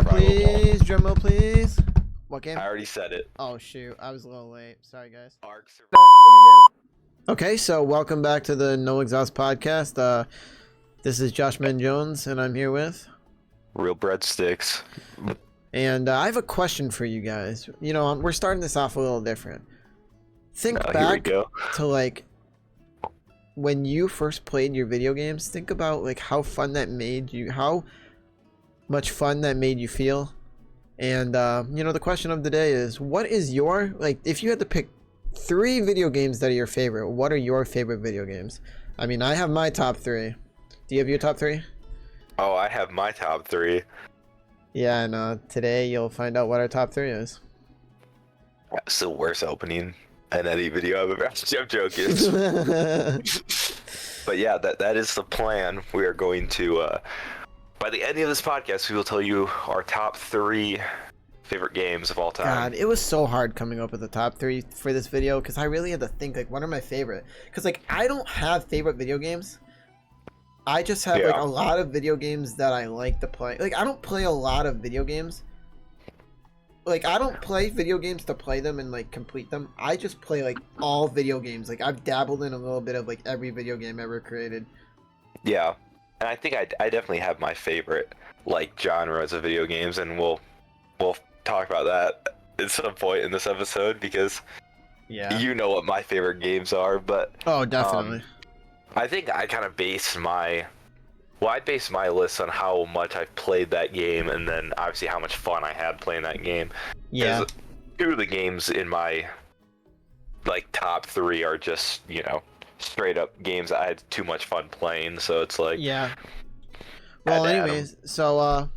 roll, please. Drum roll, please. What game? I already said it. Oh, shoot. I was a little late. Sorry, guys. Ark Okay, so welcome back to the No Exhaust Podcast. This is Josh Men Jones, and I'm here with... Real breadsticks. And I have a question for you guys. You know, we're starting this off a little different. Think back to, like, when you first played your video games. Think about, like, how fun that made you... How much fun that made you feel. And, you know, the question of the day is, what is your... Like, if you had to pick 3 video games that are your favorite, what are your favorite video games? I mean, I have my top 3. Do you have your top 3? Oh, I have my top 3. Yeah, and today you'll find out what our top 3 is. That's the worst opening in any video I've ever watched. I'm joking. But yeah, that is the plan. We are going to, by the end of this podcast, we will tell you our top 3 favorite games of all time. God, it was so hard coming up with the top 3 for this video because I really had to think, like, what are my favorite? Because, like, I don't have favorite video games. I just have, like, a lot of video games that I like to play. Like, I don't play a lot of video games. Like, I don't play video games to play them and, like, complete them. I just play, like, all video games. Like, I've dabbled in a little bit of, like, every video game ever created. Yeah, and I think I definitely have my favorite, like, genres of video games, and we'll talk about that at some point in this episode because you know what my favorite games are. But oh, definitely. I think I kind of based my list on how much I've played that game, and then obviously how much fun I had playing that game. Yeah. 2 of the games in my, like, top 3 are just, you know, straight up games I had too much fun playing, so it's like... Yeah. Well, anyways, so,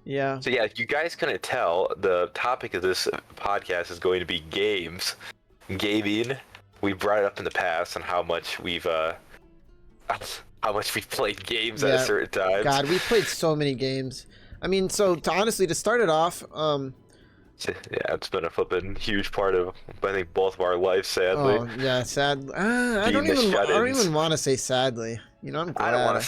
yeah. So yeah, if you guys couldn't tell, the topic of this podcast is going to be games. Gaming. We brought it up in the past on how much we've played games at a certain time. God, we played so many games. I mean, so to start it off, yeah, it's been a flipping huge part of, I think, both of our lives, sadly. Oh yeah, sad. I don't even want to say sadly. You know, I'm glad. I don't want to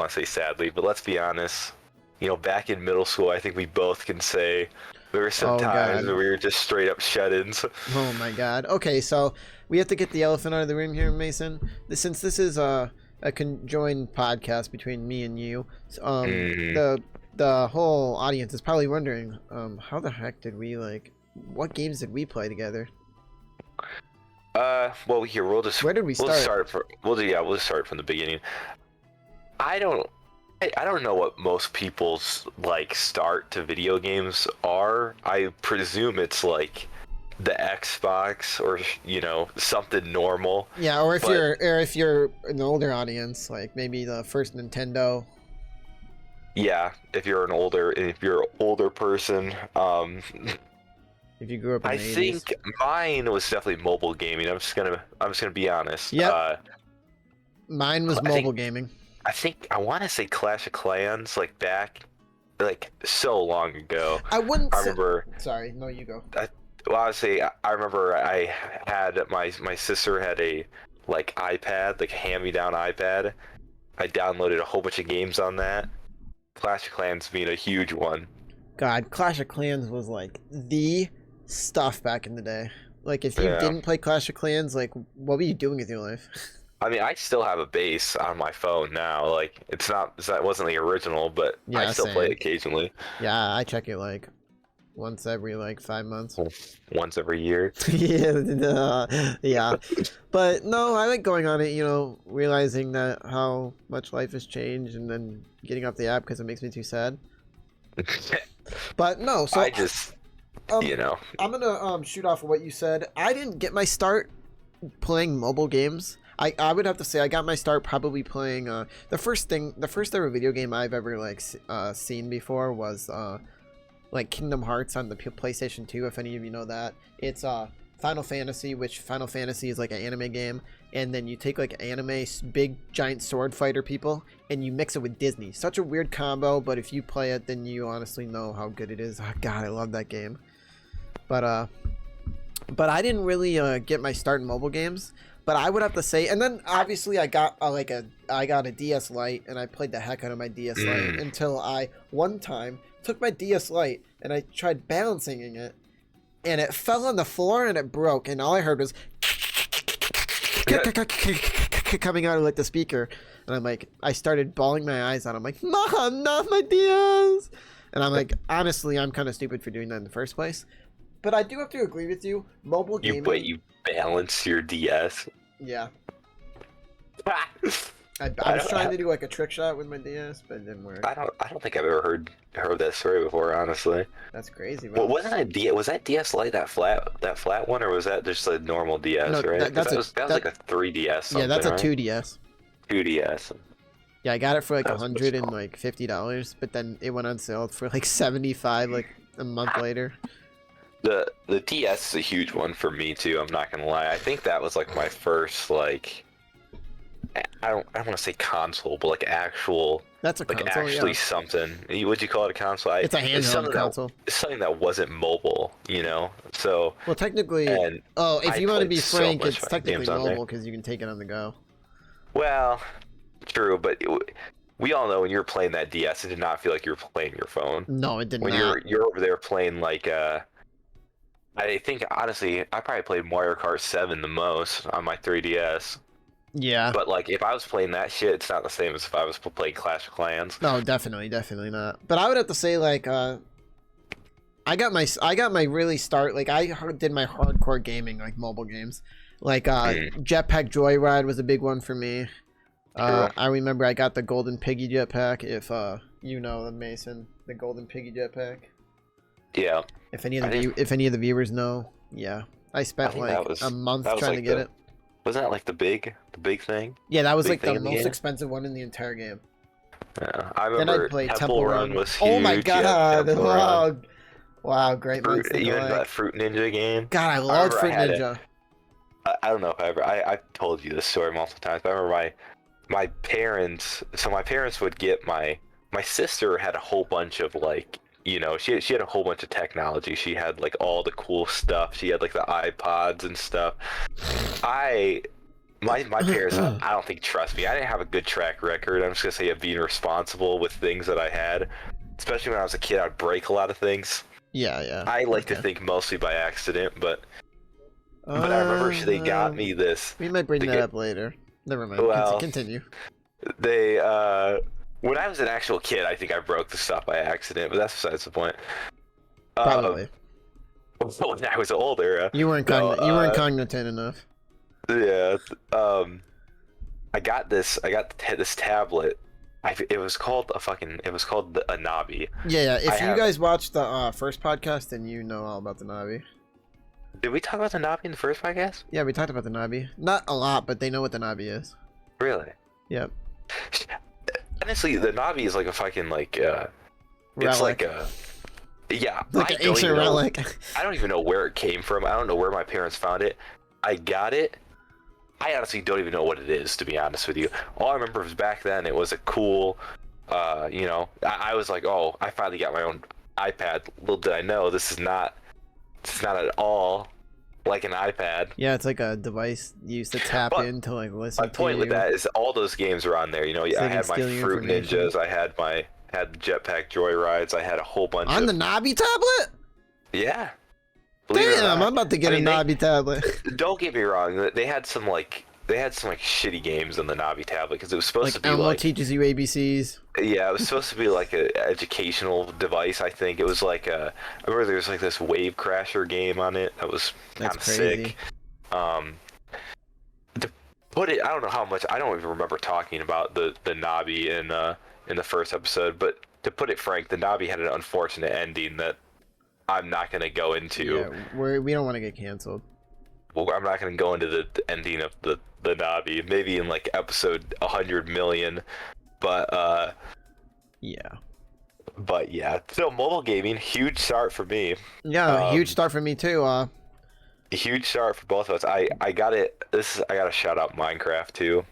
say sadly, but let's be honest. You know, back in middle school, I think we both can say there were some times where we were just straight up shut-ins. Oh my God. Okay, so we have to get the elephant out of the room here, Mason. Since this is a conjoined podcast between me and you, the whole audience is probably wondering, how the heck did we, like, what games did we play together? Well, here we'll just. Where did we start? We'll just start from the beginning. I don't know what most people's, like, start to video games are. I presume it's like the Xbox or, you know, something normal. Yeah, or if you're an older audience, like maybe the first Nintendo. Yeah, if you're an older person. If you grew up in the 80s. I think mine was definitely mobile gaming. I'm just gonna be honest. Yeah. Mine was mobile gaming. I want to say Clash of Clans, like back, like so long ago. I remember. Sorry, no, you go. I remember I had my sister had a, like, iPad, like, hand-me-down iPad. I downloaded a whole bunch of games on that. Clash of Clans being a huge one. God, Clash of Clans was like the stuff back in the day. Like, if you didn't play Clash of Clans, like, what were you doing with your life? I mean, I still have a base on my phone now. Like, it wasn't the original, but yeah, I still play it occasionally. Yeah, I check it like once every, like, 5 months. Once every year. Yeah. But no, I like going on it, you know, realizing that how much life has changed, and then getting off the app because it makes me too sad. But no, so I just, you know, I'm gonna shoot off of what you said. I didn't get my start playing mobile games. I would have to say I got my start probably playing the first ever video game I've ever, like, seen before was like Kingdom Hearts on the PlayStation 2, if any of you know that. It's Final Fantasy, which Final Fantasy is like an anime game, and then you take, like, anime big giant sword fighter people and you mix it with Disney. Such a weird combo, but if you play it, then you honestly know how good it is. Oh, God, I love that game. But I didn't really get my start in mobile games. But I would have to say, and then obviously I got a DS Lite, and I played the heck out of my DS Lite until I one time took my DS Lite and I tried balancing it, and it fell on the floor and it broke, and all I heard was coming out of like the speaker, and I'm like, I started bawling my eyes out. I'm like, Mom, not my DS. And I'm like, honestly, I'm kind of stupid for doing that in the first place. But I do have to agree with you. Mobile gaming. But you balance your DS. Yeah. I was trying to do like a trick shot with my DS, but it didn't work. I don't think I've ever heard that story before, honestly. That's crazy. Well, was that DS Lite that flat one, or was that just a normal DS? No, right? That was like a 3DS. Yeah, that's a right? 2DS. 2DS. Yeah, I got it for like $150, but then it went on sale for like $75 like a month later. The DS is a huge one for me too. I'm not gonna lie. I think that was like my first like. I don't want to say console, but like actual. That's a console, like actually something. Would you call it a console? It's a handheld console. It's something that wasn't mobile, you know. So. Well, technically. If you want to be frank, it's technically mobile because you can take it on the go. Well, true, but we all know when you're playing that DS, it did not feel like you were playing your phone. No, it did not. When you're over there playing like I think honestly, I probably played Mario Kart 7 the most on my 3DS. Yeah. But like if I was playing that shit, it's not the same as if I was playing Clash of Clans. No, definitely not. But I would have to say like I got my really start, like I did my hardcore gaming, like mobile games. Like Jetpack Joyride was a big one for me. I remember I got the Golden Piggy Jetpack, if you know, Mason, the Golden Piggy Jetpack. Yeah. If any of the viewers know, yeah. I spent like a month trying to get it. Wasn't that like the big thing? Yeah, that was like the most expensive one in the entire game. Yeah, I remember. Then I'd play Temple Run was huge. Oh my god! Wow, great. Even that Fruit Ninja game. God, I loved Fruit Ninja. I don't know if I've told you this story multiple times, but I remember my parents. So my parents would get my sister had a whole bunch of like. You know, she had a whole bunch of technology. She had like all the cool stuff. She had like the iPods and stuff. My parents, I don't think trust me. I didn't have a good track record. I'm just gonna say of being responsible with things that I had. Especially when I was a kid, I'd break a lot of things. Yeah. I like to think mostly by accident, but I remember they got me this. We might bring that up later. Never mind. Well, continue. When I was an actual kid, I think I broke the stuff by accident, but that's besides the point. Probably. When I was older, you weren't cognizant enough. Yeah. I got this tablet. It was called a Navi. Yeah. If you guys watched the first podcast, then you know all about the Navi. Did we talk about the Navi in the first podcast? Yeah, we talked about the Navi. Not a lot, but they know what the Navi is. Really? Yep. Honestly, the Navi is like a fucking like it's like a like an ancient relic. I don't even know where it came from. I don't know where my parents found it. I got it. I honestly don't even know what it is, to be honest with you. All I remember was back then it was a cool you know, I was like, oh, I finally got my own iPad. Little did I know this is not at all like an iPad. Yeah, it's like a device you used to tap in to like listen to. My point with that is all those games are on there. You know, I had my Fruit Ninjas, I had the Jetpack Joyrides, I had a whole bunch on the Navi tablet. Yeah. Damn, I'm about to get a Navi tablet. Don't get me wrong. They had some shitty games on the Navi tablet because it was supposed to be Elmo teaches you ABCs. Yeah, it was supposed to be like an educational device. I think it was like I remember there was like this Wave Crasher game on it that was kind of sick. To put it, I don't know how much. I don't even remember talking about the Navi in the first episode, but to put it frank, the Navi had an unfortunate ending that I'm not going to go into. Yeah, we don't want to get canceled. Well, I'm not going to go into the ending of the Navi. Maybe in like episode 100 million, but yeah. But yeah, so mobile gaming, huge start for me. Yeah, huge start for me too. A huge start for both of us. I got it. I got to shout out Minecraft too.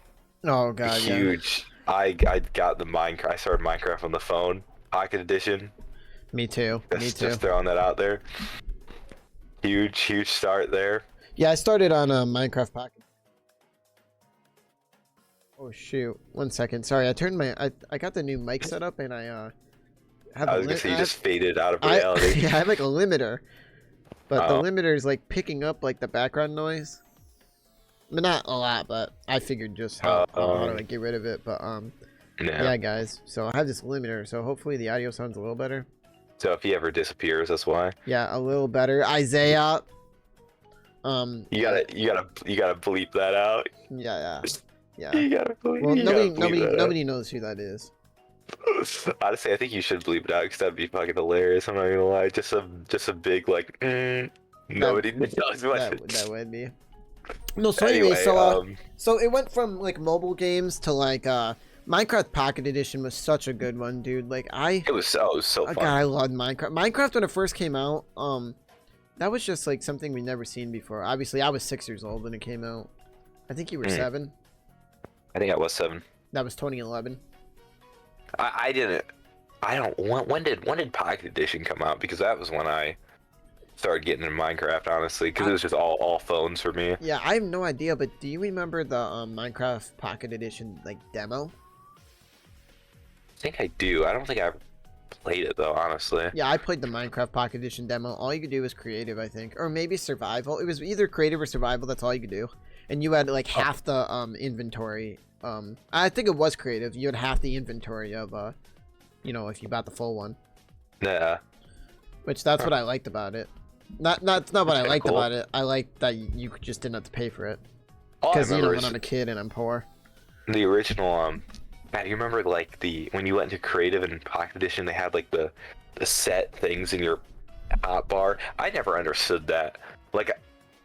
Oh god, huge. Yeah. I got the Minecraft. I started Minecraft on the phone, Pocket Edition. Me too. Just throwing that out there. Huge start there. Yeah, I started on Minecraft Pocket. Oh shoot! 1 second. Sorry, I turned I got the new mic set up and I have I a was gonna say you just faded out of I reality. yeah, I have like a limiter, but the Oh, limiter is like picking up like the background noise. I mean, not a lot, but I figured just how do I get rid of it. But yeah. yeah, guys. So I have this limiter, so hopefully the audio sounds a little better. So if he ever disappears, that's why. Yeah, a little better. Isaiah. You Yeah, gotta bleep that out. yeah, yeah. You gotta Well, you gotta bleep that out. nobody knows who that is. Honestly, I think you should bleep it out because that'd be fucking hilarious. I'm not gonna lie. Just a big like. Nobody knows what. That would be. No, so Anyway, so it went from like mobile games to like Minecraft Pocket Edition was such a good one, dude. Like it was so God, fun. I loved Minecraft. Minecraft when it first came out, that was just like something we'd never seen before. Obviously, I was 6 years old when it came out. I think you were 7. I think I was 7. That was 2011. I didn't. I don't. When did Pocket Edition come out? Because that was when I started getting into Minecraft, honestly. Because it was just all phones for me. Yeah, I have no idea, but do you remember the Minecraft Pocket Edition like demo? I think I do. I don't think I ever played it though, honestly. Yeah, I played the Minecraft Pocket Edition demo. All you could do was creative, I think, or maybe survival. It was either creative or survival. That's all you could do, and you had like half the inventory. I think it was creative. You had half the inventory of you know, if you bought the full one. Yeah. Which that's what I liked about it. Not what I liked cool. about it. I liked that you just didn't have to pay for it. All I Because you know, remember when I'm a kid and I'm poor. the original man, you remember like when you went into creative and Pocket Edition, they had like the set things in your hotbar. I never understood that. Like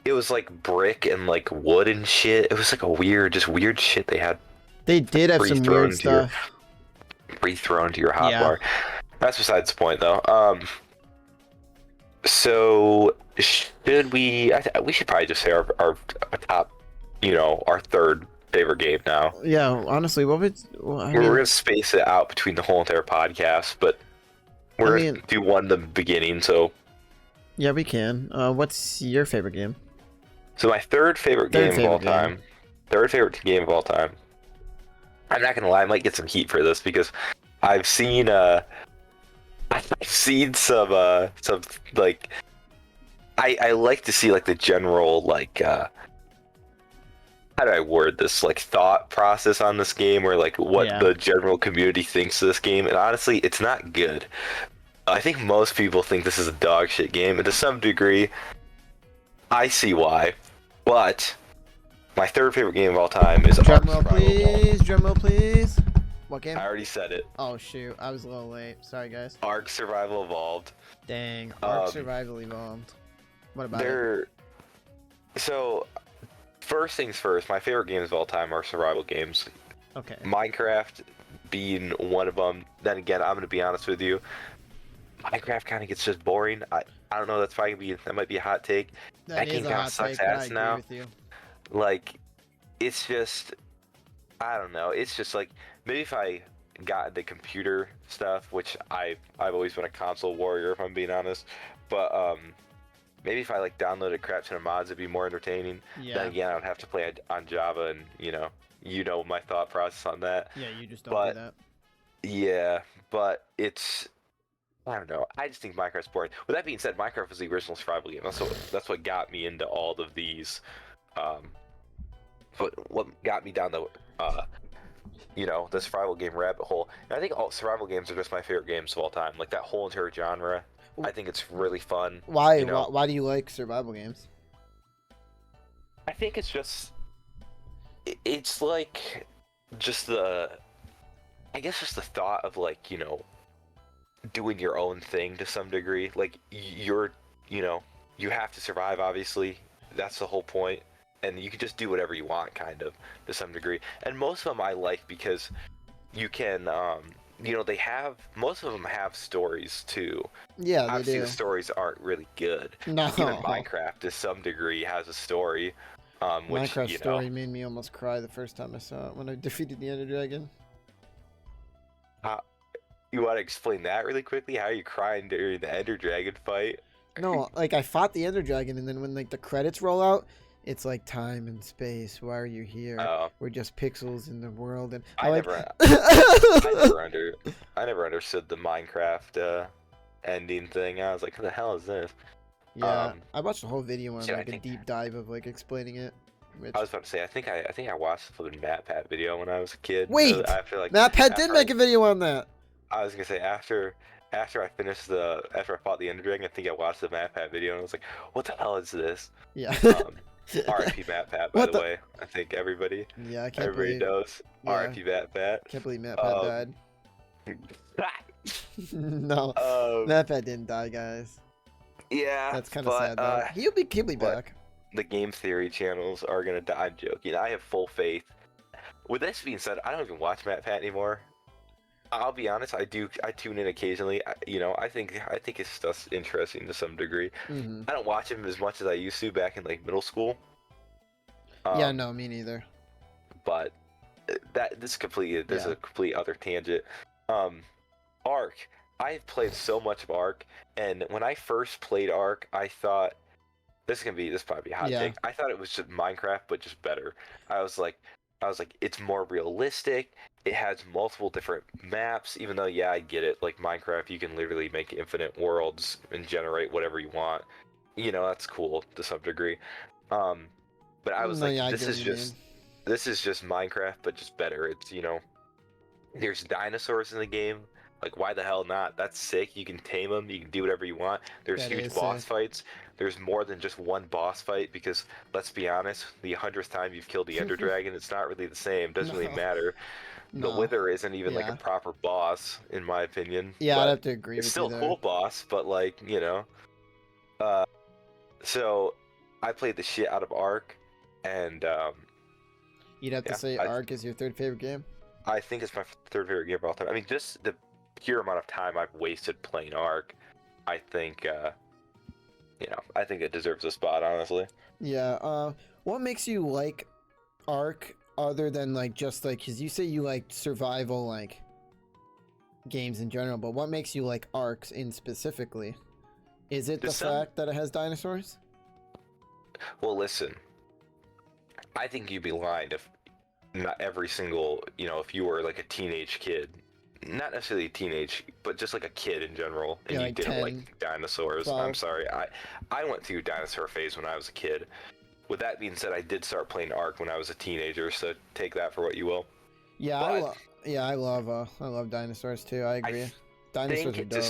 it was like brick and like wood and shit. It was like a just weird shit they had They did have some pre-thrown weird to your- stuff. pre-thrown to your Yeah. hotbar. That's besides the point though. So should we should probably just say our top, you know, our third favorite game now. Yeah, honestly, what would I We're mean, gonna space it out between the whole entire podcast, but we're gonna do one in the beginning. So yeah, we can. What's your favorite game? So my third favorite game of all time. Third favorite game of all time. I'm not gonna lie, I might get some heat for this because I've seen some like I like to see like the general like how do I word this, like thought process on this game, or like what the general community thinks of this game, and honestly it's not good. I think most people think this is a dog shit game, and to some degree I see why, but my third favorite game of all time is Drumroll please, drumroll please. What game? I already said it. Oh shoot, I was a little late. Sorry guys. Ark Survival Evolved. Dang, Ark Survival Evolved. What about it? So, first things first, my favorite games of all time are survival games. Okay. Minecraft being one of them. Then again, I'm gonna be honest with you. Minecraft kind of gets just boring. I don't know. That's probably that might be a hot take. That game is a kind of hot sucks take, but I ass agree now. with you. Like, it's just, I don't know. It's just like maybe if I got the computer stuff, which I've always been a console warrior, if I'm being honest. But maybe if I like downloaded crap ton of mods, it'd be more entertaining. Yeah. Then again, I would have to play on Java, and you know my thought process on that. Yeah, you just don't do that. Yeah, but it's, I don't know. I just think Minecraft's boring. With that being said, Minecraft was the original survival game. That's what got me into all of these. What got me down the the survival game rabbit hole. And I think all survival games are just my favorite games of all time. Like that whole entire genre. I think it's really fun. Why? Why do you like survival games? I think it's just, it's like just the thought of like, doing your own thing to some degree. Like you have to survive, obviously. That's the whole point. And you can just do whatever you want, kind of, to some degree. And most of them I like because you can, most of them have stories too. Yeah, they obviously do. The stories aren't really good. No. Even Minecraft, to some degree, has a story. Which, Minecraft story made me almost cry the first time I saw it when I defeated the Ender Dragon. You want to explain that really quickly? How are you crying during the Ender Dragon fight? No, like I fought the Ender Dragon, and then when like the credits roll out, it's like time and space. Why are you here? Oh, We're just pixels in the world. And I I'm like, never, I never understood the Minecraft ending thing. I was like, what the hell is this? yeah, I watched a whole video on shit, I like a think deep dive of like explaining it. Which I was about to say, I think I watched the flipping MatPat video when I was a kid. wait, After like MatPat did after make a video on that. I was gonna say after I fought the Ender Dragon, I think I watched the MatPat video and I was like, what the hell is this? Yeah. R.I.P. MatPat, by What the the- way. I think everybody Yeah, I can't everybody believe. knows. Yeah, R.I.P. MatPat. can't believe MatPat died. No, um, MatPat didn't die, guys. yeah, That's kind of but, sad though. He'll be but back. the game theory channels are gonna die. I'm joking. I have full faith. With this being said, I don't even watch MatPat anymore. I'll be honest. I tune in occasionally. I think his stuff's interesting to some degree. Hmm. I don't watch him as much as I used to back in like middle school. Yeah, no, me neither. But there's Yeah. a complete other tangent. Ark. I've played so much of Ark, and when I first played Ark, I thought this probably be a hot Yeah. take. I thought it was just Minecraft, but just better. I was like, it's more realistic. It has multiple different maps, even though, yeah, I get it. Like Minecraft, you can literally make infinite worlds and generate whatever you want. That's cool to some degree. But I was No, like, yeah, I get what you mean. this is just Minecraft, but just better. It's, there's dinosaurs in the game. Like, why the hell not? That's sick. You can tame them. You can do whatever you want. There's That huge is boss sick. fights. There's more than just one boss fight because, let's be honest, the 100th time you've killed the Ender Dragon, it's not really the same. Doesn't really No. matter. The No. Wither isn't even like Yeah. a proper boss, in my opinion. Yeah, I'd but have to agree it's with still you a there. cool boss, but like, Uh, so I played the shit out of Ark, and You'd have to yeah, say Ark is your third favorite game. I think it's my third favorite game of all time. I mean, just the pure amount of time I've wasted playing Ark, I think, I think it deserves a spot, honestly. Yeah. What makes you like Ark other than like just like, cause you say you like survival like games in general, but what makes you like Ark in specifically? Is it the fact that it has dinosaurs? Well, listen, I think you'd be lying if not every single, if you were like a teenage kid, not necessarily a teenage, but just like a kid in general, and Yeah, you like didn't 10, like dinosaurs. 12. I'm sorry, I went through a dinosaur phase when I was a kid. With that being said, I did start playing Ark when I was a teenager, so take that for what you will. Yeah, But I love dinosaurs too. I agree. Dinosaurs are dope.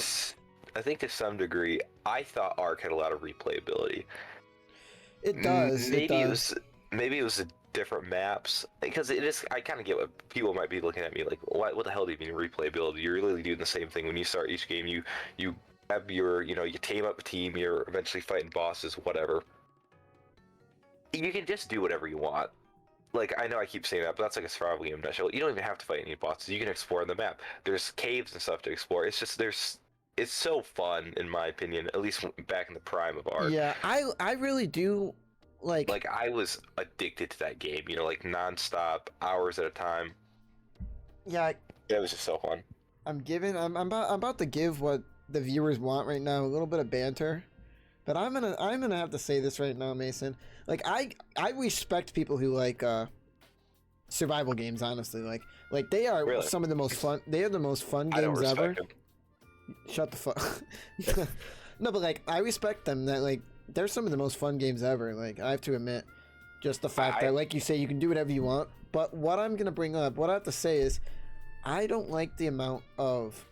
I think to some degree, I thought Ark had a lot of replayability. It does. Maybe it was the different maps, because it is. I kind of get what people might be looking at me like, what the hell do you mean replayability? You're really doing the same thing when you start each game. You have your, you team up a team. You're eventually fighting bosses, whatever. You can just do whatever you want. Like, I know I keep saying that, but that's like a survival game in a nutshell. You don't even have to fight any bosses. You can explore the map. There's caves and stuff to explore. It's just it's so fun, in my opinion, at least back in the prime of Ark. Yeah, I really do like I was addicted to that game, like nonstop, hours at a time. yeah, It was just so fun. I'm about to give what the viewers want right now, a little bit of banter. But I'm gonna have to say this right now, Mason. Like I respect people who like survival games, honestly. Like they are Really? some of the most fun. They are the most fun I don't games ever. respect them. Shut the fuck. No, but like I respect them. That like they're some of the most fun games ever. Like I have to admit, just the fact that, like you say, you can do whatever you want. But what I'm gonna bring up, what I have to say is, I don't like the amount of.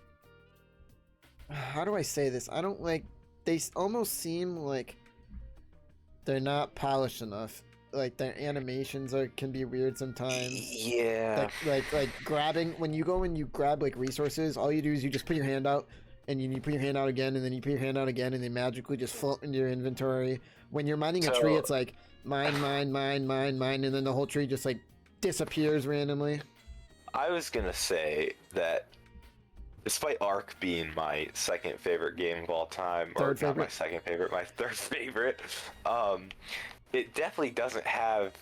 How do I say this? I don't like. They almost seem like they're not polished enough. Like their animations can be weird sometimes. Yeah. Like grabbing, when you go and you grab like resources, all you do is you just put your hand out, and you put your hand out again, and then you put your hand out again, and they magically just float into your inventory. When you're mining a tree, it's like mine, and then the whole tree just like disappears randomly. I was gonna say that, despite Ark being my second favorite game of all time, or not my second favorite, my third favorite, it definitely doesn't have,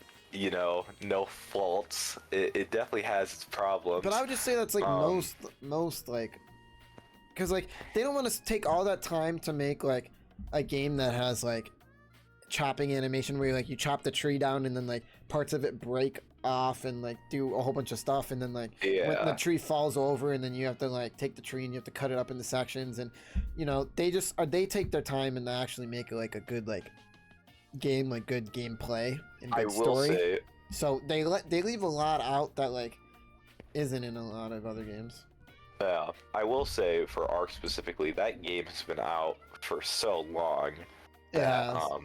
no faults. It definitely has its problems. But I would just say that's like most like, because like they don't want to take all that time to make like a game that has like chopping animation where like you chop the tree down and then like parts of it break off and like do a whole bunch of stuff, and then like when the Yeah. tree falls over and then you have to like take the tree and you have to cut it up into sections, and you know they take their time and they actually make like a good like game, like good gameplay and I good will story. say, So they leave a lot out that like isn't in a lot of other games. I will say for Ark specifically, that game has been out for so long that Yeah.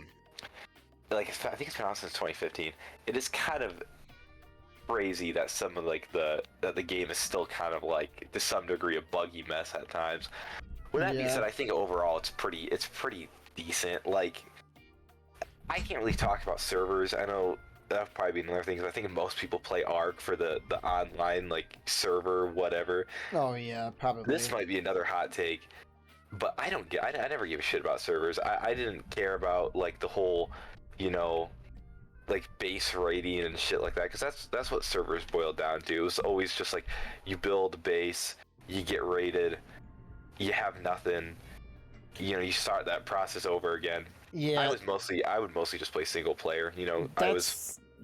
like I think it's been out since 2015. It is kind of crazy that some of like the game is still kind of like to some degree a buggy mess at times. With that being Yeah. said, I think overall it's pretty decent. Like I can't really talk about servers. I know that'll probably be another thing, 'cause I think most people play Ark for the online like server whatever. Oh yeah, probably. This might be another hot take, but I never give a shit about servers. I didn't care about like the whole, you know, like base rating and shit like that, because that's what servers boiled down to. It was always just like you build a base, you get rated, you have nothing, you know, you start that process over again. Yeah. I would mostly just play single player. You know,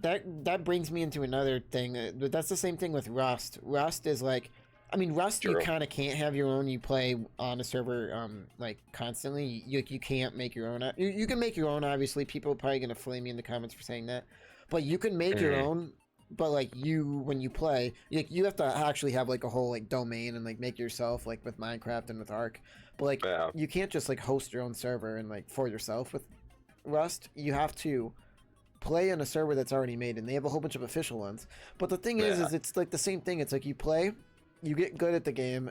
That brings me into another thing. But that's the same thing with Rust. Rust is like, I mean, Rust you True. kind of can't have your own. You play on a server like constantly. You can't make your own. You can make your own. Obviously, people are probably gonna flame me in the comments for saying that, but you can make your own. But like when you play, you have to actually have like a whole like domain and like make yourself, like with Minecraft and with Ark. But like you can't just like host your own server and like for yourself with Rust. You have to play on a server that's already made, and they have a whole bunch of official ones. But the thing is it's like the same thing. It's like you play, you get good at the game,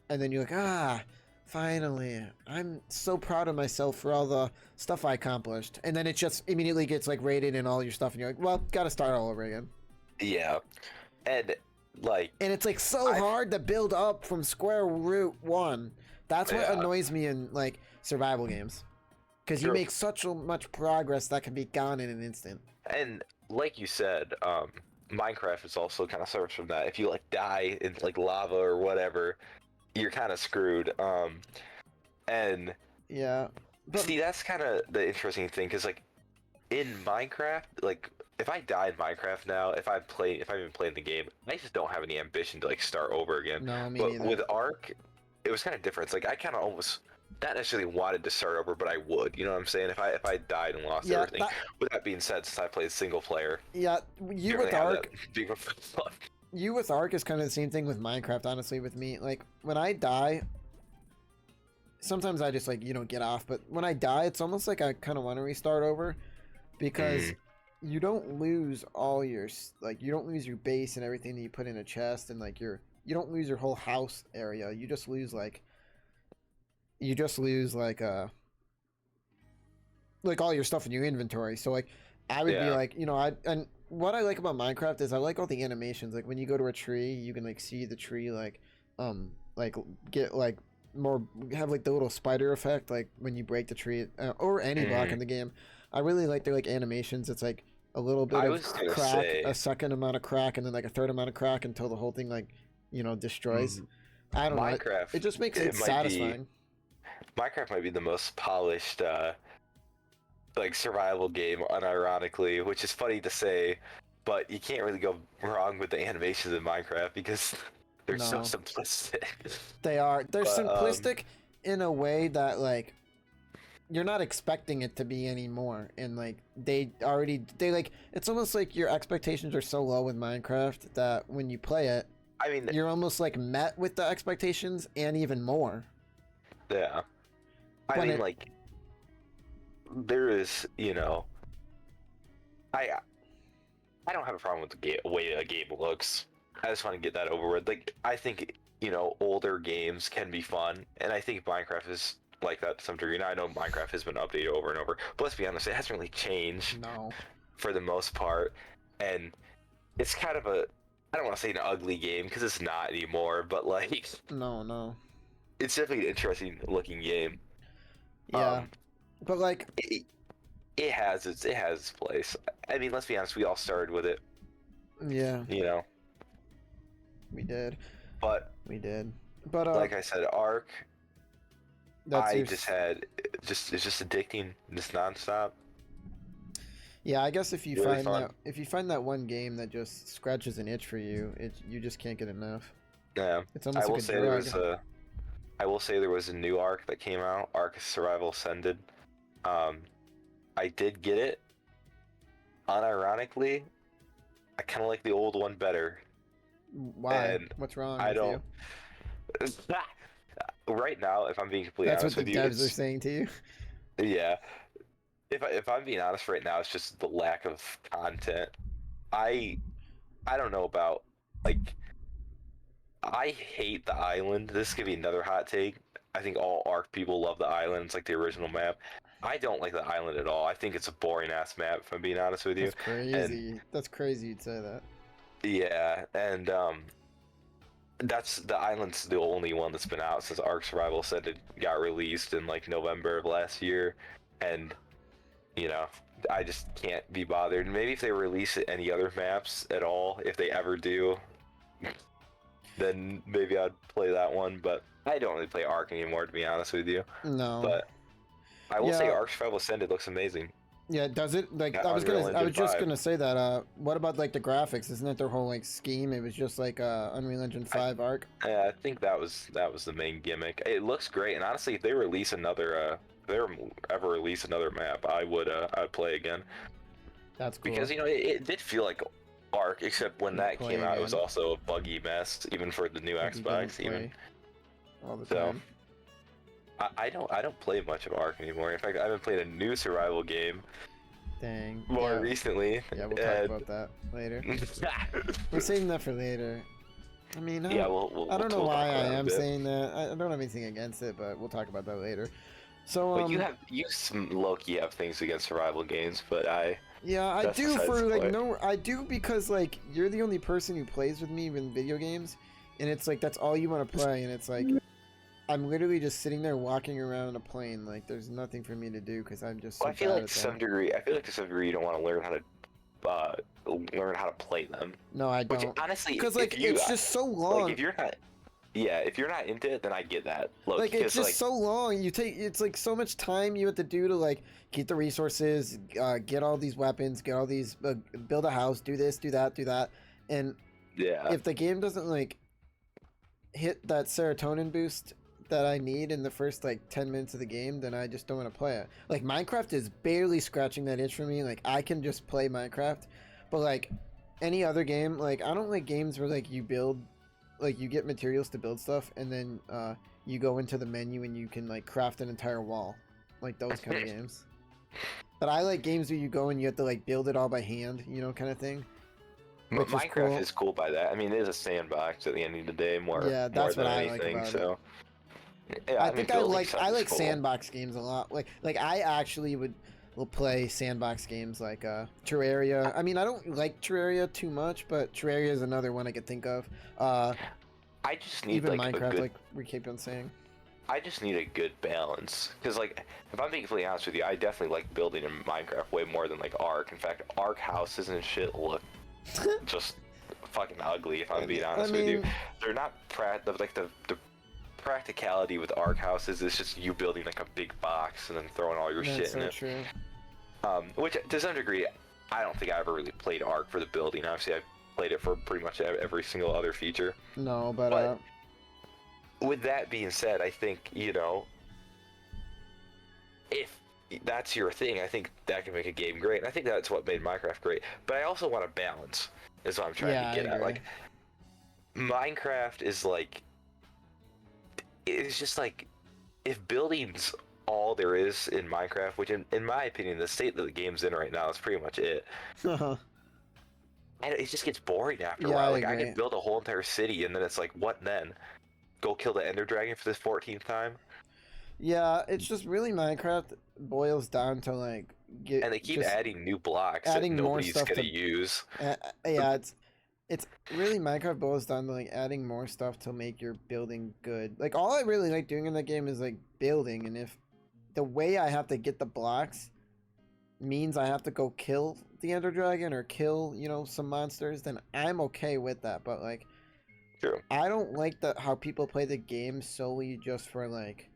and then you're like, finally, I'm so proud of myself for all the stuff I accomplished. And then it just immediately gets like rated and all your stuff, and you're like, well, gotta start all over again. Yeah, and it's like so hard to build up from square root one. That's what annoys me in like survival games, because you make such much progress that can be gone in an instant. And like you said, Minecraft is also kind of suffers from that. If you like die in like lava or whatever, you're kind of screwed. And yeah, but see, that's kind of the interesting thing, because like in Minecraft, like if I die in Minecraft now, if I've been playing the game, I just don't have any ambition to like start over again. No, me but neither. with Ark, it was kind of different. It's like I kind of almost not necessarily wanted to start over, but I would. You know what I'm saying? If I died and lost everything. With that being said, since I played single player, you with Ark is kind of the same thing with Minecraft. Honestly, with me, like when I die, sometimes I just like get off. But when I die, it's almost like I kind of want to restart over, because you don't lose all your you don't lose your base and everything that you put in a chest, and like you don't lose your whole house area. You just lose like all your stuff in your inventory. So like I would be like, and what I like about Minecraft is I like all the animations. Like when you go to a tree, you can like see the tree get like more, have like the little spider effect like when you break the tree, or any block in the game. I really like their like animations. It's like a little bit of crack, a second amount of crack, and then like a third amount of crack until the whole thing like destroys. I don't know. It just makes it satisfying. Minecraft might be the most polished like survival game, unironically, which is funny to say, but you can't really go wrong with the animations in Minecraft because they're so simplistic. They're simplistic in a way that like you're not expecting it to be anymore, and like they like, it's almost like your expectations are so low with Minecraft that when you play it, I mean, you're almost like met with the expectations and even more. Yeah. I mean, like, there is, I don't have a problem with the way a game looks. I just want to get that over with. Like, I think, older games can be fun, and I think Minecraft is like that to some degree. Now, I know Minecraft has been updated over and over, but let's be honest, it hasn't really changed for the most part, and it's kind of I don't want to say an ugly game, because it's not anymore, but like... No. It's definitely an interesting looking game. Yeah, but like it has its place. I mean, let's be honest, we all started with it. Yeah. We did. But like I said, Ark. It's just addicting, just nonstop. Yeah, I guess if you Really find fun. that one game that just scratches an itch for you, you just can't get enough. Yeah, It's I almost will like a say there drug. was a I will say there was a new arc that came out, Arc Survival Ascended. Um, I did get it. Unironically, I kind of like the old one better, Why? and What's wrong I with don't. you? Right now, if I'm being completely That's what honest the with you, devs are it's saying to you. yeah. If I'm being honest right now, it's just the lack of content. I I don't know about like I hate the island. This could be another hot take. I think all Ark people love the island. It's like the original map. I don't like the island at all. I think it's a boring ass map, if I'm being honest with you. That's And crazy. That's crazy you'd say that. yeah, and that's the island's the only one that's been out since Ark Survival said it got released in like November of last year, and you know, I just can't be bothered. Maybe if they release any other maps at all, if they ever do, then maybe I'd play that one. But I don't really play Ark anymore, to be honest with you. No. But I will say Yeah. Ark Survival Ascended looks amazing. Yeah, does it? Like Got I was Unreal Engine just 5. gonna say that. What about like the graphics? Isn't it their whole like scheme? It was just like Unreal Engine 5 arc. I think that was the main gimmick. It looks great, and honestly, if they release another, if they ever release another map, I'd play again. That's cool. Because it did feel like Ark, except when You'd that play came out, it was again. also a buggy mess, even for the new Like you didn't Xbox. Even play all the so, time. I don't play much of Ark anymore. In fact, I haven't played a new survival game Dang. more Yeah. recently. Yeah, we'll talk about that later. We're saving that for later. I mean, Yeah, we'll I don't know we'll why talk I about it a am bit. saying that. I don't have anything against it, but we'll talk about that later. So, But you low-key have things against survival games, but yeah, I that's do besides for the like point. no, I do because like you're the only person who plays with me in video games, and it's like that's all you want to play, and it's like I'm literally just sitting there walking around on a plane, like there's nothing for me to do because I'm just so Well, bad at them. I feel like to some degree you don't want to learn how to play them. No, I Which don't, honestly, because if like you it's just so like, long. if you're not, yeah, if you're not into it, then I get that. Look, Like it's because just like, so long. It's like so much time you have to do to like get the resources, get all these weapons, get all these, build a house, do this, do that, and yeah, if the game doesn't like hit that serotonin boost that I need in the first like 10 minutes of the game, then I just don't want to play it. Like Minecraft is barely scratching that itch for me. Like I can just play Minecraft, but like any other game, like I don't like games where like you build, like you get materials to build stuff and then you go into the menu and you can like craft an entire wall, like those kind of games. But I like games where you go and you have to like build it all by hand, kind of thing. Which is Minecraft cool. is cool by that. I mean, it is a sandbox at the end of the day, Yeah, more that's than what I like anything. about it. So, yeah, I I mean, think building I stuff is like cool. sandbox games a lot. Like I actually will play sandbox games like Terraria. I mean, I don't like Terraria too much, but Terraria is another one I could think of. I just need Even like a Minecraft, good. like we keep on saying. I just need a good balance because, like, if I'm being completely honest with you, I definitely like building in Minecraft way more than like Ark. In fact, Ark houses and shit look just fucking ugly. If I'm being honest with you, they're not the practicality with Ark houses is just you building like a big box and then throwing all your shit That's in so it. true. Which to some degree, I don't think I ever really played Ark for the building. Obviously, I've played it for pretty much every single other feature. No, but But with that being said, I think, if that's your thing, I think that can make a game great. And I think that's what made Minecraft great. But I also want a balance, is what I'm trying Yeah, to get I at. agree. Like, Minecraft is like, it's just like, if building's all there is in Minecraft, which in my opinion, the state that the game's in right now is pretty much it. And it just gets boring after a Yeah, while. I Like, I agree. could build a whole entire city, and then it's like, what then? Go kill the Ender Dragon for the 14th time? Yeah, it's just really Minecraft boils down to like And they keep adding new blocks that adding more nobody's stuff gonna to use. yeah, it's really Minecraft boils down to like adding more stuff to make your building good. Like all I really like doing in that game is like building, and if the way I have to get the blocks means I have to go kill the Ender Dragon or kill, some monsters, then I'm okay with that. But like True. I don't like how people play the game solely just for like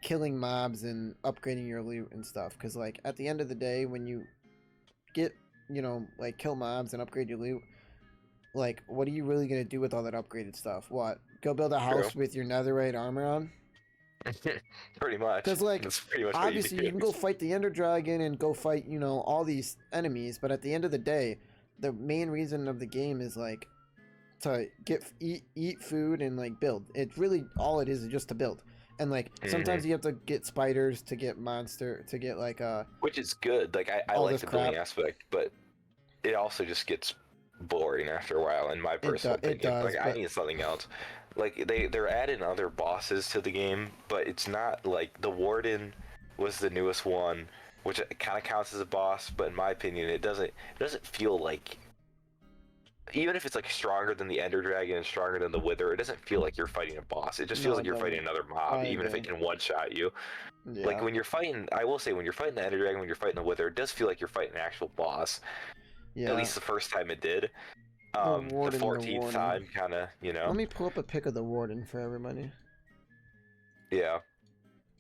killing mobs and upgrading your loot and stuff. Because like at the end of the day, when you get, you know, like kill mobs and upgrade your loot, like what are you really gonna do with all that upgraded stuff? What? Go build a house with your netherite armor on? Pretty much. Because like That's pretty much obviously what you can go fight the Ender Dragon and go fight, you know, all these enemies, but at the end of the day, the main reason of the game is like to eat food and like build. It's really all it is just to build. And like sometimes you have to get spiders to get monster to get like which is good. Like I all like this the building crap. aspect, but it also just gets boring after a while, in my personal opinion. It does, Like I need something else. Like they're adding other bosses to the game, but it's not like the Warden was the newest one, which kind of counts as a boss, but in my opinion, it doesn't feel like, even if it's like stronger than the Ender Dragon and stronger than the Wither, it doesn't feel like you're fighting a boss. It just feels No, like it you're doesn't. fighting another mob, even if it can one shot you. Like Yeah. when you're fighting, I will say, when you're fighting the Ender Dragon, when you're fighting the Wither, it does feel like you're fighting an actual boss. Yeah. At least the first time it did. The The 14th time, kind of, you know. Let me pull up a pic of the Warden for everybody. Yeah.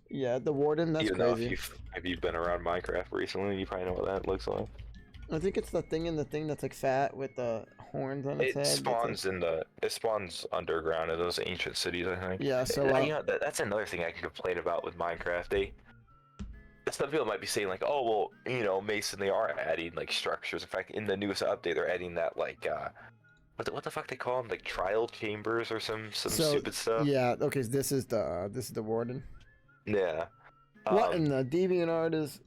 Yeah, the Warden, that's Even though crazy. if you've been around Minecraft recently, you probably know what that looks like. I think it's the thing in the thing that's like fat with the horns on its It head. spawns it spawns underground in those ancient cities, I think. Yeah, so you know, that's another thing I can complain about with Minecraft. Some people might be saying like, oh well, you know, Mason, they are adding like structures. In fact, in the newest update, they're adding that like what the fuck they call them, like trial chambers or some stupid stuff. Yeah, okay, so this is the Warden. Yeah. What in the DeviantArt is?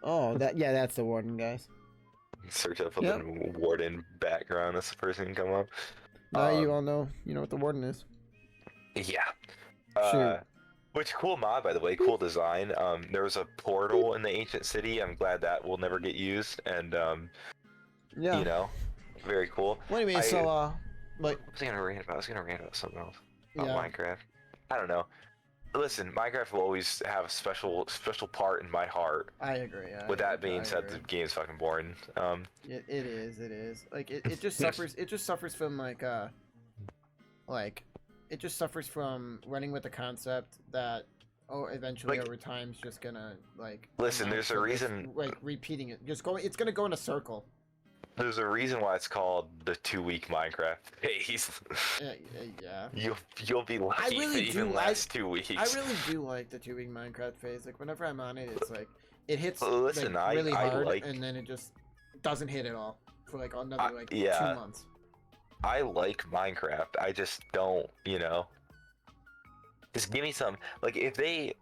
Oh, that's the Warden, guys. Search up the Warden background. That's the first thing to come up. Now you all know. You know what the Warden is. Yeah. Shoot. Which cool mod, by the way. Cool design. There was a portal in the ancient city. I'm glad that will never get used. And yeah, you know, very cool. Well, anyway, so like, what was I gonna rant about? I was gonna rant about something else. About yeah. Minecraft. I don't know. Listen, Minecraft will always have a special part in my heart. I agree. With that being said, the game's fucking boring. It is. Like it just suffers. It just suffers from like it just suffers from running with the concept that eventually over time's just gonna like. Listen, there's a reason. Like repeating it, it's gonna go in a circle. There's a reason why it's called the 2-week Minecraft phase. Yeah. You'll be lucky I really if it even lasts 2 weeks. I really do like the 2-week Minecraft phase. Like whenever I'm on it, it's like it hits Listen, like, really hard, like, and then it just doesn't hit at all for like another 2 months. I like Minecraft. I just don't, you know. Just give me some, like, if they,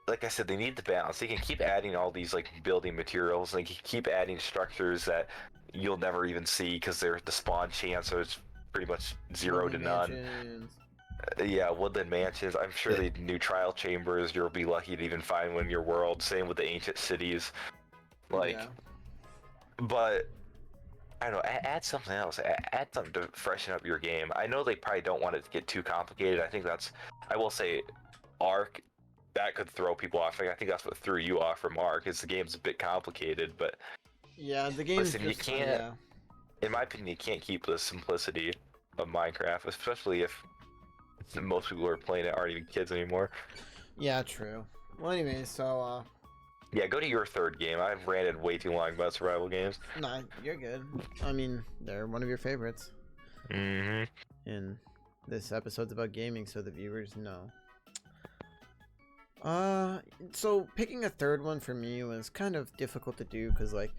like I said, they need the balance. They can keep adding all these like building materials. They can keep adding structures that you'll never even see because they're the spawn chance is pretty much 0 to none. Yeah, woodland mansions. I'm sure the new trial chambers, you'll be lucky to even find one in your world. Same with the ancient cities. Like, but I don't know. Add something else. Add something to freshen up your game. I know they probably don't want it to get too complicated. I think I will say, Ark, that could throw people off. I think that's what threw you off from Ark, is the game's a bit complicated, but yeah, the game. Listen, you can't. In my opinion, you can't keep the simplicity of Minecraft, especially if most people who are playing it aren't even kids anymore. Yeah, true. Well, anyway, so yeah, go to your third game. I've ranted way too long about survival games. Nah, you're good. I mean, they're one of your favorites. Mm-hmm. And this episode's about gaming, so the viewers know. So picking a third one for me was kind of difficult to do because, like,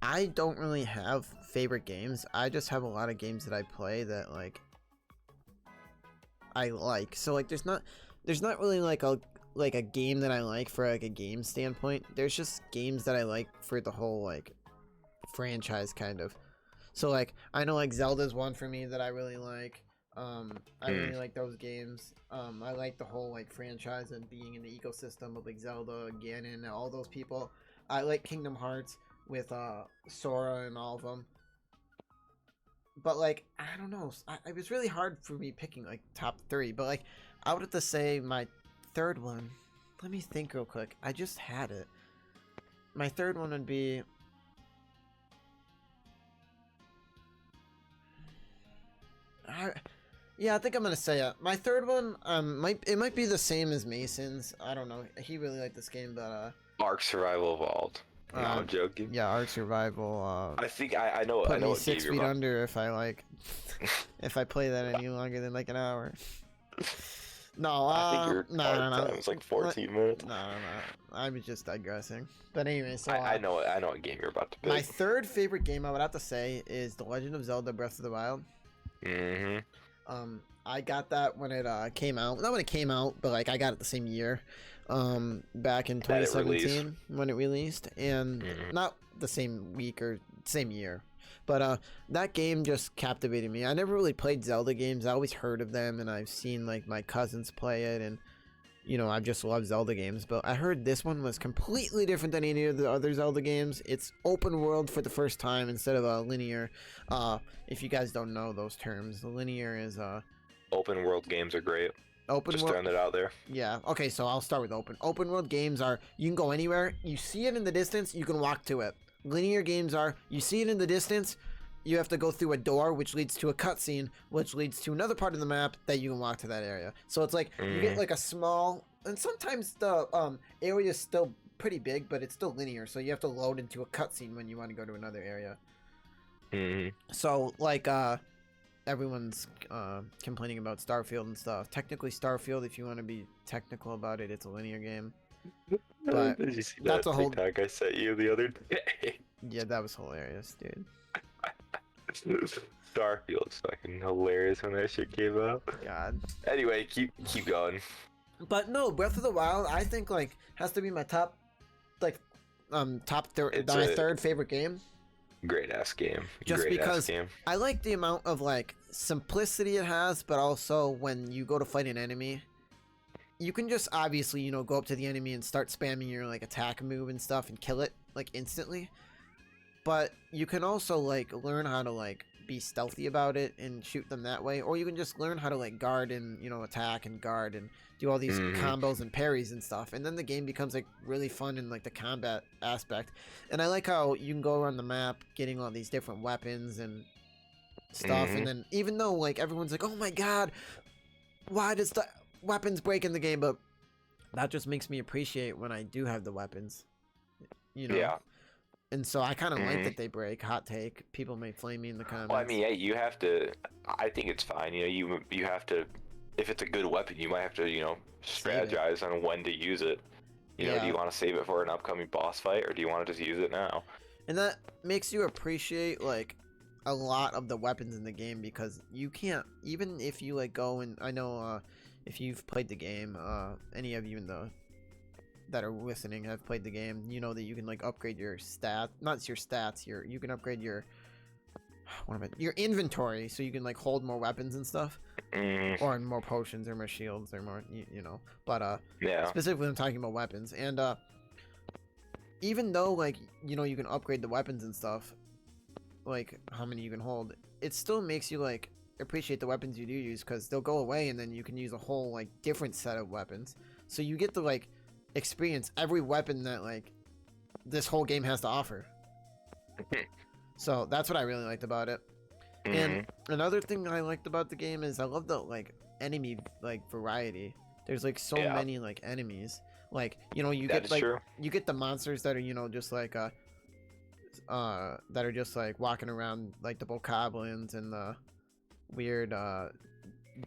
I don't really have favorite games. I just have a lot of games that I play that, like, I like. So, like, there's not really, like, a game that I like for, like, a game standpoint. There's just games that I like for the whole, like, franchise, kind of. So, like, I know, like, Zelda's one for me that I really like. I really like those games. I like the whole like franchise and being in the ecosystem of like Zelda, Ganon, all those people. I like Kingdom Hearts with Sora and all of them. But like I don't know, it was really hard for me picking like top 3. But like I would have to say my third one. Let me think real quick. I just had it. My third one would be. Yeah, I think I'm gonna say it. My third one, might be the same as Mason's. I don't know. He really liked this game, but Ark Survival Evolved. No, I'm joking. yeah, Ark Survival. I think I know Put me what 6 game feet you're about. under if I like, if I play that any longer than like an hour. No, I think your no, card no, time is like 14 minutes. no. I was just digressing. But anyway, so I know what game you're about to pick. my third favorite game I would have to say is The Legend of Zelda: Breath of the Wild. I got that when it came out. Not when it came out, but like I got it the same year, back in 2017 when it released, and not the same week or same year, but that game just captivated me. I never really played Zelda games. I always heard of them, and I've seen like my cousins play it, and you know, I've just loved Zelda games, but I heard this one was completely different than any of the other Zelda games. It's open world for the first time instead of a linear. If you guys don't know those terms, the linear is Open world games are great. open Just world. throwing it out there. Yeah. Okay, so I'll start with open. Open world games are you can go anywhere, you see it in the distance, you can walk to it. Linear games are you see it in the distance, you have to go through a door, which leads to a cutscene, which leads to another part of the map that you can walk to that area. So it's like you get like a small, and sometimes the area is still pretty big, but it's still linear. So you have to load into a cutscene when you want to go to another area. So like everyone's complaining about Starfield and stuff. Technically, Starfield, if you want to be technical about it, it's a linear game. But Did you see that's that a whole. TikTok I sent you the other day? Yeah, that was hilarious, dude. Starfield's fucking hilarious when that shit came out. God. Anyway, keep going. But no, Breath of the Wild, I think like has to be my top, like, my third favorite game. Great ass game. Just Great because ass game. I like the amount of like simplicity it has, but also when you go to fight an enemy, you can just obviously, you know, go up to the enemy and start spamming your like attack move and stuff and kill it like instantly. But you can also like learn how to like be stealthy about it and shoot them that way, or you can just learn how to like guard and, you know, attack and guard and do all these combos and parries and stuff, and then the game becomes like really fun in like the combat aspect. And I like how you can go around the map getting all these different weapons and stuff, and then even though like everyone's like, oh my god, why does the weapons break in the game, but that just makes me appreciate when I do have the weapons, you know. Yeah. And so I kind of like that they break. Hot take. People may flame me in the comments. Well, I mean, yeah, you have to. I think it's fine. You know, you have to. If it's a good weapon, you might have to, you know, strategize on when to use it. You know, do you want to save it for an upcoming boss fight, or do you want to just use it now? And that makes you appreciate like a lot of the weapons in the game, because you can't, even if you like go and, I know if you've played the game, any of you in the that are listening have played the game, you know that you can like upgrade your not your stats, you can upgrade your your inventory, so you can like hold more weapons and stuff, or more potions or more shields or more, you know. But yeah, specifically I'm talking about weapons. And even though like, you know, you can upgrade the weapons and stuff, like how many you can hold, it still makes you like appreciate the weapons you do use, because they'll go away and then you can use a whole like different set of weapons, so you get to like experience every weapon that like this whole game has to offer. So that's what I really liked about it. And another thing I liked about the game is I love the like enemy like variety. There's like so many like enemies, like, you know, you get like you get the monsters that are, you know, just like that are just like walking around, like the bokoblins and the weird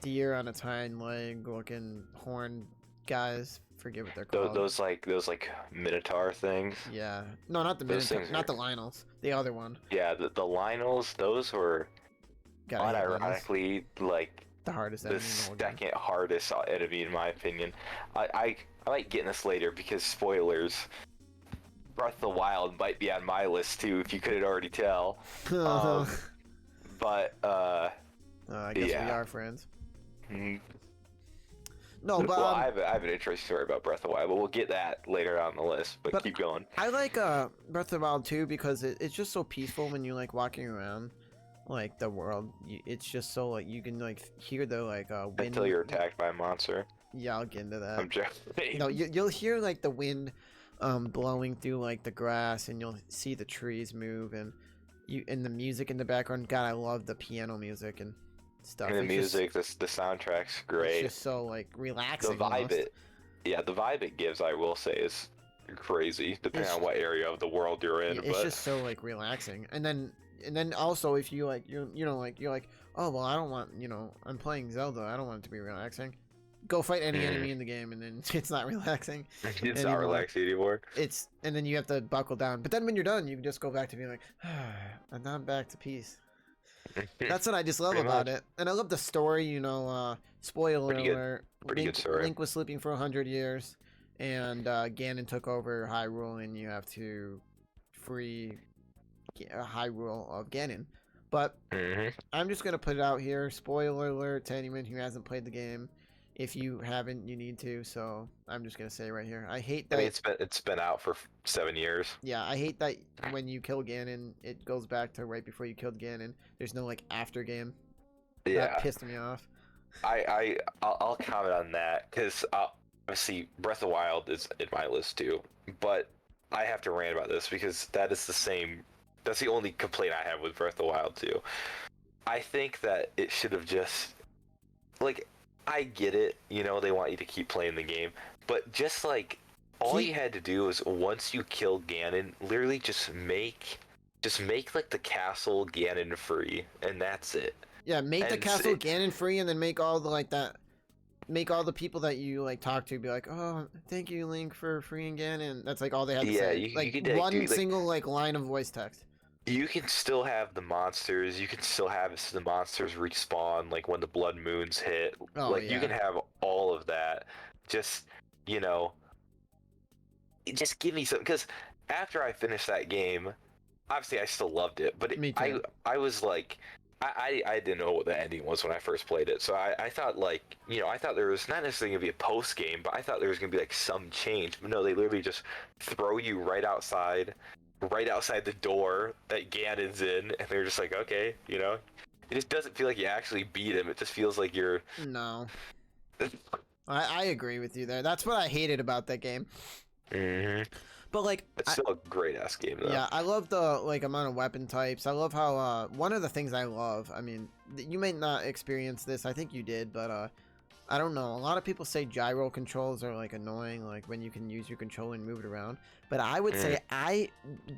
deer on its hind leg looking horn guys. Forget what they're called. Those like minotaur things. Yeah. No, not the minotaur, not the Lionels. The other one. Yeah, the Lionels. Those were unironically like the hardest the enemy in the whole game. second hardest enemy in my opinion. I might get in this later because spoilers. Breath of the Wild might be on my list too, if you couldn't already tell. But I guess we are friends. No, but well, I have an interesting story about Breath of the Wild, but we'll get that later on the list. But keep going. I like Breath of the Wild too, because it's just so peaceful when you're like walking around like the world. It's just so like you can like hear the like wind until you're attacked by a monster. Yeah, I'll get into that. I'm joking. No, you'll hear like the wind blowing through like the grass, and you'll see the trees move, and the music in the background. God, I love the piano music, and stuff. And the It's music, the soundtrack's It's great. just so like The relaxing. vibe the vibe it gives, I will say, is crazy, depending on what area of the world you're in. It's just so like relaxing. And then also if you like you're like, oh well, I don't want, I'm playing Zelda, I don't want it to be relaxing. Go fight any enemy in the game, and then it's not relaxing. It's not relaxing anymore. And then you have to buckle down. But then when you're done, you can just go back to being like, I'm not back to peace. That's what I just love about it. And I love the story, spoiler alert. Pretty good story. Link was sleeping for 100 years, and Ganon took over Hyrule, and you have to free Hyrule of Ganon. But I'm just going to put it out here. Spoiler alert to anyone who hasn't played the game. If you haven't, you need to. So I'm just gonna say right here, I hate that. I mean, it's been out for 7 years. Yeah, I hate that when you kill Ganon, it goes back to right before you killed Ganon. There's no like after game. Yeah, that pissed me off. I'll comment on that because obviously Breath of the Wild is in my list too, but I have to rant about this because that's the only complaint I have with Breath of the Wild too. I think that it should have just like. I get it, they want you to keep playing the game, but just like all you had to do is once you kill Ganon, literally just make like the castle Ganon free, and that's it. Yeah, make the castle Ganon free, and then make all the people that you like talk to be like, oh, thank you, Link, for freeing Ganon. That's like all they have to say. You could, one single like line of voice text. You can still have the monsters. You can still have the monsters respawn, like when the blood moons hit. You can have all of that. Just, just give me some. Because after I finished that game, obviously I still loved it. But me too. I was like, I didn't know what the ending was when I first played it. So I thought like, I thought there was not necessarily going to be a post game, but I thought there was going to be like some change. But no, they literally just throw you right outside the door that Ganon's in, and they're just like, okay, it just doesn't feel like you actually beat him. It just feels like you're... No. I agree with you there. That's what I hated about that game. But like... It's still a great-ass game, though. Yeah, I love the like amount of weapon types. I love how, one of the things I love, I mean, you may not experience this, I think you did, but, I don't know. A lot of people say gyro controls are like annoying, like when you can use your controller and move it around. But I would say I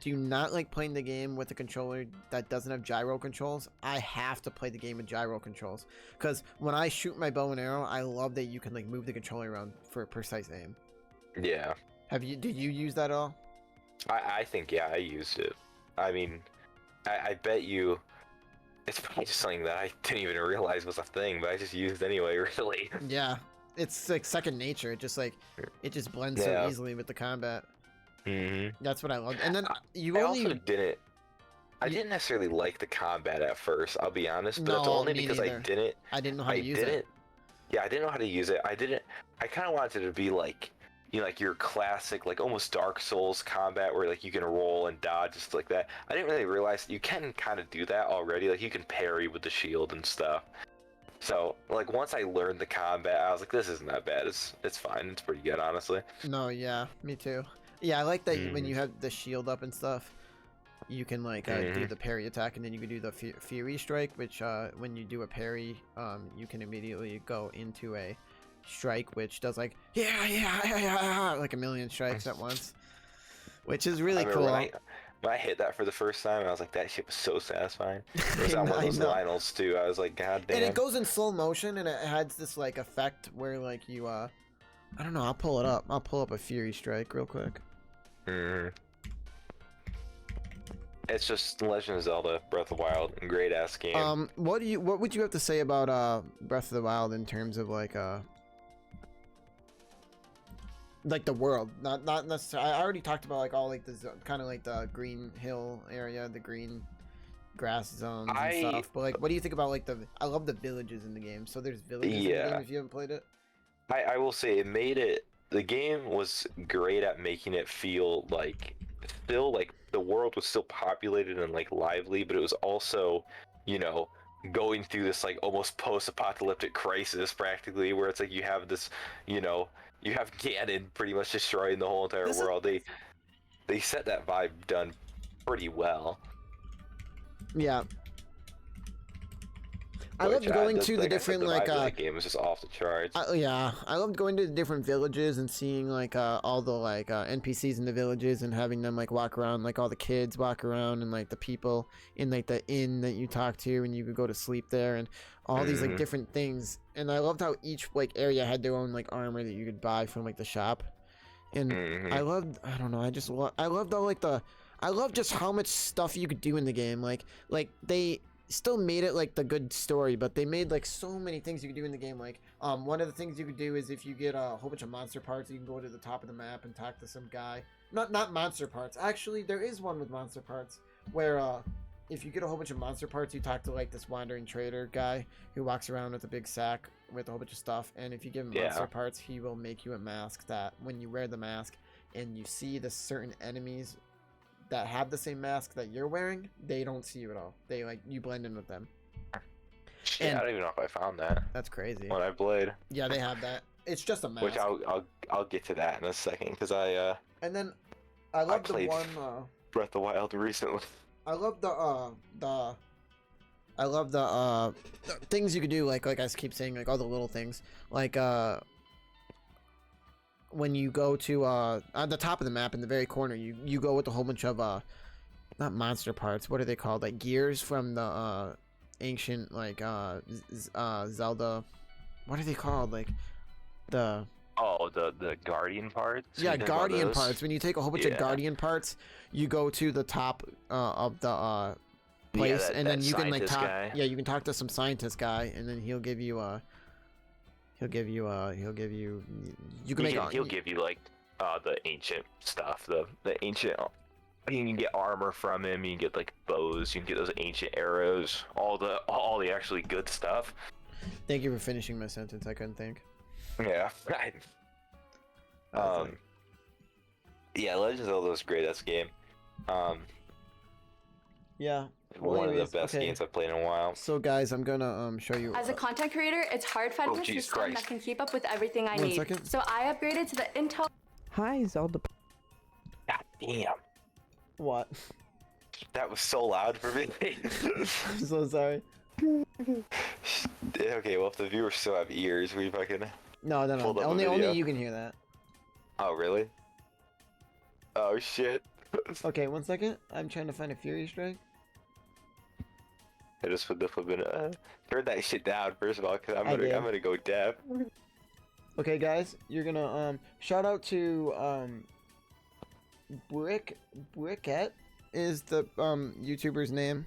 do not like playing the game with a controller that doesn't have gyro controls. I have to play the game with gyro controls because when I shoot my bow and arrow, I love that you can like move the controller around for precise aim. Yeah. Did you use that at all? I think I used it. I mean, I bet you. It's probably just something that I didn't even realize was a thing, but I just used anyway, really. Yeah, it's like second nature. It just blends so easily with the combat. That's what I love. And then I didn't necessarily like the combat at first, I'll be honest, but that's only because I didn't know how to use it. Yeah, I didn't know how to use it. I kind of wanted it to be like, like your classic, like almost Dark Souls combat where like you can roll and dodge just like that. I didn't really realize that you can kind of do that already. Like you can parry with the shield and stuff. So like once I learned the combat, I was like, this isn't that bad. It's fine. It's pretty good, honestly. No, yeah, me too. Yeah, I like that when you have the shield up and stuff, you can like do the parry attack, and then you can do the Fury Strike, which when you do a parry, you can immediately go into a strike, which does like like a million strikes at once, which is really cool. When I hit that for the first time, I was like, that shit was so satisfying. It was on one of those Lionels too. I was like, god damn. And it goes in slow motion, and it has this like effect where like you I don't know, I'll pull it up. I'll pull up a Fury Strike real quick. It's just Legend of Zelda Breath of the Wild, great ass game. What would you have to say about Breath of the Wild in terms of like the world, not necessarily. I already talked about like all like the kind of like the green hill area, the green grass zones and stuff. But like, what do you think about like I love the villages in the game. So there's villages in the game if you haven't played it. I will say it made it. The game was great at making it feel like still like the world was still populated and like lively, but it was also, going through this like almost post-apocalyptic crisis practically, where it's like you have this, you have Ganon pretty much destroying the whole entire world. They set that vibe done pretty well. Yeah. I loved going to the like I said, different the like vibe of that game was just off the charts. yeah, I loved going to the different villages and seeing like all the like NPCs in the villages and having them like walk around, like all the kids walk around and like the people in like the inn that you talk to and you could go to sleep there and all these like different things. And I loved how each like area had their own like armor that you could buy from like the shop. And I don't know, I loved all like I love just how much stuff you could do in the game. Like they still made it like the good story, but they made like so many things you could do in the game. Like one of the things you could do is if you get a whole bunch of monster parts, you can go to the top of the map and talk to some guy. Not monster parts. Actually, there is one with monster parts where if you get a whole bunch of monster parts, you talk to like this wandering trader guy who walks around with a big sack with a whole bunch of stuff. And if you give him monster parts, he will make you a mask that when you wear the mask and you see the certain enemies that have the same mask that you're wearing, they don't see you at all. They like you blend in with them. Yeah, I don't even know if I found that. That's crazy. When I played. Yeah, they have that. It's just a mask. Which I'll get to that in a second because And then I love the one. Breath of the Wild recently. I love the things you could do. Like I keep saying, like all the little things. Like when you go to on the top of the map in the very corner, you go with a whole bunch of not monster parts, what are they called, like gears from the ancient like Zelda, what are they called, like the guardian parts. Yeah, guardian parts. When you take a whole bunch of guardian parts, you go to the top of the place, and then you can like talk guy. Yeah, you can talk to some scientist guy, and then he'll give you you can he'll give you like the ancient stuff, the ancient. You can get armor from him. You can get like bows. You can get those ancient arrows. All the actually good stuff. Thank you for finishing my sentence. I couldn't think. Yeah. Yeah, Legend of Zelda was great. That's a game. Yeah. One of the best games I've played in a while. So guys, I'm gonna show you. As a content creator, it's hard finding a system that can keep up with everything I need. Second. So I upgraded to the Intel. Hi, Zelda. God damn. What? That was so loud for me. I'm so sorry. Okay, well if the viewers still have ears, we fucking. No. Only you can hear that. Oh really? Oh shit. Okay, 1 second. I'm trying to find a Fury Strike. I just put the flipping turn that shit down first of all, cause I'm gonna go deaf. Okay, guys, you're gonna shout out to Brickette is the YouTuber's name.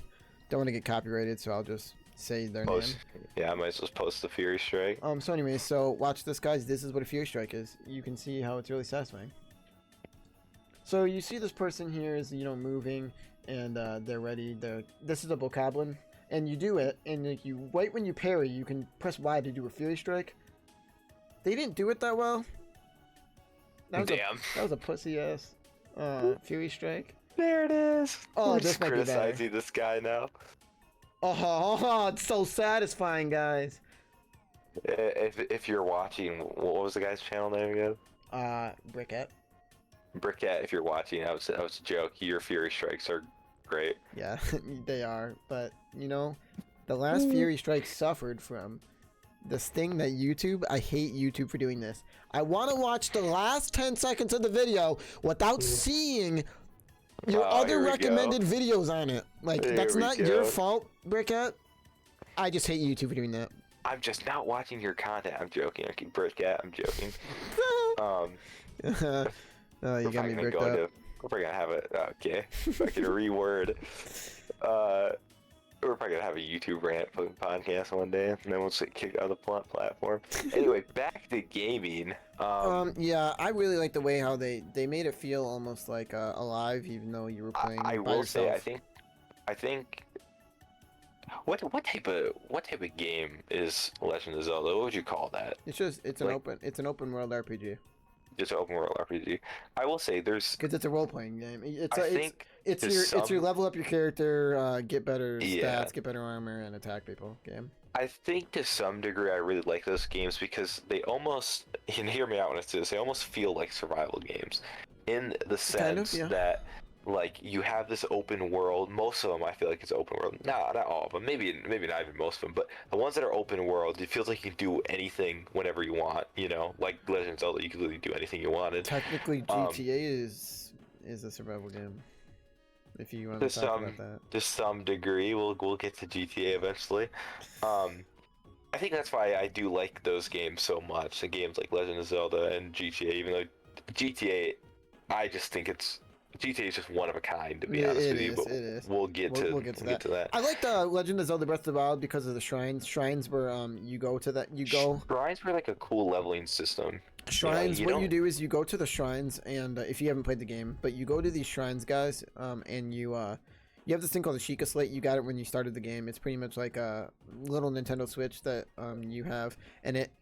Don't want to get copyrighted, so I'll just say their name. Yeah, I might as well post the Fury Strike. So anyway, so watch this, guys. This is what a Fury Strike is. You can see how it's really satisfying. So you see this person here is, you know, moving, and they're ready. This is a Bokoblin, and you do it, and like right when you parry, you can press Y to do a Fury Strike. They didn't do it that well. That was a pussy ass Fury Strike. There it is. Oh, I'm this just might be better. criticizing this guy now. Oh, it's so satisfying, guys. If you're watching, what was the guy's channel name again? Brickette. Brickette, if you're watching, that was a joke. Your Fury Strikes are great. Yeah, they are. But, you know, the last Fury Strike suffered from this thing that YouTube, I hate YouTube for doing this. I want to watch the last 10 seconds of the video without seeing your other recommended videos on it. Like, that's not your fault, Brickette. I just hate YouTube for doing that. I'm just not watching your content. I'm joking. Okay, Brickette, I'm joking. You got me bricked up. We're probably gonna have it. Okay, if I can reword. We're probably gonna have a YouTube rant podcast one day, and then we'll just get kicked out of the platform. Anyway, back to gaming. Yeah, I really like the way how they made it feel almost like alive, even though you were playing by yourself. Say, I think. What type of game is Legend of Zelda? What would you call that? It's an open world RPG. Just an open world RPG. I will say because it's a role playing game. It's your level up your character, get better stats, get better armor, and attack people game. I think to some degree I really like those games because they almost, you can hear me out when I say this, they almost feel like survival games in the sense that like you have this open world. Most of them, I feel like it's open world. Not all of them. Maybe not even most of them. But the ones that are open world, it feels like you can do anything whenever you want. You know, like Legend of Zelda, you can literally do anything you wanted. Technically, GTA is a survival game. If you want to talk about that, to some degree, we'll get to GTA eventually. I think that's why I do like those games so much. The games like Legend of Zelda and GTA, even though GTA, I just think GTA is just one of a kind, to be honest with you. But it is. We'll get to that. I like the Legend of Zelda Breath of the Wild because of the shrines. Shrines where you go to that Shrines were like a cool leveling system. Shrines. What you do is you go to the shrines, and if you haven't played the game, but you go to these shrines, guys, and you have this thing called the Sheikah Slate. You got it when you started the game. It's pretty much like a little Nintendo Switch that you have, and it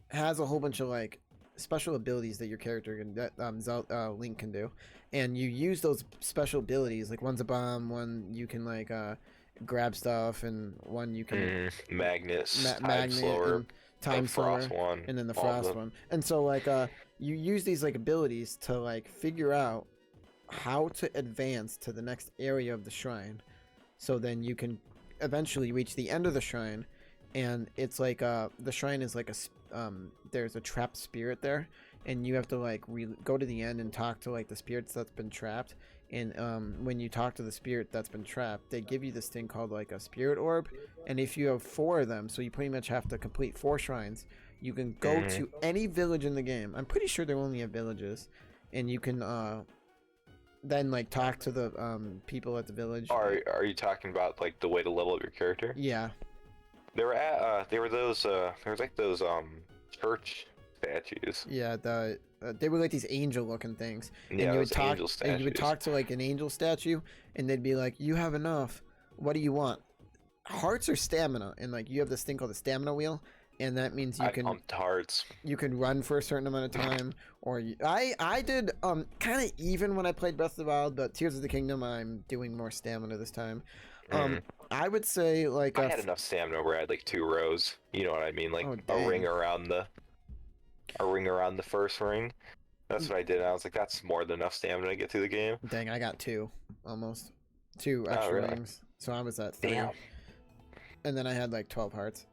has a whole bunch of like special abilities that your character can Link can do, and you use those special abilities. Like one's a bomb, one you can like grab stuff, and one you can magnet, time slower, one, and then the frost one. And so like you use these like abilities to like figure out how to advance to the next area of the shrine, so then you can eventually reach the end of the shrine. And it's like the shrine is like there's a trapped spirit there, and you have to like go to the end and talk to like the spirits that's been trapped. And when you talk to the spirit that's been trapped, they give you this thing called like a spirit orb, and if you have 4 of them, so you pretty much have to complete 4 shrines, you can go to any village in the game. I'm pretty sure they only have villages, and you can then like talk to the people at the village. Are you talking about like the way to level up your character? Yeah. There were those church statues. Yeah, they were like these angel-looking things, and Yeah, you would talk, angel statues. and you would talk to like an angel statue, and they'd be like, "You have enough. What do you want? Hearts or stamina?" And like you have this thing called the stamina wheel, and that means you can pumped hearts. You can run for a certain amount of time, or I did kind of even when I played Breath of the Wild, but Tears of the Kingdom I'm doing more stamina this time. I would say like I had enough stamina where I had like 2 rows. You know what I mean? Like dang. a ring around the first ring. That's what I did. I was like, that's more than enough stamina to get through the game. Dang, I got 2 almost 2 extra really? rings, so I was at 3. Damn. And then I had like 12 hearts.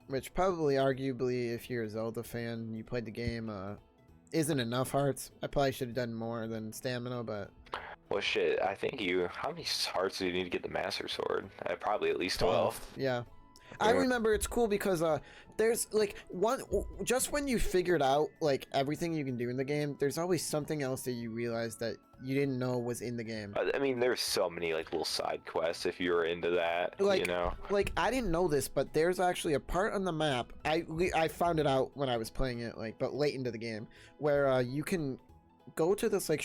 Which probably, arguably, if you're a Zelda fan, you played the game, isn't enough hearts. I probably should have done more than stamina, but... Well, shit, I think how many hearts do you need to get the Master Sword? Probably at least 12. Yeah. I remember it's cool because there's like just when you figured out like everything you can do in the game, there's always something else that you realize that you didn't know was in the game. I mean, there's so many like little side quests if you're into that, like, you know. Like I didn't know this, but there's actually a part on the map. I found it out when I was playing it, like but late into the game, where you can go to this like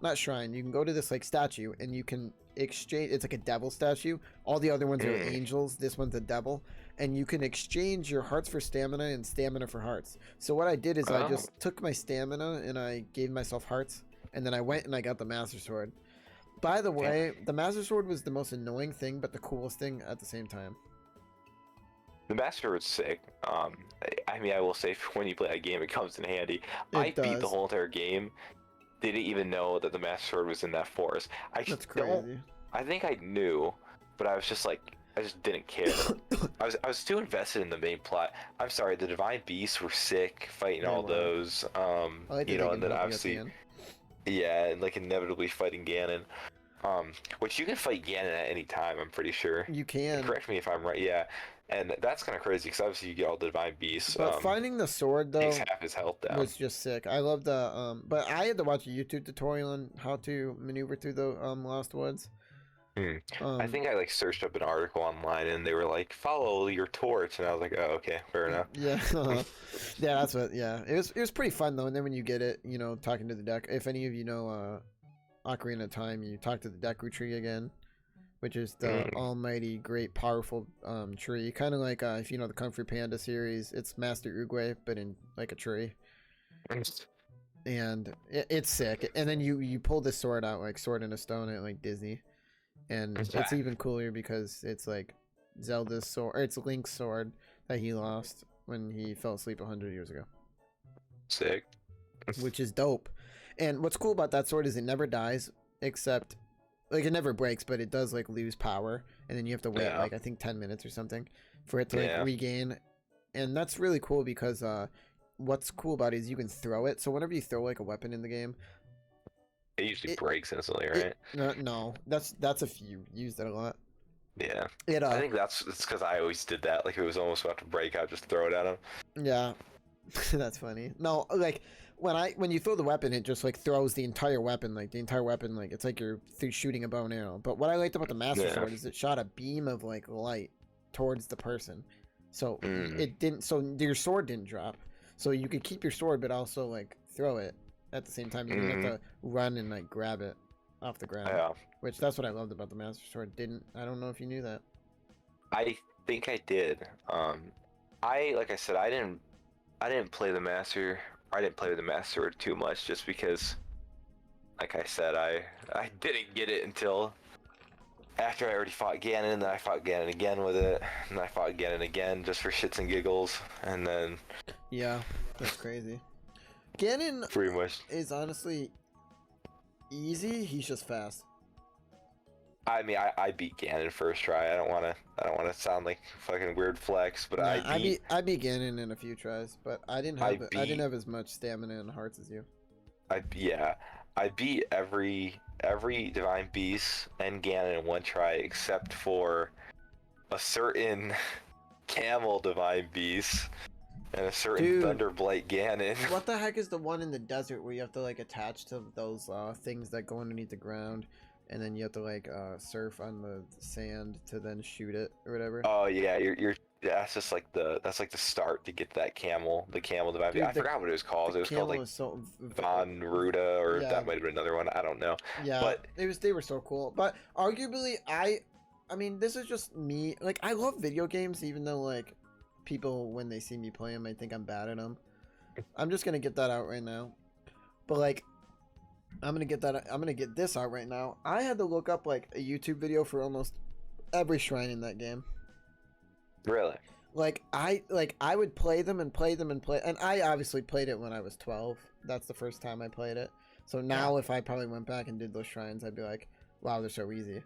not shrine. You can go to this like statue, and you can exchange. It's like a devil statue. All the other ones are angels. This one's a devil, and you can exchange your hearts for stamina and stamina for hearts. So what I did is I just took my stamina and I gave myself hearts, and then I went and I got the Master Sword. By the way, the Master Sword was the most annoying thing, but the coolest thing at the same time. The Master Sword's sick. I mean, I will say when you play that game, it comes in handy. I beat the whole entire game. Didn't even know that the Master Sword was in that forest. That's crazy. I think I knew, but I was just like, I just didn't care. I was too invested in the main plot. I'm sorry, the Divine Beasts were sick, fighting all those. You know, and then obviously, and like inevitably fighting Ganon. Which you can fight Ganon at any time, I'm pretty sure. You can. Correct me if I'm right, yeah. And that's kind of crazy, because obviously you get all the Divine Beasts. But finding the sword, though, takes half his health down. Was just sick. I love the, but I had to watch a YouTube tutorial on how to maneuver through the, Lost Woods. I think I, like, searched up an article online, and they were like, follow your torch, and I was like, oh, okay, fair enough. Yeah. Yeah, that's what, yeah. It was pretty fun, though, and then when you get it, you know, talking to the deck, if any of you know, Ocarina of Time, you talk to the Deku Tree again, which is the almighty, great, powerful tree. Kind of like, if you know the Kung Fu Panda series, it's Master Oogway, but in like a tree. And it's sick. And then you pull this sword out, like Sword in a Stone at like Disney. And it's even cooler because it's like Zelda's sword, or it's Link's sword that he lost when he fell asleep 100 years ago. Sick. Which is dope. And what's cool about that sword is it never dies, except like it never breaks, but it does like lose power, and then you have to wait like I think 10 minutes or something for it to like regain. And that's really cool because what's cool about it is you can throw it. So whenever you throw like a weapon in the game, it usually breaks instantly, right? No, that's if you used it a lot. Yeah. I think it's because I always did that. Like, if it was almost about to break, I'd just throw it at him. Yeah. That's funny. No, like, when you throw the weapon, it just, like, throws the entire weapon. Like, the entire weapon, like, it's like you're shooting a bow and arrow. But what I liked about the Master Sword is it shot a beam of, like, light towards the person. So, it didn't, so your sword didn't drop. So you could keep your sword, but also, like, throw it at the same time. You didn't have to run and, like, grab it off the ground. Yeah. Which, that's what I loved about the Master Sword. I don't know if you knew that. I think I did. Like I said, I didn't play the Master. I didn't play with the Master Sword too much, just because, like I said, I didn't get it until after I already fought Ganon, and then I fought Ganon again with it, and I fought Ganon again just for shits and giggles, and then... Yeah, that's crazy. Ganon pretty much is honestly easy, he's just fast. I mean, I beat Ganon first try. I don't wanna sound like fucking weird flex, but yeah, I beat Ganon in a few tries, but I didn't have as much stamina and hearts as you. I beat every divine beast and Ganon in one try except for a certain camel divine beast and a certain Thunderblight Ganon. What the heck is the one in the desert where you have to like attach to those things that go underneath the ground? And then you have to like surf on the sand to then shoot it or whatever. Oh yeah, that's just like the start to get that camel, the divine. I forgot what it was called. It was called like Von Ruda, or that might have been another one. I don't know. Yeah, but they were so cool. But arguably, I mean, this is just me. Like, I love video games, even though like people when they see me play them, I think I'm bad at them. I'm just gonna get that out right now. But like, I'm gonna get this out right now. I had to look up like a YouTube video for almost every shrine in that game. Really? Like I would play them, and I obviously played it when I was 12. That's the first time I played it. So now if I probably went back and did those shrines, I'd be like, wow, they're so easy.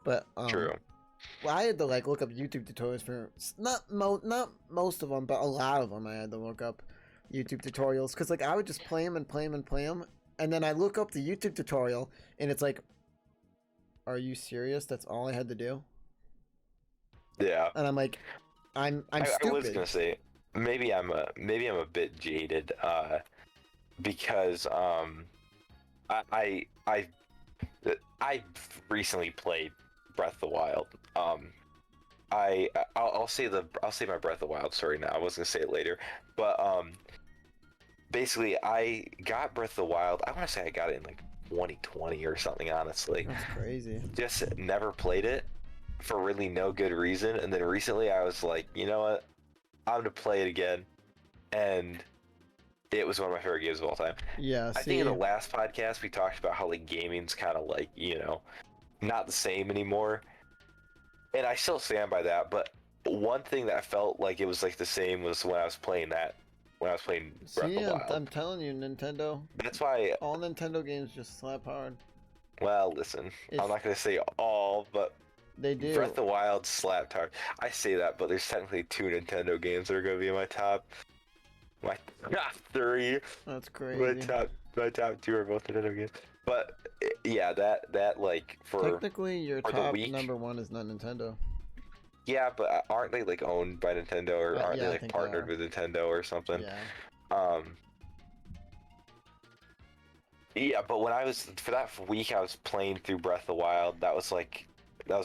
But true. Well, I had to like look up YouTube tutorials for not most of them, but a lot of them. I had to look up YouTube tutorials because like I would just play them and play them and play them. And then I look up the YouTube tutorial, and it's like, are you serious? That's all I had to do? Yeah. And I'm like, I'm stupid. I was gonna say, maybe I'm a bit jaded, because I recently played Breath of the Wild. I'll say my Breath of the Wild story now. I was gonna say it later, but basically, I got Breath of the Wild. I want to say I got it in like 2020 or something, honestly. That's crazy. Just never played it for really no good reason. And then recently I was like, you know what? I'm going to play it again. And it was one of my favorite games of all time. Yeah, I think in the last podcast we talked about how like gaming's kind of like, you know, not the same anymore. And I still stand by that. But one thing that I felt like it was like the same was when I was playing Breath of the Wild. I'm telling you, Nintendo. That's why all Nintendo games just slap hard. Well, listen, I'm not gonna say all, but they do. Breath of the Wild slapped hard. I say that, but there's technically 2 Nintendo games that are gonna be in my top 3. That's crazy. My top 2 are both Nintendo games. But yeah, that like for technically your top number 1 is not Nintendo. Yeah, but aren't they like owned by Nintendo, or aren't they like partnered with Nintendo or something? Yeah. Yeah, but when I was for that week, I was playing through Breath of the Wild. That was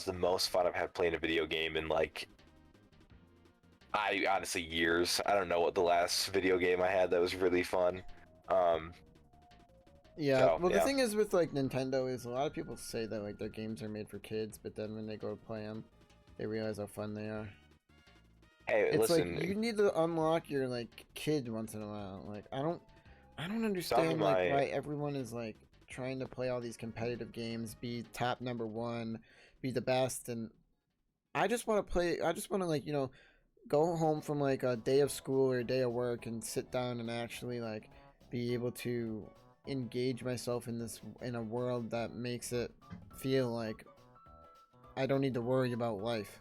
the most fun I've had playing a video game in like, I honestly years. I don't know what the last video game I had that was really fun. Yeah, the thing is with like Nintendo is a lot of people say that like their games are made for kids, but then when they go to play them, they realize how fun they are. Hey, it's listen, like you need to unlock your like kid once in a while. Like I don't understand like why everyone is like trying to play all these competitive games, be top number 1, be the best, and I just want to like, you know, go home from like a day of school or a day of work and sit down and actually like be able to engage myself in a world that makes it feel like I don't need to worry about life.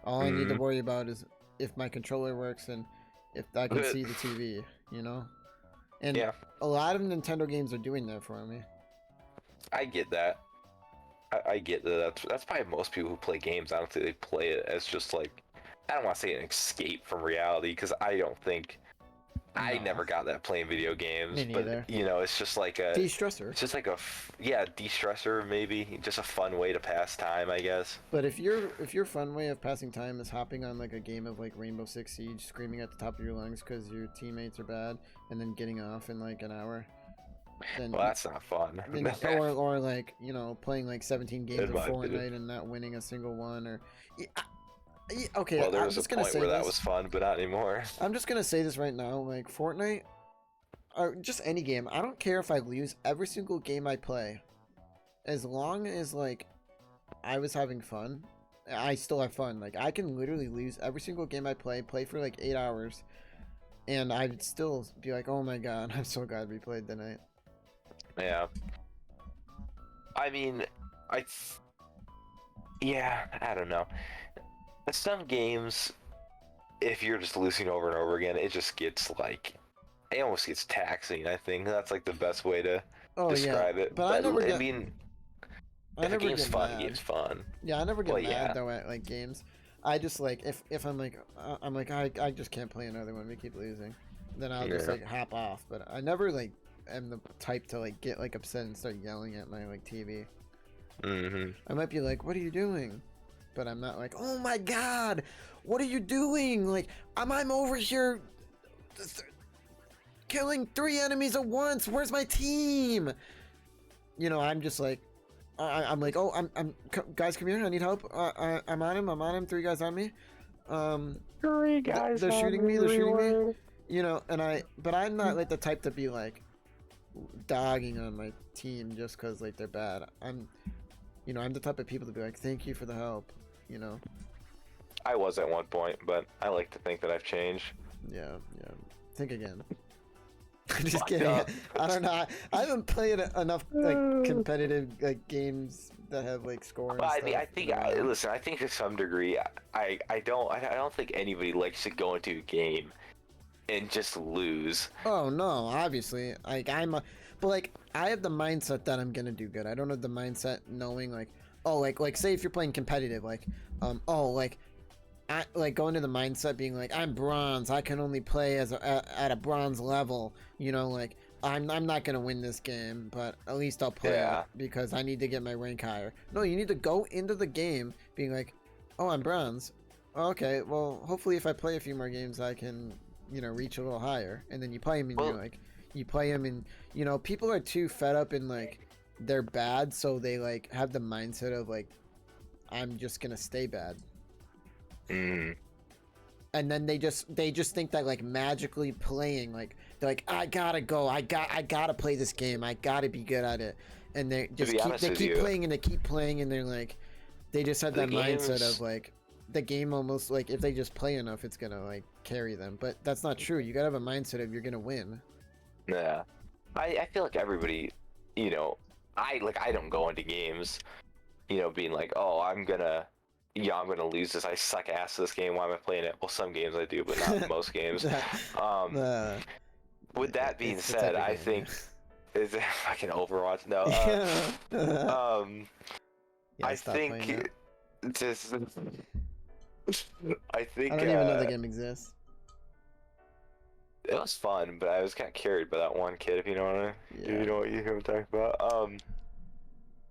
All I need to worry about is if my controller works and if I can see the TV, you know? And a lot of Nintendo games are doing that for me. I get that. I get that. That's probably most people who play games. I don't think they play it as just like, I don't want to say an escape from reality, because I don't think I never got that playing video games. Me neither. But you know, it's just like a de-stressor. It's just like a de-stressor, maybe just a fun way to pass time, I guess. But if your fun way of passing time is hopping on like a game of like Rainbow Six Siege, screaming at the top of your lungs because your teammates are bad, and then getting off in like an hour, then well, that's not fun. or like, you know, playing like 17 games of Fortnite and not winning a single one, or okay, well, there I'm was just a gonna point say where this. that was fun, but not anymore. I'm just gonna say this right now, like Fortnite, or just any game. I don't care if I lose every single game I play, as long as like I was having fun. I still have fun. Like I can literally lose every single game I play for like 8 hours, and I'd still be like, oh my god, I'm so glad we played tonight. Yeah. I mean, I don't know. Some games, if you're just losing over and over again, it just gets like, it almost gets taxing. I think that's like the best way to describe it. But I mean, if a game's fun, the game's fun. Yeah, I never get mad though at like games. I just like if I'm like I just can't play another one. We keep losing, then I'll just like hop off. But I never like am the type to like get like upset and start yelling at my like TV. I might be like, "What are you doing?" But I'm not like, "Oh my god, what are you doing?" Like I'm over here killing 3 enemies at once. Where's my team? You know, I'm just like, I'm like, oh, I'm guys, come here. I need help. I'm on him. 3 guys on me. 3 guys. They're shooting me. They're shooting me. You know, but I'm not like the type to be like dogging on my team just because like they're bad. I'm the type of people to be like, thank you for the help. You know. I was at one point, but I like to think that I've changed. Yeah. Think again. I'm just kidding. I don't know. I haven't played enough like competitive like games that have like scores. But I mean, I think listen. I think to some degree, I don't think anybody likes to go into a game and just lose. Oh no, obviously. Like but like I have the mindset that I'm gonna do good. I don't have the mindset knowing like, oh, like say if you're playing competitive, like I like going to the mindset being like, I'm bronze, I can only play at a bronze level, you know, like I'm not gonna win this game, but at least I'll play it because I need to get my rank higher. No, you need to go into the game being like, oh, I'm bronze. Okay, well, hopefully if I play a few more games I can, you know, reach a little higher. And then you play them and you're like, you play them and, you know, people are too fed up and like they're bad, so they like have the mindset of like, I'm just gonna stay bad. And then they just think that like magically playing, like they're like, I gotta play this game, I gotta be good at it, and they just keep playing and they keep playing and they're like, they just have that mindset of like the game almost like if they just play enough it's gonna like carry them, but that's not true. You gotta have a mindset of you're gonna win. Yeah, I feel like everybody, you know, I don't go into games, you know, being like, oh, I'm gonna lose this. I suck ass at this game. Why am I playing it? Well, some games I do, but not most games. With that being said, I think is it fucking Overwatch? No. I think just. I think I don't even know the game exists. It was fun, but I was kind of carried by that one kid. If you know what you know what I'm talking about.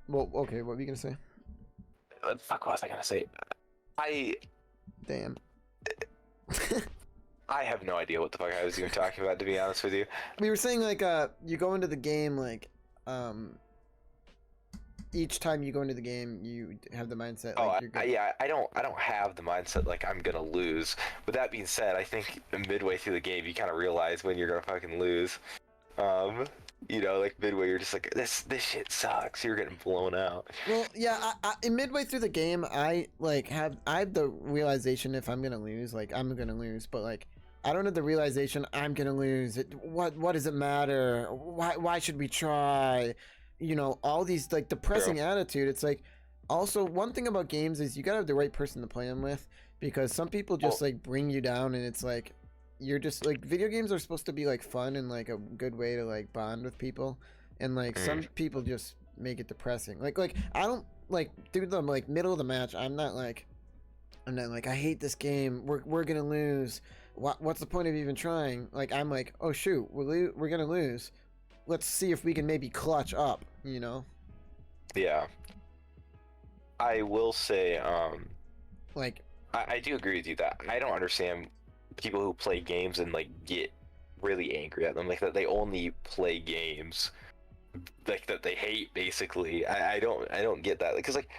Well, okay. What were you gonna say? What the fuck was I gonna say? Damn. I have no idea what the fuck I was even talking about, to be honest with you. We were saying like you go into the game like each time you go into the game you have the mindset like you're good. I don't have the mindset like I'm gonna lose. With that being said, I think midway through the game you kind of realize when you're gonna fucking lose. You know, like midway, you're just like, this shit sucks. You're getting blown out. Well, yeah. In midway through the game, I have the realization if I'm gonna lose, like I'm gonna lose. But like, I don't have the realization I'm gonna lose. What does it matter? Why should we try? You know, all these like depressing attitude. It's like, also one thing about games is you gotta have the right person to play them with, because some people just like bring you down, and it's like you're just like, video games are supposed to be like fun and like a good way to like bond with people, and like some people just make it depressing. Like I don't like through the like middle of the match. I'm not like I hate this game. We're gonna lose. What's the point of even trying? Like I'm like, oh shoot, we're gonna lose. Let's see if we can maybe clutch up. You know? Yeah. I will say, like I do agree with you that I don't understand people who play games and like get really angry at them, like that they only play games like that they hate. Basically, I don't get that, because like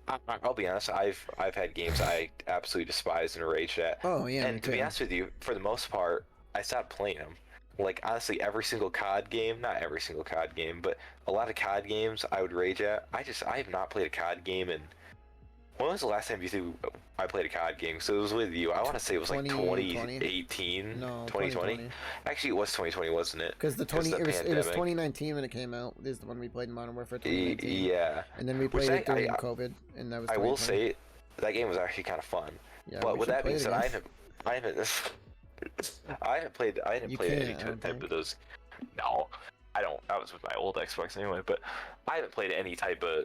I'll be honest, I've had games I absolutely despise and rage at. Oh yeah, and to be honest with you, for the most part, I stopped playing them. Like honestly, every single COD game, not every single COD game, but a lot of COD games I would rage at. I have not played a COD game in. When was the last time you think I played a COD game? So it was with you. I want to say it was like 2018, no, 2020. Actually, it was 2020, wasn't it? Because it was 2019 when it came out. This is the one we played in Modern Warfare 2019. Yeah. And then we played it during COVID, and that was. I will say that game was actually kind of fun. Yeah, but with that being said, I haven't played any type of those. No, I don't. I was with my old Xbox anyway, but I haven't played any type of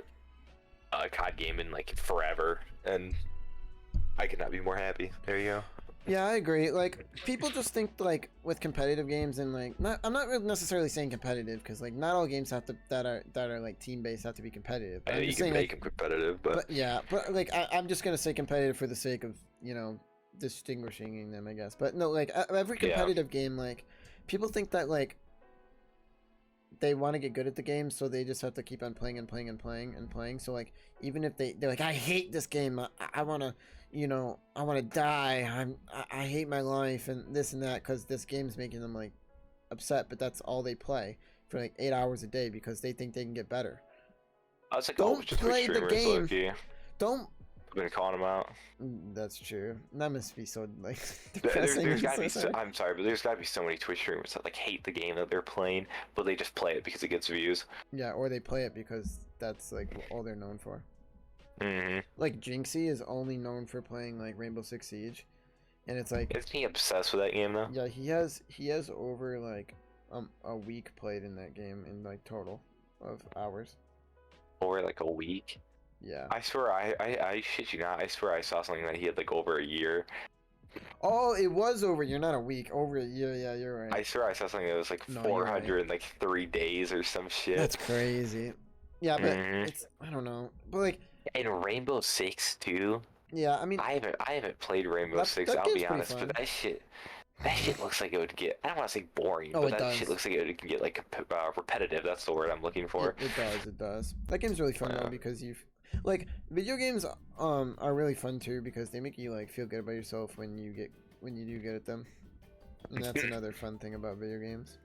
COD game in like forever, and I could not be more happy. There you go. Yeah, I agree. Like people just think like with competitive games, and like I'm not really necessarily saying competitive, because like not all games have to that are like team based have to be competitive. I know you can make them competitive, but yeah, but like I'm just gonna say competitive for the sake of, you know, distinguishing them, I guess. But no, like every competitive game, like people think that like they want to get good at the game, so they just have to keep on playing and playing and playing and playing. So like even if they're like, I hate this game, I want to, you know, I want to die, I hate my life and this and that, because this game's making them like upset, but that's all they play for like 8 hours a day because they think they can get better. I was like, don't play the game. Loki. Don't. I'm gonna call them out. That's true. That must be so like depressing. There's gotta be. I'm sorry, but there's gotta be so many Twitch streamers that like hate the game that they're playing, but they just play it because it gets views. Yeah, or they play it because that's like all they're known for. Mm-hmm. Like Jinxie is only known for playing like Rainbow Six Siege, and it's like. Isn't he obsessed with that game though? Yeah, he has over like a week played in that game in like total of hours. Over like a week. Yeah. I swear, I shit you not, I swear I saw something that he had like over a year. Oh, it was over. You're not a week. Over a year. Yeah, you're right. I swear I saw something that was like 403 days or some shit. That's crazy. Yeah, but it's, I don't know. But like. And Rainbow Six too. Yeah, I mean. I haven't played Rainbow Six. I'll be honest, but that shit looks like it would get. I don't want to say boring, but that shit looks like it can get like repetitive. That's the word I'm looking for. It does. That game's really fun though, because you've. Like video games are really fun too, because they make you like feel good about yourself when you do good at them, and that's another fun thing about video games.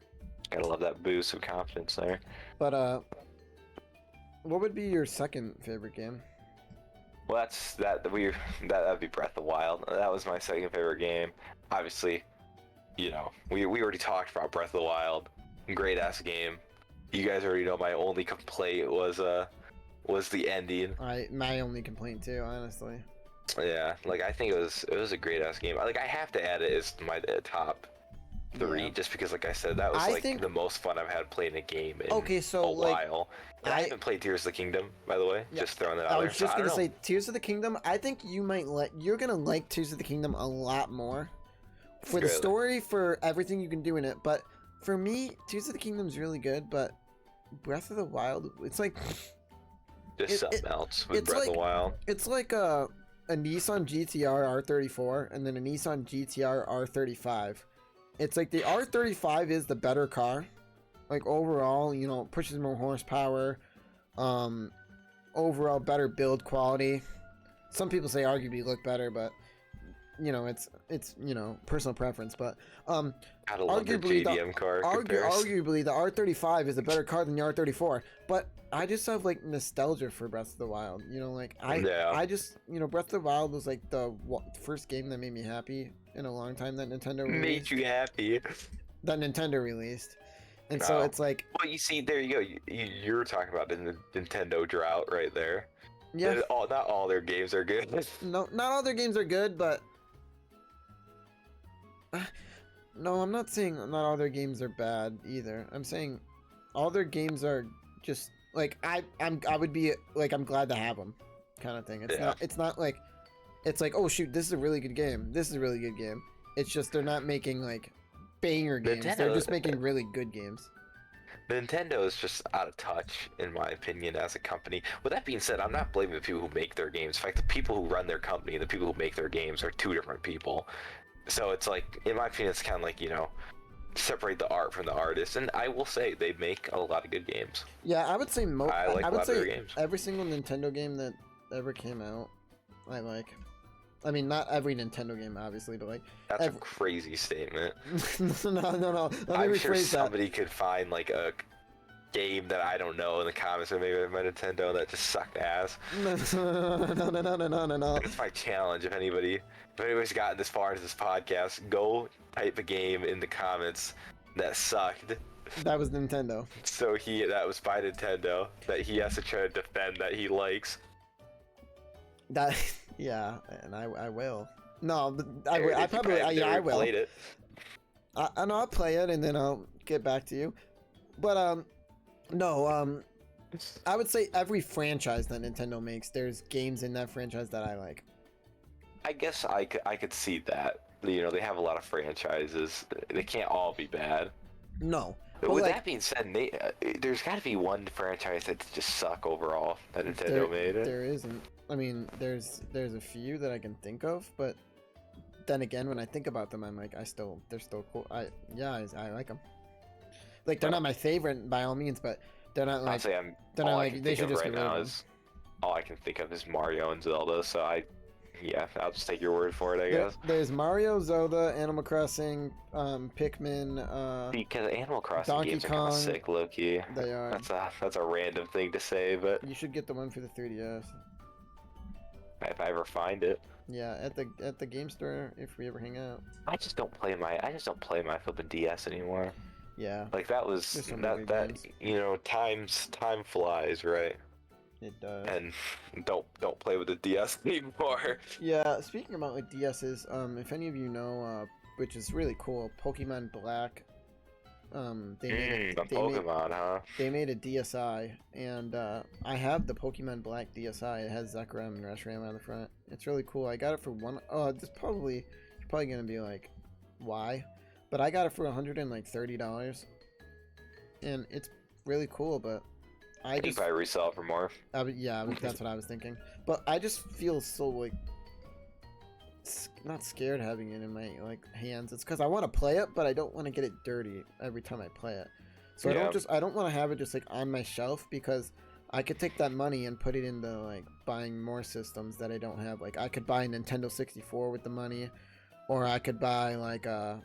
Gotta love that boost of confidence there. But what would be your second favorite game? Well, that'd be Breath of the Wild. That was my second favorite game. Obviously, you know, we already talked about Breath of the Wild. Great ass game. You guys already know my only complaint was the ending. My only complaint too, honestly. Yeah, like I think it was a great ass game. Like I have to add it as my top 3, just because, like I said, that was the most fun I've had playing a game in a while. And I haven't played Tears of the Kingdom, by the way. Just throwing that out there. I was just gonna say Tears of the Kingdom. I think you're gonna like Tears of the Kingdom a lot more for the story, for everything you can do in it. But for me, Tears of the Kingdom's really good, but Breath of the Wild, it's like. Just something else with Breath of the Wild. It's like a Nissan GTR R34 and then a Nissan GTR R35. It's like the R35 is the better car. Like overall, you know, pushes more horsepower. Overall better build quality. Some people say arguably look better, but you know, it's you know, personal preference, but arguably the R35 is a better car than the R34. But I just have like nostalgia for Breath of the Wild. You know, like I just, you know, Breath of the Wild was like the first game that made me happy in a long time that Nintendo Made released. you happy. That Nintendo released. And so it's like... Well, you see, there you go. You were talking about the Nintendo drought right there. Yeah. Not all their games are good. No, not all their games are good, but... No, I'm not saying not all their games are bad either. I'm saying all their games are just like I would be like I'm glad to have them, kind of thing. It's not like it's like, oh shoot, this is a really good game. This is a really good game. It's just they're not making like banger games. They're just making really good games. Nintendo is just out of touch, in my opinion, as a company. With that being said, I'm not blaming the people who make their games. In fact, the people who run their company and the people who make their games are two different people. So it's like, in my opinion, it's kind of like, you know, separate the art from the artist. And I will say they make a lot of good games. Yeah, I would say I would say games. Every single Nintendo game that ever came out, I like. I mean, not every Nintendo game, obviously, but like... That's a crazy statement. No. I'm sure somebody could find like a game that I don't know in the comments or maybe my Nintendo that just sucked ass. No. It's my challenge. If anybody's gotten this far into this podcast, go type a game in the comments that sucked. That was Nintendo. So that was by Nintendo that he has to try to defend that he likes. That yeah, and I will. No, I probably I will. Played it. I know I'll play it and then I'll get back to you. But no, I would say every franchise that Nintendo makes, there's games in that franchise that I like. I guess I could see that. You know, they have a lot of franchises. They can't all be bad. No. But with that being said, there's got to be one franchise that just suck overall that Nintendo made. There isn't. I mean, there's a few that I can think of, but then again, when I think about them, I'm like, they're still cool. I like them. Like, they're not my favorite by all means, but they're not like... Honestly, they're not like, they should just right now is all I can think of is Mario and Zelda, so I'll just take your word for it, I guess. There's Mario, Zelda, Animal Crossing, Pikmin, because Animal Crossing Donkey games are Kong, kind of sick, low-key. They are. That's a random thing to say, but... You should get the one for the 3DS. If I ever find it. Yeah, at the game store if we ever hang out. I just don't play my flipping DS anymore. Yeah. Like that was that you know, time flies, right? It does. And don't play with the DS anymore. Yeah, speaking about like DS's, if any of you know, which is really cool, Pokemon Black. They made a DSi, and I have the Pokemon Black DSi. It has Zekrom and Reshiram on the front. It's really cool. I got it for you're probably gonna be like, why? But I got it for $130, and it's really cool. But I just probably resell it for more. Yeah, that's what I was thinking. But I just feel so like not scared having it in my hands. It's because I want to play it, but I don't want to get it dirty every time I play it. So I don't want to have it just like on my shelf, because I could take that money and put it into like buying more systems that I don't have. Like I could buy a Nintendo 64 with the money, or I could buy like a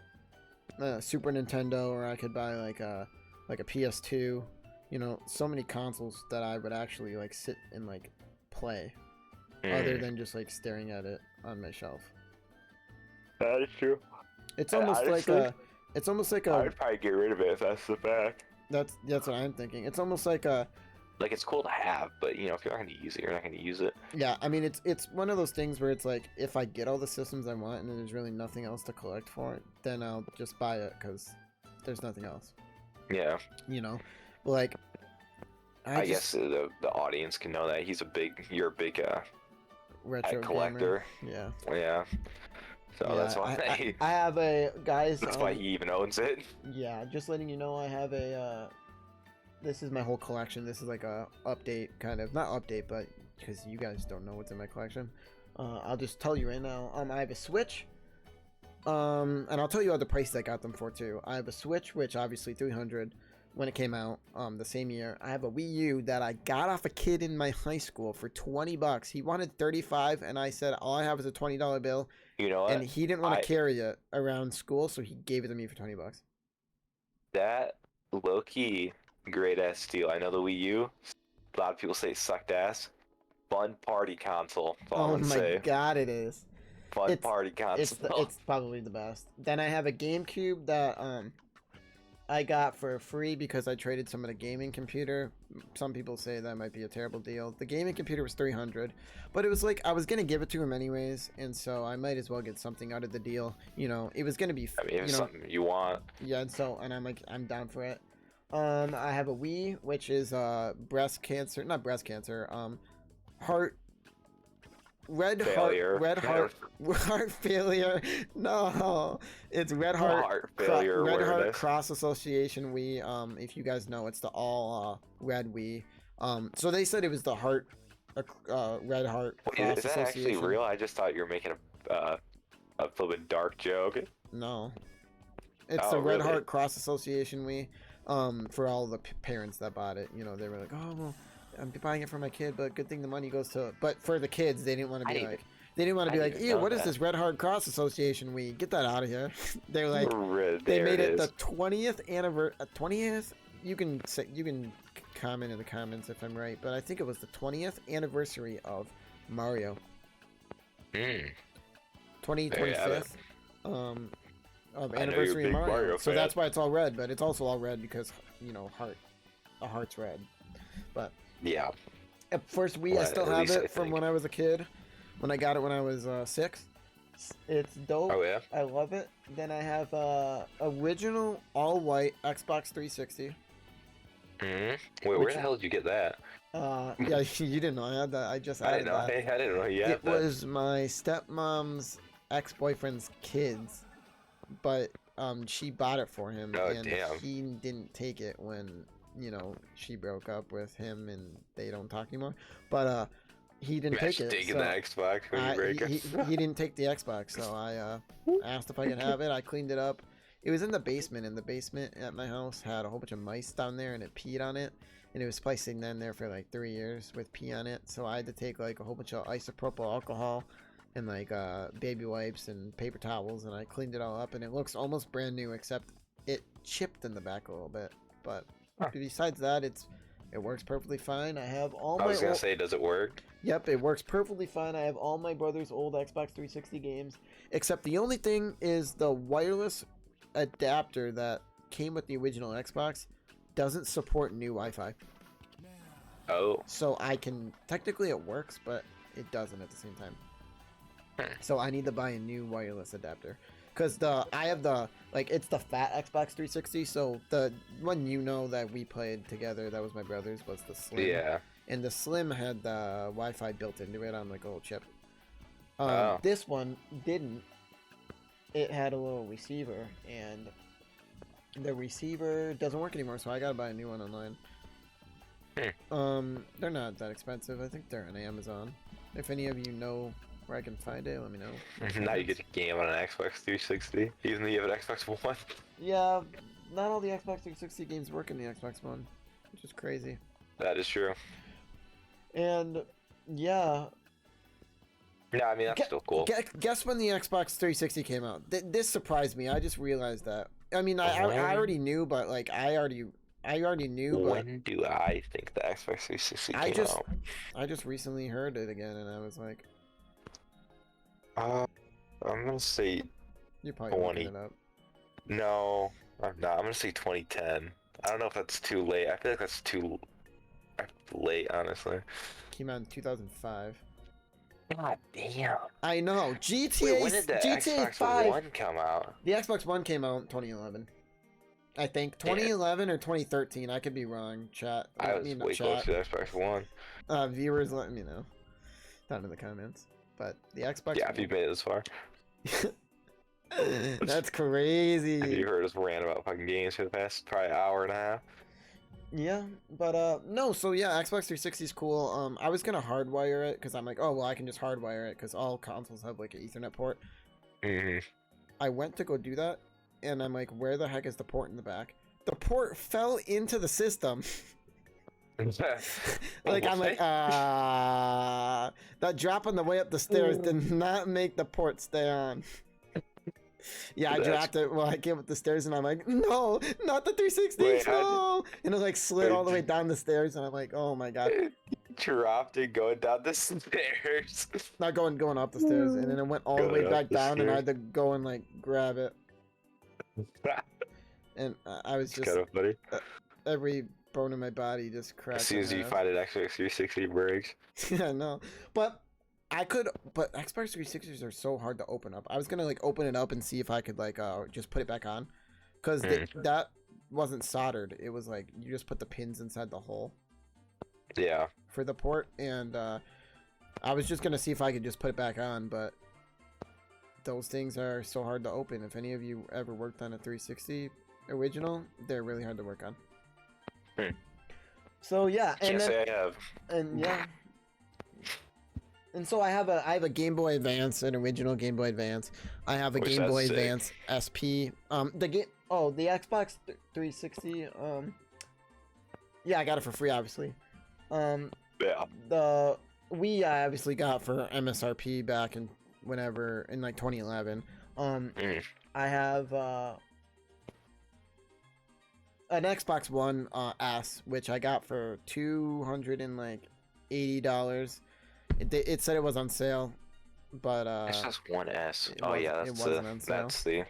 Super Nintendo, or I could buy like a PS2. You know, so many consoles that I would actually like sit and like play, other than just like staring at it on my shelf. That is true. It's almost like a. I'd probably get rid of it if that's the fact. That's what I'm thinking. It's almost like a. Like, it's cool to have, but you know, if you're not going to use it, you're not going to use it. Yeah, I mean, it's one of those things where it's like, if I get all the systems I want and there's really nothing else to collect for it, then I'll just buy it because there's nothing else. Yeah. You know, like. I guess the audience can know that you're a big retro collector. Gamer. Yeah. Yeah. So yeah, that's why I have a guys. That's why he even owns it. Yeah, just letting you know, I have a. This is my whole collection. This is like a update, kind of, not update, but because you guys don't know what's in my collection, I'll just tell you right now. I have a Switch. And I'll tell you all the prices I got them for too. I have a Switch, which obviously $300 when it came out, the same year. I have a Wii U that I got off a kid in my high school for $20. He wanted $35, and I said all I have is a $20 bill. You know what? And he didn't want to carry it around school, so he gave it to me for $20. That low key great ass steal. I know the Wii U. A lot of people say it sucked ass. Fun party console. That's all I'm gonna say. Oh my god, it is. fun party console. It's probably the best. Then I have a GameCube that I got for free because I traded some of the gaming computer. Some people say that might be a terrible deal. The gaming computer was $300, but it was like I was gonna give it to him anyways, and so I might as well get something out of the deal. You know, it was gonna be. I mean, if it's something you want. Yeah, and I'm like, I'm down for it. I have a Wii, which is breast cancer, not breast cancer, heart. Red heart failure. No, it's red heart failure. Red Heart Cross Association Wii. If you guys know, it's the all red Wii. So they said it was the Red Heart Cross Association. Is that actually real? I just thought you were making a little bit dark joke. No, it's the Red Heart Cross Association Wii. For all the parents that bought it, you know, they were like, oh well, I'm buying it for my kid, but good thing the money goes to. But for the kids, they didn't want to be like, ew, what is this Red Heart Cross Association? We get that out of here. They're like, they made it the 20th anniversary. 20th. You can comment in the comments if I'm right, but I think it was the 20th anniversary of Mario. 25th. Of anniversary of Mario. So that's why it's all red, but it's also all red because, you know, a heart's red. But yeah, at first Wii, I still have it from when I was a kid. When I got it when I was 6. It's dope. Oh yeah, I love it. Then I have original all white Xbox 360. Wait, where the hell did you get that? Yeah, you didn't know I had that. I just I didn't know. I didn't know you had that. It was my stepmom's ex-boyfriend's kids, but she bought it for him, he didn't take it when, you know, she broke up with him and they don't talk anymore. But he didn't take it. Taking the Xbox when you break up. He didn't take the Xbox, so I asked if I could have it. I cleaned it up. It was in the basement, and the basement at my house had a whole bunch of mice down there, and it peed on it. And it was probably sitting down there for like 3 years with pee on it. So I had to take like a whole bunch of isopropyl alcohol and like baby wipes and paper towels, and I cleaned it all up, and it looks almost brand new, except it chipped in the back a little bit. But besides that, it works perfectly fine. I have all my. I was gonna say, does it work? Yep, it works perfectly fine. I have all my brother's old Xbox 360 games, except the only thing is the wireless adapter that came with the original Xbox doesn't support new Wi-Fi. Oh. So I can technically it works, but it doesn't at the same time. So I need to buy a new wireless adapter. Because I have it's the fat Xbox 360, so the one that we played together, that was my brother's, was the Slim. Yeah. And the Slim had the Wi-Fi built into it on like a little chip. This one didn't. It had a little receiver, and the receiver doesn't work anymore, so I gotta buy a new one online. They're not that expensive. I think they're on Amazon. If any of you know where I can find it, let me know. Now you get to game on an Xbox 360, even though you have an Xbox One. Yeah, not all the Xbox 360 games work in the Xbox One, which is crazy. That is true. And yeah. No, I mean, that's still cool. Guess when the Xbox 360 came out? This surprised me. I just realized that. I mean, I already knew, but like I already knew. When do I think the Xbox 360 came out? I just recently heard it again, and I was like, I'm gonna say. You're probably looking it up. No, I'm not. I'm gonna say 2010. I don't know if that's too late. I feel like that's too late, honestly. Came out in 2005. God damn. I know. GTA. Wait, when did the GTA Xbox 5 One come out? The Xbox One came out in 2011. I think 2011 or 2013. I could be wrong. Chat. I was way close to the Xbox One. Viewers, let me know down in the comments. But the Xbox. Yeah, if you've made it this far. That's crazy. Have you heard us rant about fucking games for the past probably hour and a half? Yeah, but no, so yeah, Xbox 360 is cool. I was gonna hardwire it because I'm like, oh well, I can just hardwire it because all consoles have like an Ethernet port. I went to go do that, and I'm like, where the heck is the port in the back? The port fell into the system. Like I'm like, that drop on the way up the stairs did not make the port stay on. Yeah, I dropped it while I came up the stairs, and I'm like, no, not the 360, no! And it like slid all the way down the stairs, and I'm like, oh my god. dropped it going down the stairs. Not going up the stairs, and then it went all the way Going up back the down, and I stairs. had to go and like grab it. And I was It's just kind of funny. every bone in my body just cracked. As soon as in you half. find an Xbox 360 breaks. Yeah, no, but but Xbox 360s are so hard to open up. I was gonna like open it up and see if I could like just put it back on, because that wasn't soldered. It was like you just put the pins inside the hole. Yeah. For the port, and I was just gonna see if I could just put it back on, but those things are so hard to open. If any of you ever worked on a 360 original, they're really hard to work on. So yeah, and Can't then, say I have. and yeah, and so I have a Game Boy Advance, an original Game Boy Advance. I have a Which Game that's Boy sick. Advance SP. The Xbox 360. Yeah, I got it for free, obviously. Yeah. The Wii I obviously got for MSRP back in whenever in like 2011. I have an Xbox One S, which I got for $280. It said it was on sale, but It's just one S. it Oh wasn't- yeah, it wasn't on sale. that's the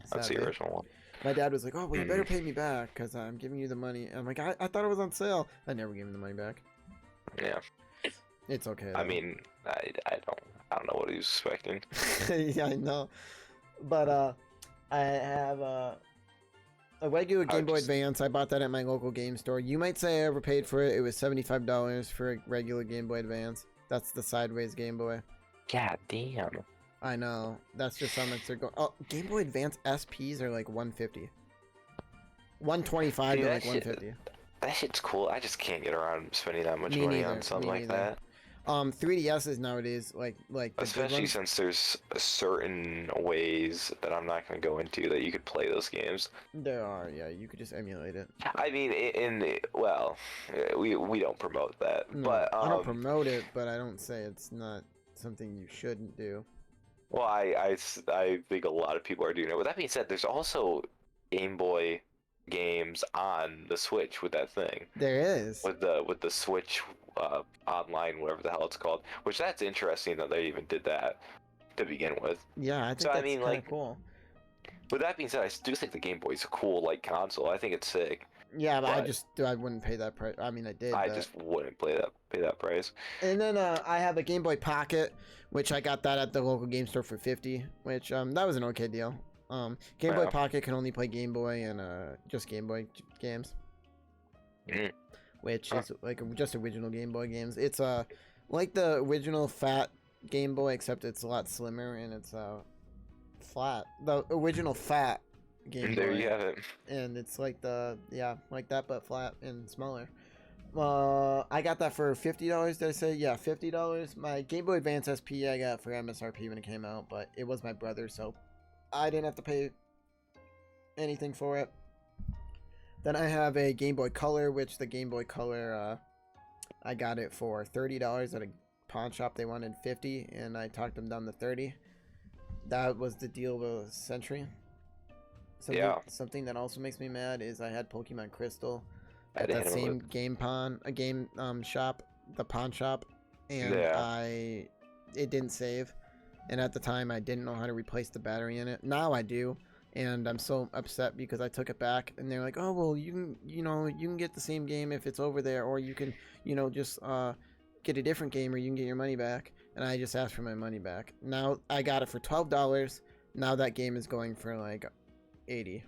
Sadly. original one. My dad was like, "Oh, well, you better pay me back because I'm giving you the money." I'm like, I thought it was on sale. I never gave him the money back. Yeah. It's okay. I mean, I don't know what he was expecting. Yeah, I know. But I have a regular Game Boy Advance. I bought that at my local game store. You might say I overpaid for it. It was $75 for a regular Game Boy Advance. That's the sideways Game Boy. God damn. I know. That's just how much they're going. Oh, Game Boy Advance SPs are like $150. $125 Dude, to that like shit- $150. That shit's cool. I just can't get around spending that much Me money neither, on something me like neither. that. 3DSs nowadays, like the big Especially ones. since there's certain ways that I'm not going to go into that you could play those games. There are, yeah. You could just emulate it. I mean, we don't promote that, No, but I don't promote it, but I don't say it's not something you shouldn't do. well, I think a lot of people are doing it. With that being said, there's also Game Boy games on the Switch with that thing. There is. With the Switch online, whatever the hell it's called. Which that's interesting that they even did that to begin with. Yeah, I think So, that's I mean, kind of like, cool. With that being said, I do think the Game Boy's a cool like console. I think it's sick. Yeah, but I wouldn't pay that price. I mean, I did. I but... just wouldn't pay that price. And then I have a Game Boy Pocket, which I got that at the local game store for $50, which that was an okay deal. Game Boy Pocket can only play Game Boy and just Game Boy games, which is like just original Game Boy games. It's like the original fat Game Boy, except it's a lot slimmer and it's flat. The original fat Game Boy. There you have it. And it's like like that but flat and smaller. I got that for $50. Did I say? Yeah, $50. My Game Boy Advance SP I got for MSRP when it came out, but it was my brother's, so I didn't have to pay anything for it. Then I have a Game Boy Color, which the Game Boy Color I got it for $30 at a pawn shop. They wanted $50, and I talked them down to $30. That was the deal of the century. Something that also makes me mad is I had Pokemon Crystal at that same game shop, the pawn shop, and it didn't save. And at the time, I didn't know how to replace the battery in it. Now I do, and I'm so upset because I took it back, and they're like, "Oh well, you can get the same game if it's over there, or you can just get a different game, or you can get your money back." And I just asked for my money back. Now I got it for $12. Now that game is going for like $80.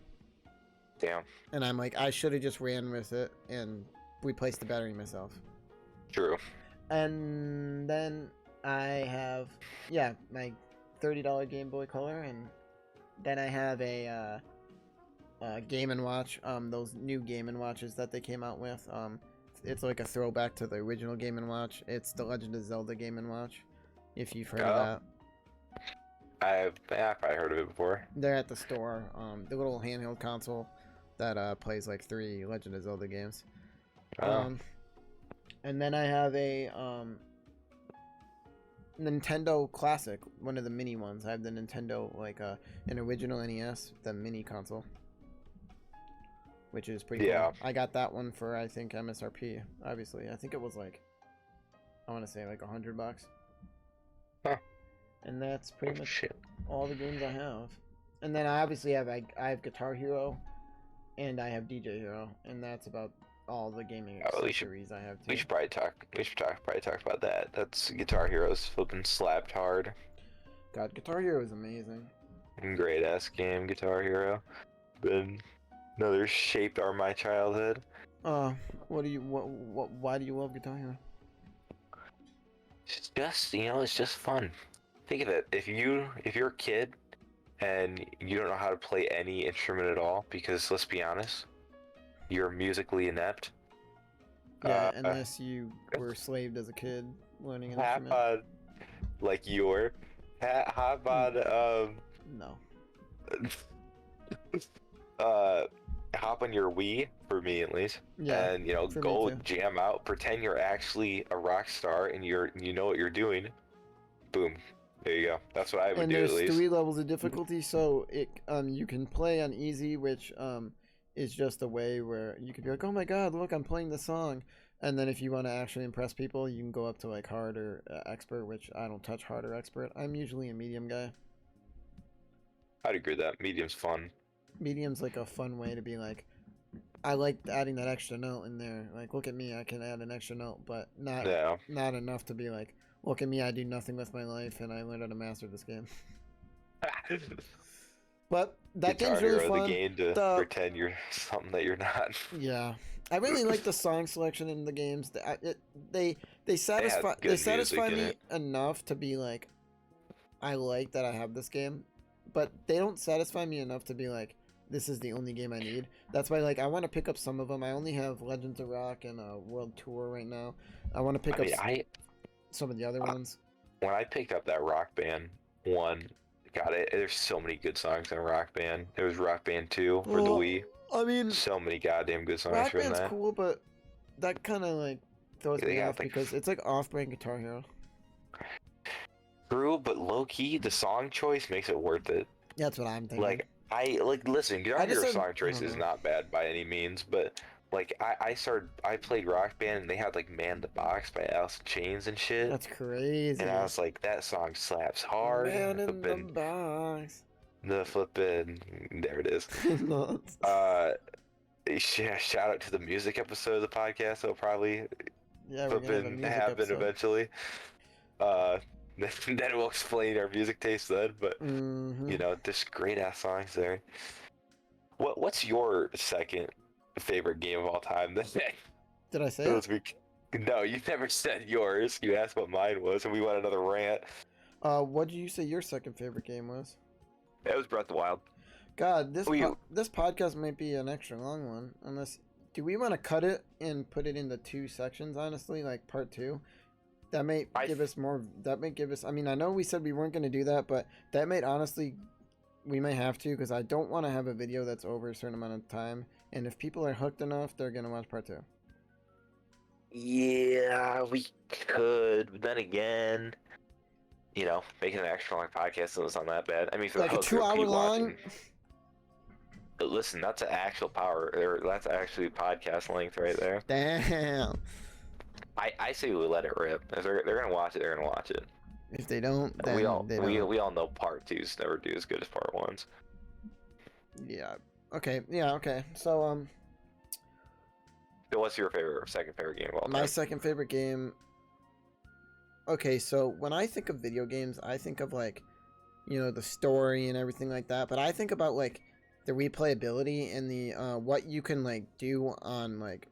Damn. And I'm like, I should have just ran with it and replaced the battery myself. True. And then I have my $30 Game Boy Color, and then I have a Game & Watch, those new Game & Watches that they came out with. It's like a throwback to the original Game & Watch. It's the Legend of Zelda Game & Watch, if you've heard of that. I've probably heard of it before. They're at the store. The little handheld console that plays like 3 Legend of Zelda games. And then I have a Nintendo Classic, one of the mini ones. I have the Nintendo, like an original NES, the mini console, which is pretty cool. I got that one for, I think, MSRP, obviously. I think it was like I want to say like $100. Huh. And that's pretty much Shit. all the games I have. And then I obviously have I have Guitar Hero, and I have DJ Hero, and that's about all the gaming accessories I have too. We should probably talk about that. That's Guitar Hero's flipping slapped hard. God, Guitar Hero is amazing. Great ass game, Guitar Hero. Been another shaped my childhood. Why do you love Guitar Hero? It's just, it's just fun. Think of it. If you're a kid and you don't know how to play any instrument at all, because let's be honest, you're musically inept. Yeah, unless you were slaved as a kid learning an instrument. Like you were. How about no. Hop on your Wii, for me at least, yeah, and go jam out, pretend you're actually a rock star and you know what you're doing. Boom, there you go. That's what I would do at least. And there's 3 levels of difficulty, so it you can play on easy, which is just a way where you could be like, oh my god, look, I'm playing the song. And then if you want to actually impress people, you can go up to like hard or expert, which I don't touch hard or expert. I'm usually a medium guy. I'd agree with that. Medium's fun. Medium's like a fun way to be like, I like adding that extra note in there. Like, look at me, I can add an extra note, but not enough to be like, look at me, I do nothing with my life, and I learned how to master this game. But that game's really fun. The game to pretend you're something that you're not. Yeah, I really like the song selection in the games. They satisfy me enough to be like, I like that I have this game, but they don't satisfy me enough to be like, this is the only game I need. That's why, like, I want to pick up some of them. I only have Legends of Rock and World Tour right now. I want to pick up some of the other ones. When I picked up that Rock Band one, God, there's so many good songs in Rock Band. There was Rock Band 2 for the Wii. I mean, so many goddamn good songs Rock from Band's that. cool, but that kind of like throws me off because it's like off-brand Guitar Hero. True, but low-key, the song choice makes it worth it. That's what I'm thinking. Listen, Guitar Hero song choice is not bad by any means, but like I played Rock Band and they had like Man the Box by Alice in Chains and shit. That's crazy. And I was like, that song slaps hard. Man in the Box. The flippin', there it is. Shout out to the music episode of the podcast. It'll probably happen eventually. Then we'll explain our music taste then, but just great ass songs there. What's your second favorite game of all time? Did I say it? No, you never said yours. You asked what mine was, and we went another rant. What did you say your second favorite game was? It was Breath of the Wild. God, this podcast might be an extra long one. Unless, do we want to cut it and put it into 2 sections? Honestly, like part 2. That may give us more. That may give us. I mean, I know we said we weren't going to do that, but that might honestly, we may have to, because I don't want to have a video that's over a certain amount of time. And if people are hooked enough, they're going to watch part 2. Yeah, we could. But then again, making an extra long podcast was not that bad. I mean, for like the a 2-hour long. Listen, that's an actual that's actually podcast length right there. Damn. I say we let it rip. If they're gonna watch it, they're gonna watch it. If they don't, then we all know part 2s never do as good as part 1s. Yeah. Okay. Yeah. Okay. So So what's your second favorite game of all time? My second favorite game. Okay, so when I think of video games, I think of like, the story and everything like that. But I think about like the replayability and the what you can like do on like.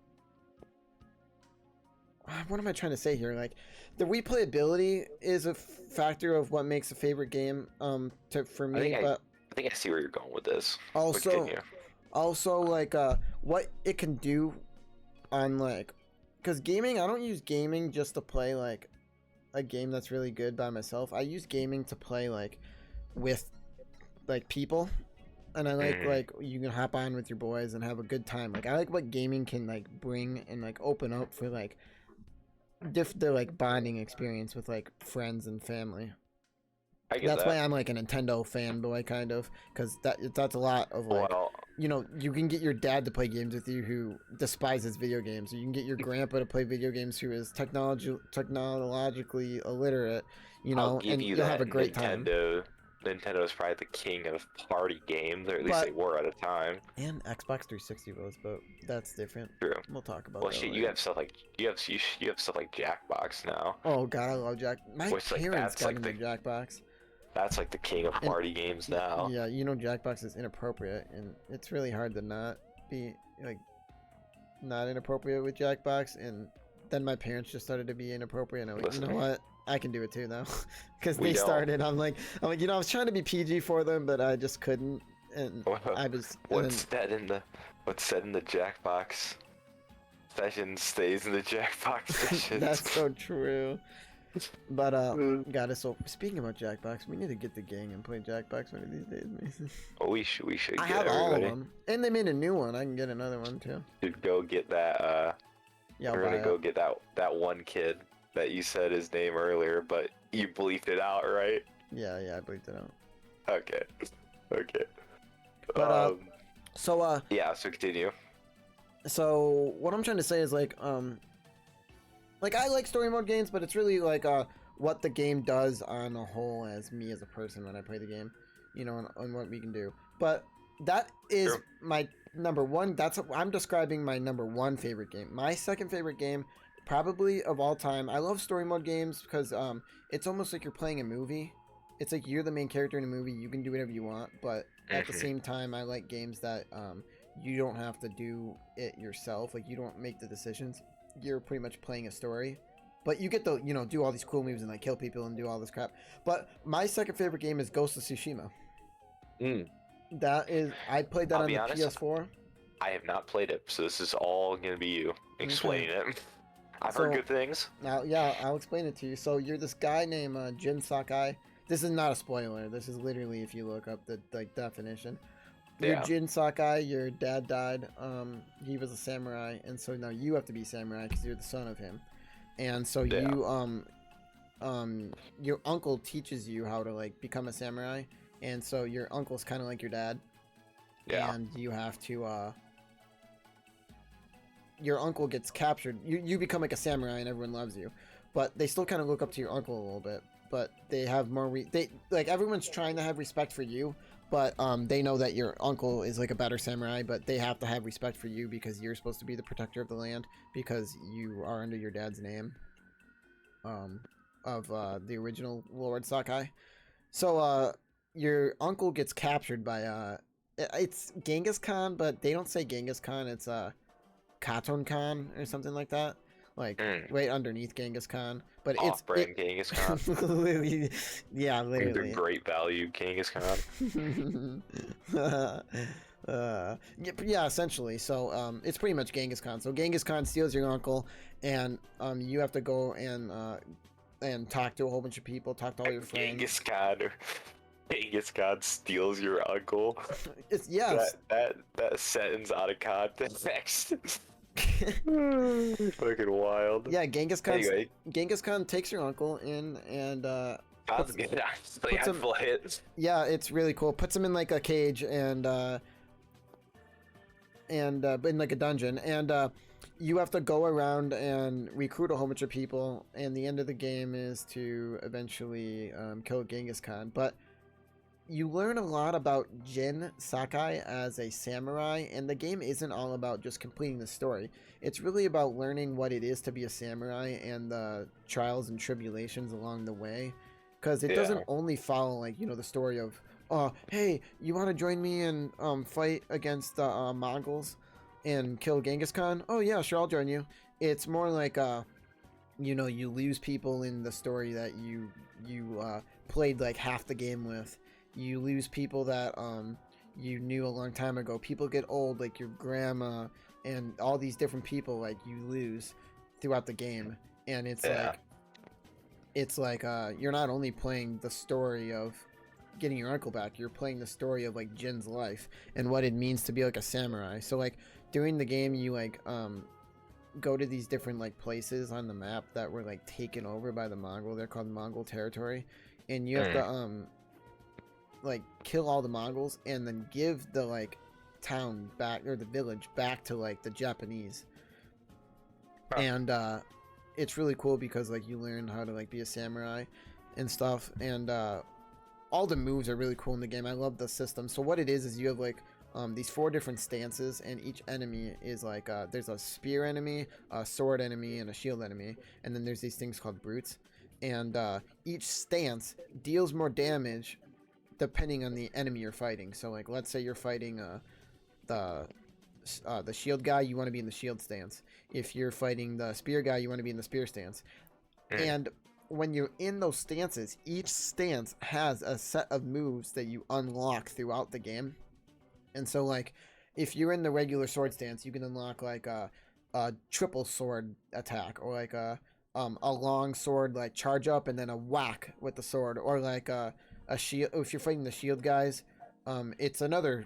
What am I trying to say here? Like, the replayability is a factor of what makes a favorite game. For me, I think I see where you're going with this. Also, like what it can do on like, because gaming, I don't use gaming just to play like a game that's really good by myself. I use gaming to play like with like people, and I like you can hop on with your boys and have a good time. Like, I like what gaming can like bring and like open up for like the like bonding experience with like friends and family. That's why I'm like a Nintendo fanboy, kind of, because that's a lot of like you know, you can get your dad to play games with you who despises video games. You can get your grandpa to play video games who is technologically illiterate, you know, and you'll have a great time. Nintendo's probably the king of party games, or at least they were at a time. And Xbox 360 was, but that's different. True. We'll talk about well, that. Shit, later. you have stuff like Jackbox now. Oh god, I love My parents got into Jackbox. That's like the king of party games now. Yeah, you know Jackbox is inappropriate, and it's really hard to not be like not inappropriate with Jackbox. And then my parents just started to be inappropriate, and I'm like, you know what? I can do it too now, because they started. I'm like, you know, I was trying to be PG for them, but I just couldn't, and I was. What's said in the Jackbox session stays in the Jackbox session. That's so true. But God, so speaking about Jackbox, we need to get the gang and play Jackbox one of these days, Mason. Well, we should. I have all of them, and they made a new one. I can get another one too. Should go get that. Yeah, we're gonna go get that one kid that you said his name earlier, but you bleeped it out, right? Yeah, I bleeped it out. Okay. But yeah, so continue. So what I'm trying to say is like I like story mode games, but it's really like what the game does on a whole as me as a person when I play the game, you know, and what we can do. But that is my number one. I'm describing my number one favorite game. My second favorite game, probably of all time. I love story mode games because it's almost like you're playing a movie. It's like you're the main character in a movie. You can do whatever you want, but at the same time, I like games that you don't have to do it yourself. Like you don't make the decisions. You're pretty much playing a story, but you get to, you know, do all these cool moves and like kill people and do all this crap. But my second favorite game is Ghost of Tsushima. That is, I played that on the PS4. I have not played it, so this is all gonna be you explaining it. I've heard good things. Now, yeah, I'll explain it to you. So you're this guy named Jin Sakai. This is not a spoiler. This is literally if you look up the definition. You're Jin Sakai. Your dad died. He was a samurai, and so now you have to be samurai because you're the son of him. And so you your uncle teaches you how to like become a samurai, and so your uncle's kind of like your dad. Yeah. And you have to your uncle gets captured. You become like a samurai, and everyone loves you, but they still kind of look up to your uncle a little bit. But they have more like everyone's trying to have respect for you, but they know that your uncle is like a better samurai, but they have to have respect for you because you're supposed to be the protector of the land because you are under your dad's name of the original Lord Sakai. So your uncle gets captured by it's Genghis Khan, but they don't say Genghis Khan, it's Katon Khan or something like that. Like right underneath Genghis Khan, but off-brand Genghis Khan. Literally, yeah, literally. The great value Genghis Khan. Yeah, essentially. So it's pretty much Genghis Khan. So Genghis Khan steals your uncle, and you have to go and talk to a whole bunch of people, talk to all your friends. Genghis Khan steals your uncle. It's that sentence out of context. Fucking wild. Yeah, Genghis Khan takes your uncle in and yeah, it's really cool. Puts him in like a cage and in like a dungeon, and you have to go around and recruit a whole bunch of people, and the end of the game is to eventually kill Genghis Khan. But you learn a lot about Jin Sakai as a samurai, and the game isn't all about just completing the story. It's really about learning what it is to be a samurai and the trials and tribulations along the way. Because it doesn't only follow, like, you know, the story of, hey, you want to join me and fight against the Mongols and kill Genghis Khan? Oh, yeah, sure, I'll join you. It's more like, you know, you lose people in the story that you played, like, half the game with. You lose people that you knew a long time ago. People get old, like your grandma, and all these different people like you lose throughout the game. And it's like you're not only playing the story of getting your uncle back, you're playing the story of like Jin's life and what it means to be like a samurai. So like during the game you like go to these different like places on the map that were like taken over by the Mongol. They're called Mongol territory, and you have to like kill all the Mongols and then give the like town back, or the village back to like the Japanese. Huh. And it's really cool because like you learn how to like be a samurai and stuff, and all the moves are really cool in the game. I love the system. So what it is you have like these 4 different stances, and each enemy is like there's a spear enemy, a sword enemy, and a shield enemy, and then there's these things called brutes, and each stance deals more damage depending on the enemy you're fighting. So like let's say you're fighting the shield guy, you want to be in the shield stance. If you're fighting the spear guy, you want to be in the spear stance. And when you're in those stances, each stance has a set of moves that you unlock throughout the game. And so like if you're in the regular sword stance, you can unlock like a triple sword attack, or like a long sword like charge up and then a whack with the sword, or like a shield. If you're fighting the shield guys, it's another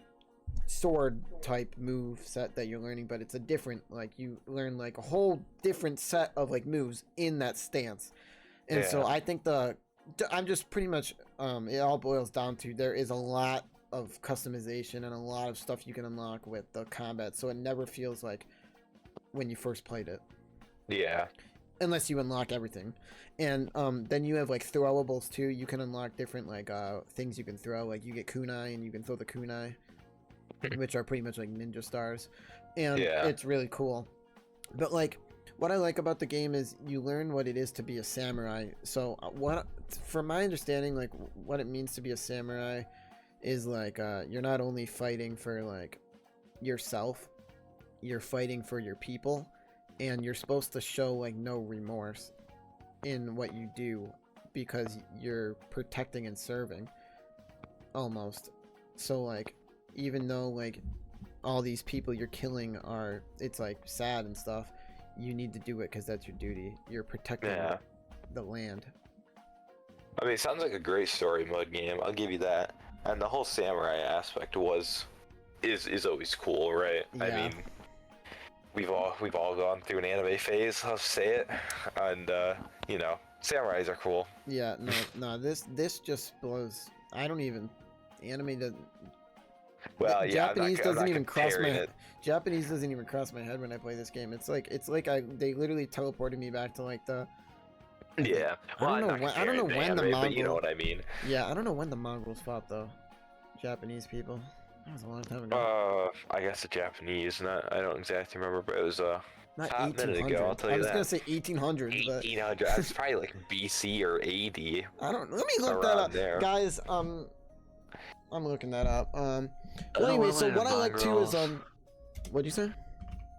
sword type move set that you're learning, but it's a different, like you learn like a whole different set of like moves in that stance. And so I think I'm just pretty much it all boils down to there is a lot of customization and a lot of stuff you can unlock with the combat, so it never feels like when you first played it. Yeah. Unless you unlock everything. And then you have like throwables too. You can unlock different like things you can throw. Like you get kunai and you can throw the kunai, which are pretty much like ninja stars. And it's really cool. But like what I like about the game is you learn what it is to be a samurai. So from my understanding, like what it means to be a samurai is like you're not only fighting for like yourself, you're fighting for your people, and you're supposed to show like no remorse in what you do because you're protecting and serving almost. So like even though like all these people you're killing it's like sad and stuff, you need to do it because that's your duty. You're protecting the land. I mean, it sounds like a great story mode game. I'll give you that. And the whole samurai aspect is always cool, right? Yeah. I mean, we've all gone through an anime phase, I'll say it, and you know, samurais are cool. Yeah, no, this just blows. I don't even anime doesn't. Well, yeah, Japanese doesn't even cross my it. Japanese doesn't even cross my head when I play this game. It's like they literally teleported me back to like the. Yeah, well, I don't know when the Mongols. But you know what I mean. Yeah, I don't know when the Mongols fought though. Japanese people. That was a long time ago. I guess the Japanese. I don't exactly remember, but it was not hot minute ago. I'll tell you I was that. gonna say 1800s, but 1800. That's probably like BC or AD. I don't. Let me look that up, there. guys. I'm looking that up. Well, anyway, so what I like too is what'd you say?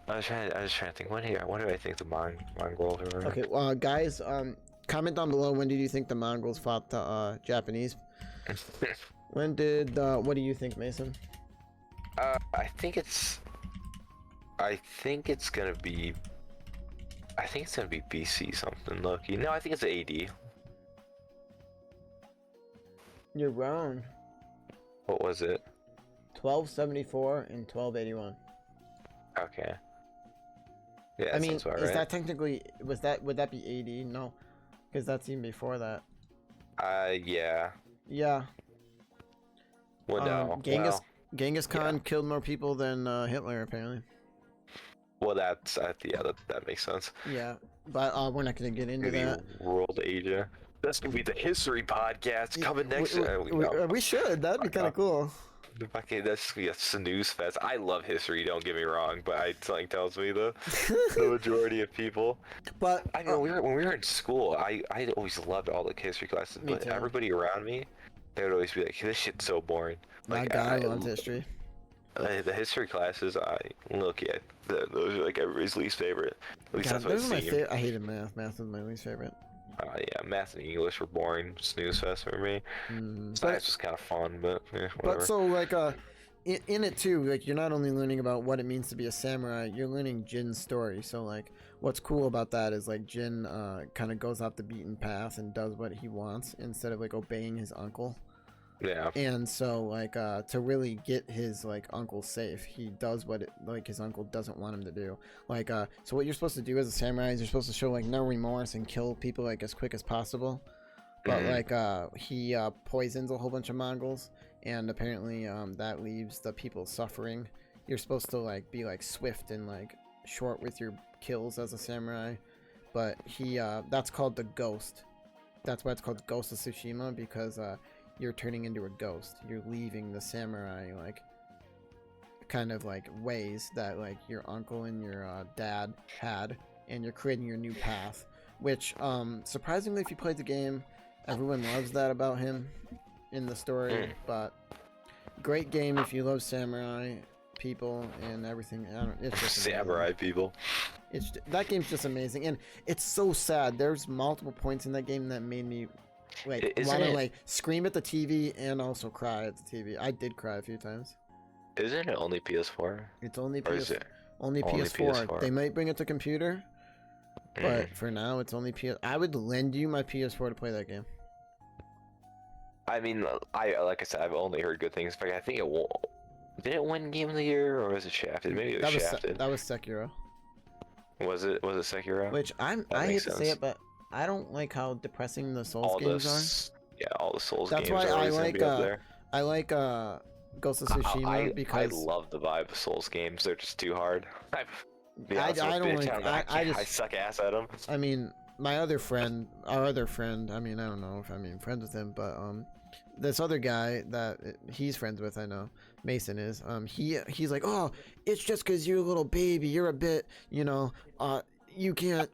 I was trying to think. What do I think the Mongols were? Okay, guys, comment down below, when did you think the Mongols fought the Japanese? When did what do you think, Mason? I think it's gonna be BC something. Loki. No, I think it's AD. You're wrong. What was it? 1274 and 1281. Okay. Yeah, I mean, is right. That technically would that be AD? No, because that's even before that. Yeah. Yeah. Well, no. Genghis Khan killed more people than Hitler, apparently. Well, that makes sense. Yeah, but we're not gonna get into that. World Asia. That's gonna be the history podcast coming next. We should. That'd be kind of cool. Okay, that's gonna be a snooze fest. I love history. Don't get me wrong, but something tells me the majority of people. But I know when we were in school, I always loved all the history classes, but too. Everybody around me, they would always be like, "This shit's so boring." My guy loves history. The history classes, those are like everybody's least favorite. At least God, that's what it seemed. my favorite. I hated math. Math was my least favorite. Yeah, math and English were boring, snooze fest for me. Science was kind of fun, but yeah, whatever. But so like in it too, like you're not only learning about what it means to be a samurai, you're learning Jin's story. So like what's cool about that is like Jin kind of goes off the beaten path and does what he wants instead of like obeying his uncle. Yeah. And so like to really get his like uncle safe, he does what his uncle doesn't want him to do. Like so what you're supposed to do as a samurai is you're supposed to show like no remorse and kill people like as quick as possible. But like he poisons a whole bunch of Mongols, and apparently that leaves the people suffering. You're supposed to like be like swift and like short with your kills as a samurai, but he that's called the ghost. That's why it's called Ghost of Tsushima, because you're turning into a ghost. You're leaving the samurai like kind of like ways that like your uncle and your dad had, and you're creating your new path, which surprisingly, if you played the game, everyone loves that about him in the story. But great game if you love samurai people and everything. It's just samurai people. That game's just amazing, and it's so sad. There's multiple points in that game that made me like want to like scream at the TV and also cry at the TV. I did cry a few times. Isn't it only PS4? It's only only PS4. They might bring it to computer, but for now it's only PS. I would lend you my PS4 to play that game. I mean, like I said, I've only heard good things. But I think it won't. Did it win Game of the Year, or was it Shafted? Maybe it was Shafted. That was Sekiro. Was it Sekiro? Which I hate to say it, but I don't like how depressing the Souls games are. Yeah, all the Souls games. That's why I like Ghost of Tsushima because I love the vibe of Souls games. They're just too hard. I suck ass at them. I mean, our other friend. I mean, I don't know if I'm friends with him, but this other guy that he's friends with, I know, Mason is. He's like, oh, it's just because you're a little baby. You're a bit, you can't.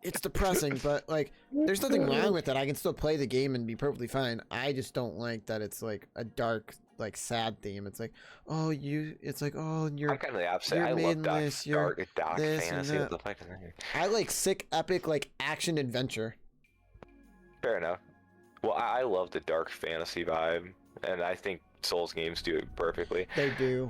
It's depressing, but like, there's nothing wrong with it. I can still play the game and be perfectly fine. I just don't like that it's like a dark, like sad theme. It's like, oh, you're. I'm kind of the opposite. I love dark fantasy. I like sick, epic, like action adventure. Fair enough. Well, I love the dark fantasy vibe, and I think Souls games do it perfectly. They do.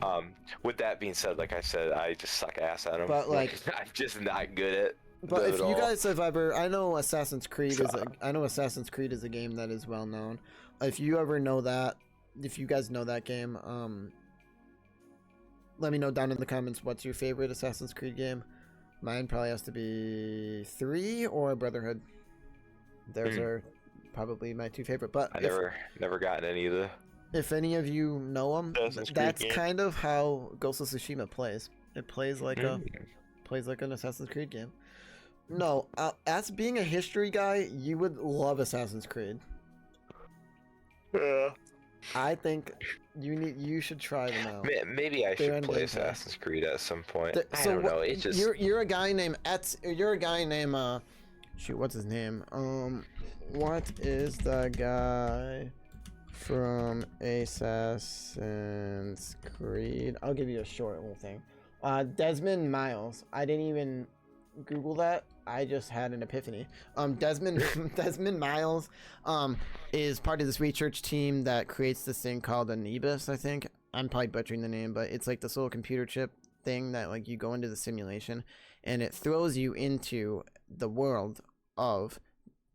With that being said, like I said, I just suck ass at them. But like, I'm just not good at. But if you guys have ever, I know Assassin's Creed is a game that is well known. If you ever know that, if you guys know that game, let me know down in the comments what's your favorite Assassin's Creed game. Mine probably has to be 3 or Brotherhood. Those are probably my 2 favorite. But I never gotten any of the. If any of you know them, that's kind of how Ghost of Tsushima plays. It plays like an Assassin's Creed game. No, as being a history guy, you would love Assassin's Creed. Yeah. I think you should try them out. Maybe I should play Assassin's Creed at some point. I don't know. It just you're a guy named shoot, what's his name? What is the guy from Assassin's Creed? I'll give you a short little thing. Desmond Miles. I didn't even Google that. I just had an epiphany. Desmond Miles is part of this research team that creates this thing called Anubis, I think. I'm probably butchering the name, but it's like this little computer chip thing that like you go into the simulation and it throws you into the world of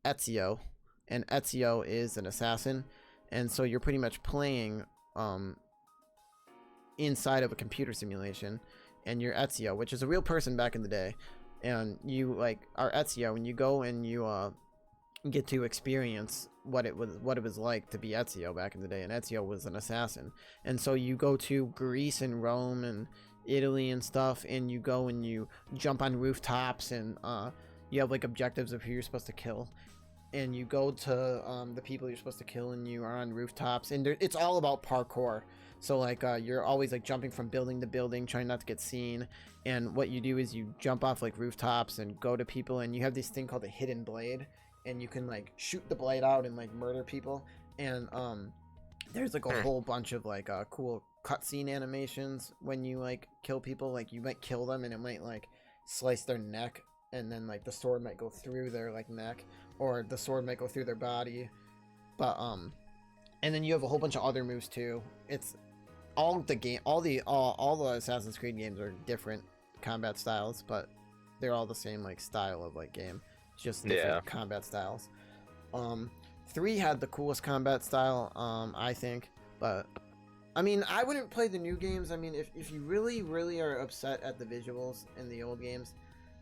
Ezio, and Ezio is an assassin, and so you're pretty much playing inside of a computer simulation, and you're Ezio, which is a real person back in the day. And you like are Ezio, and you go and you get to experience what it was like to be Ezio back in the day. And Ezio was an assassin, and so you go to Greece and Rome and Italy and stuff, and you go and you jump on rooftops, and you have like objectives of who you're supposed to kill, and you go to the people you're supposed to kill, and you are on rooftops, and it's all about parkour. So like you're always like jumping from building to building, trying not to get seen. And what you do is you jump off like rooftops and go to people, and you have this thing called a hidden blade, and you can like shoot the blade out and like murder people. And there's like a whole bunch of like cool cutscene animations when you like kill people. Like you might kill them and it might like slice their neck, and then like the sword might go through their like neck, or the sword might go through their body. But and then you have a whole bunch of other moves too. It's all the Assassin's Creed games are different combat styles, but they're all the same like style of like game. It's just different combat styles. 3 had the coolest combat style, I think. But I mean, I wouldn't play the new games. I mean, if you really are upset at the visuals in the old games,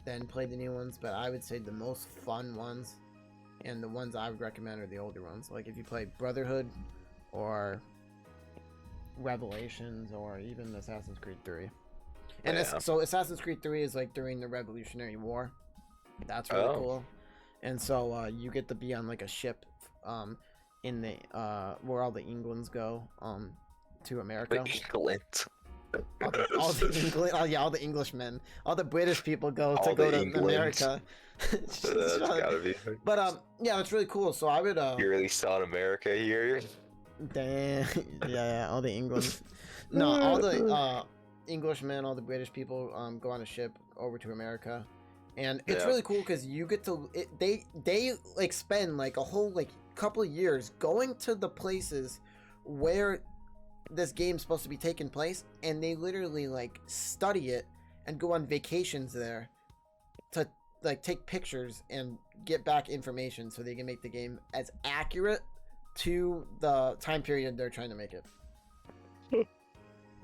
then play the new ones. But I would say the most fun ones and the ones I would recommend are the older ones. Like if you play Brotherhood or Revelations or even Assassin's Creed 3. And so Assassin's Creed 3 is like during the Revolutionary War. That's really cool. And so you get to be on like a ship in the where all the Englands go to America. The England. all the Englishmen, all the British people go to America. That's gotta be. But yeah, it's really cool. So I would You're really selling America here. Damn. Yeah, all the England. No, all the Englishmen, all the British people go on a ship over to America, and it's really cool because you get to they like spend like a whole like couple of years going to the places where this game's supposed to be taking place, and they literally like study it and go on vacations there to like take pictures and get back information so they can make the game as accurate to the time period they're trying to make it.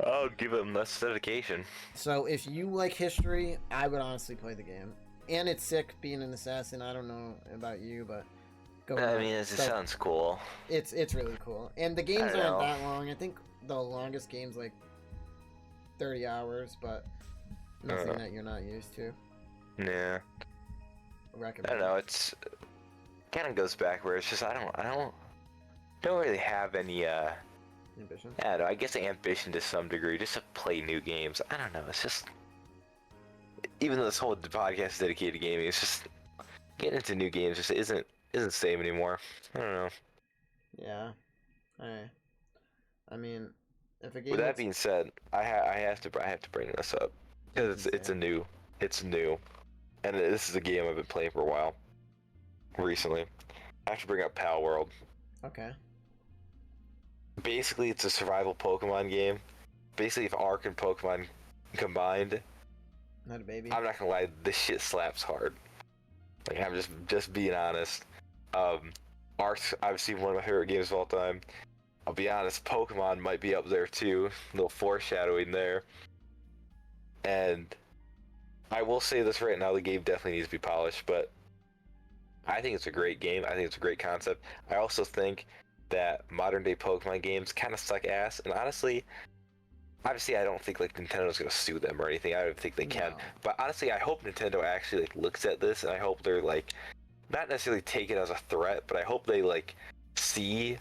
I'll give them less dedication. So if you like history, I would honestly play the game. And it's sick being an assassin. I don't know about you, but it sounds cool. It's really cool. And the games aren't that long. I think the longest game's like 30 hours, but nothing that you're not used to. Yeah. I don't know, it's kind of goes back where it's just I don't really have any ambition. I don't know, I guess ambition to some degree, just to play new games. I don't know, it's just, even though this whole podcast is dedicated to gaming, it's just getting into new games just isn't the same anymore. I don't know. Yeah. I mean, if a game. With that being said, I have to bring this up because it's new, and this is a game I've been playing for a while. Recently, I have to bring up Pal World. Okay. Basically, it's a survival Pokemon game. Basically, if Ark and Pokemon combined. Not a baby. I'm not gonna lie, this shit slaps hard. Like, I'm just being honest. Ark's obviously one of my favorite games of all time. I'll be honest, Pokemon might be up there too. A little foreshadowing there. And I will say this right now, the game definitely needs to be polished, but I think it's a great game. I think it's a great concept. I also think that modern day Pokemon games kind of suck ass, and honestly, obviously I don't think like Nintendo's gonna sue them or anything. I don't think they can. But honestly, I hope Nintendo actually like looks at this, and I hope they're like not necessarily take it as a threat, but I hope they like see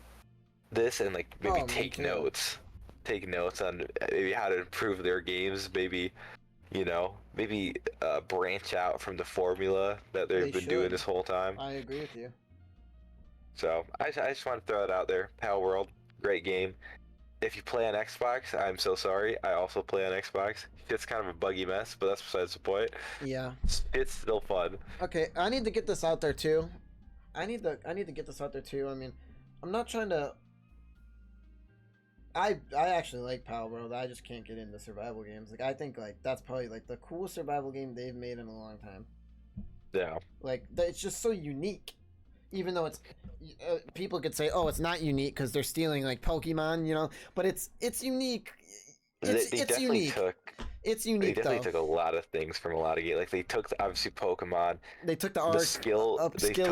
this and like maybe take notes on maybe how to improve their games, maybe branch out from the formula that they've been doing this whole time. I agree with you. So I just want to throw it out there. Pal World, great game. If you play on Xbox, I'm so sorry. I also play on Xbox. It's kind of a buggy mess, but that's besides the point. Yeah. It's still fun. Okay, I need to get this out there too. I need to get this out there too. I mean, I'm not trying to. I actually like Pal World. I just can't get into survival games. Like, I think like that's probably like the coolest survival game they've made in a long time. Yeah. Like, it's just so unique. Even though it's people could say, oh, it's not unique because they're stealing like Pokemon, but it's unique. It's unique. It's unique. They definitely took a lot of things from a lot of games. Like, they took obviously Pokemon. They took the Arc skill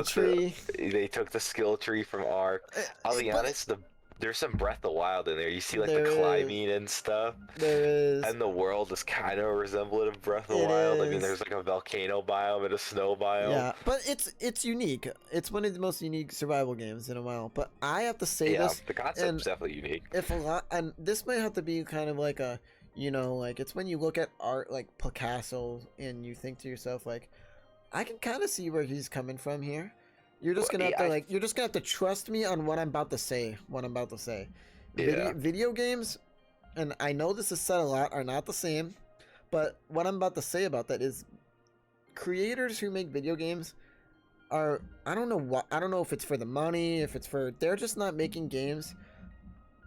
tree. They took the skill tree from Arc. I'll be honest, there's some Breath of the Wild in there. You see like the climbing and stuff. There is. And the world is kind of a resemblant of Breath of the Wild. I mean, there's like a volcano biome and a snow biome. Yeah, but it's unique. It's one of the most unique survival games in a while. But I have to say this. The concept's definitely unique. And this might have to be kind of like a, like it's when you look at art like Picasso and you think to yourself like, I can kind of see where he's coming from here. You're just gonna have to trust me on what I'm about to say. Yeah. Video games, and I know this is said a lot, are not the same, but what I'm about to say about that is creators who make video games are, I don't know if it's for the money, they're just not making games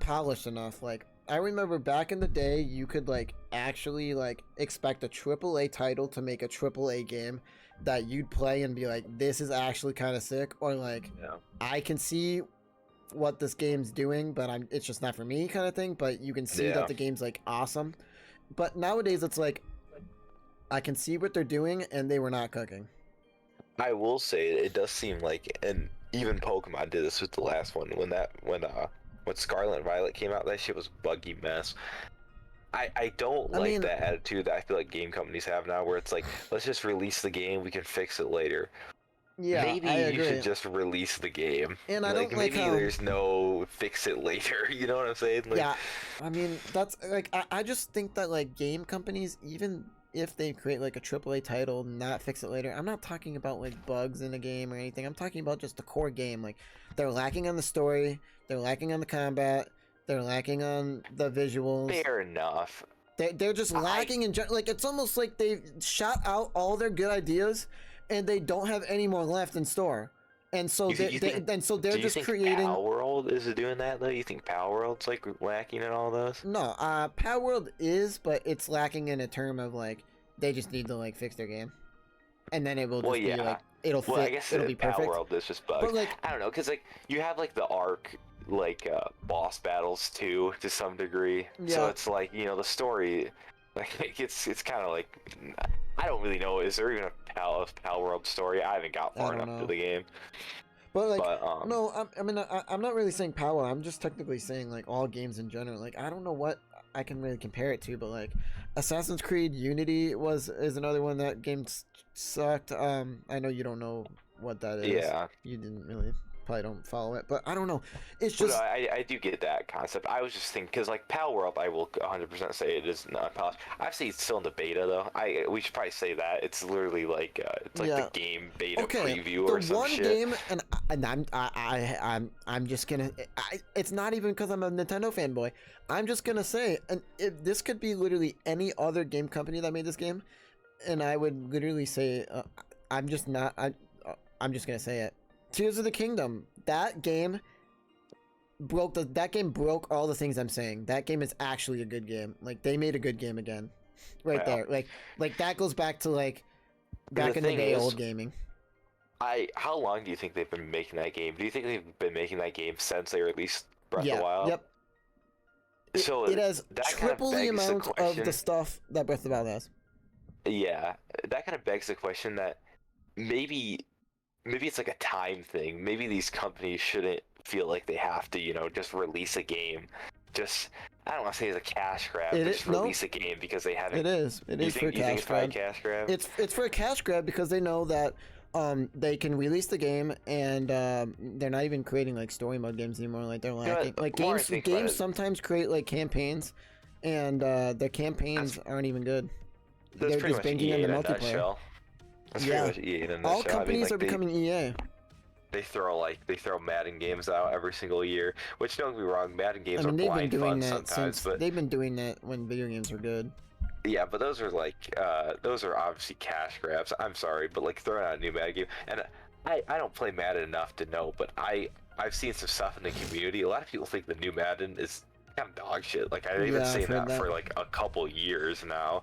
polished enough. Like, I remember back in the day, you could like actually like expect a AAA title to make a AAA game that you'd play and be like, this is actually kind of sick, or like, I can see what this game's doing, but it's just not for me kind of thing. But you can see that the game's like awesome. But nowadays it's like, I can see what they're doing and they were not cooking. I will say it does seem like, and even Pokemon did this with the last one when when Scarlet and Violet came out, that shit was a buggy mess. I don't like that attitude that I feel like game companies have now, where it's like, let's just release the game, we can fix it later. Yeah, maybe I agree. you should just release the game. And I don't maybe there's no fix it later. You know what I'm saying? Like, yeah, I mean that's like I just think that like game companies, even if they create like a AAA title, not fix it later. I'm not talking about like bugs in a game or anything. I'm talking about just the core game. Like they're lacking on the story, they're lacking on the combat, they're lacking on the visuals. Fair enough. They're just lacking in like it's almost like they've shot out all their good ideas and they don't have any more left in store. And so they're just creating. Power World is doing that though? You think Power World's like lacking in all those? No, Power World is, but it's lacking in a term of like they just need to like fix their game, and then it will just be like it'll fit. I guess it'll be perfect. Power World is just bugs. But like I don't know, because like you have like the arc boss battles too to some degree. Yeah. So it's like the story, like it's kind of like I don't really know. Is there even a Power World story? I haven't got far enough to the game. But no, I'm not really saying Power. I'm just technically saying like all games in general. Like I don't know what I can really compare it to, but like Assassin's Creed Unity is another one. That game sucked. I know you don't know what that is. Yeah, you didn't really. Probably don't follow it, but I don't know. It's just I do get that concept. I was just thinking because like Power World, I will 100% say it is not polished. I've seen it's still in the beta though. We should probably say that it's literally like it's like the game beta preview or some shit. The one game, and I'm just gonna. It's not even because I'm a Nintendo fanboy. I'm just gonna say, and this could be literally any other game company that made this game, and I would literally say, I'm just not. I'm just gonna say it. Tears of the Kingdom. That game broke all the things I'm saying. That game is actually a good game. Like they made a good game again. Right there. Like that goes back to like back in the day old gaming. How long do you think they've been making that game? Do you think they've been making that game since they released Breath of the Wild? Yep. So it has triple the amount of the stuff that Breath of the Wild has. Yeah. That kind of begs the question that maybe it's like a time thing. Maybe these companies shouldn't feel like they have to, just release a game. Just, I don't want to say it's a cash grab, but just release a game because they haven't. It is. It is for a cash grab. It's for a cash grab because they know that they can release the game and they're not even creating like story mode games anymore. Like they're lacking. Like games sometimes create like campaigns, and their campaigns aren't even good. They're just banking on the multiplayer. That's pretty much EA in a nutshell. All companies are becoming EA. They throw Madden games out every single year, which don't get me wrong, Madden games are blind fun sometimes, but they've been doing that when video games were good. Yeah, but those are like those are obviously cash grabs. I'm sorry, but like throwing out a new Madden game, and I don't play Madden enough to know, but I've seen some stuff in the community. A lot of people think the new Madden is kind of dog shit. Like I've been saying that for like a couple years now.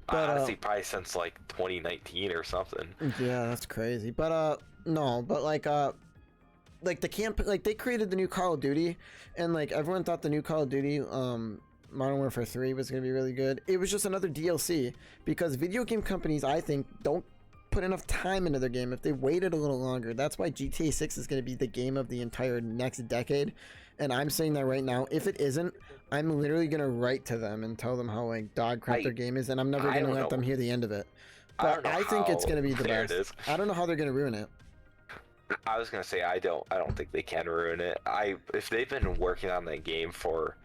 But, honestly, probably since like 2019 or something. Yeah, that's crazy. But no, but like the camp, like they created the new Call of Duty, and like everyone thought the new Call of Duty, Modern Warfare 3 was gonna be really good. It was just another DLC because video game companies, I think, don't put enough time into their game. If they waited a little longer, that's why GTA 6 is gonna be the game of the entire next decade. And I'm saying that right now. If it isn't, I'm literally gonna write to them and tell them how like dog crap their game is, and I'm never gonna let them hear the end of it. But I think it's gonna be the best. I don't know how they're gonna ruin it. I was gonna say I don't think they can ruin it. If they've been working on that game for,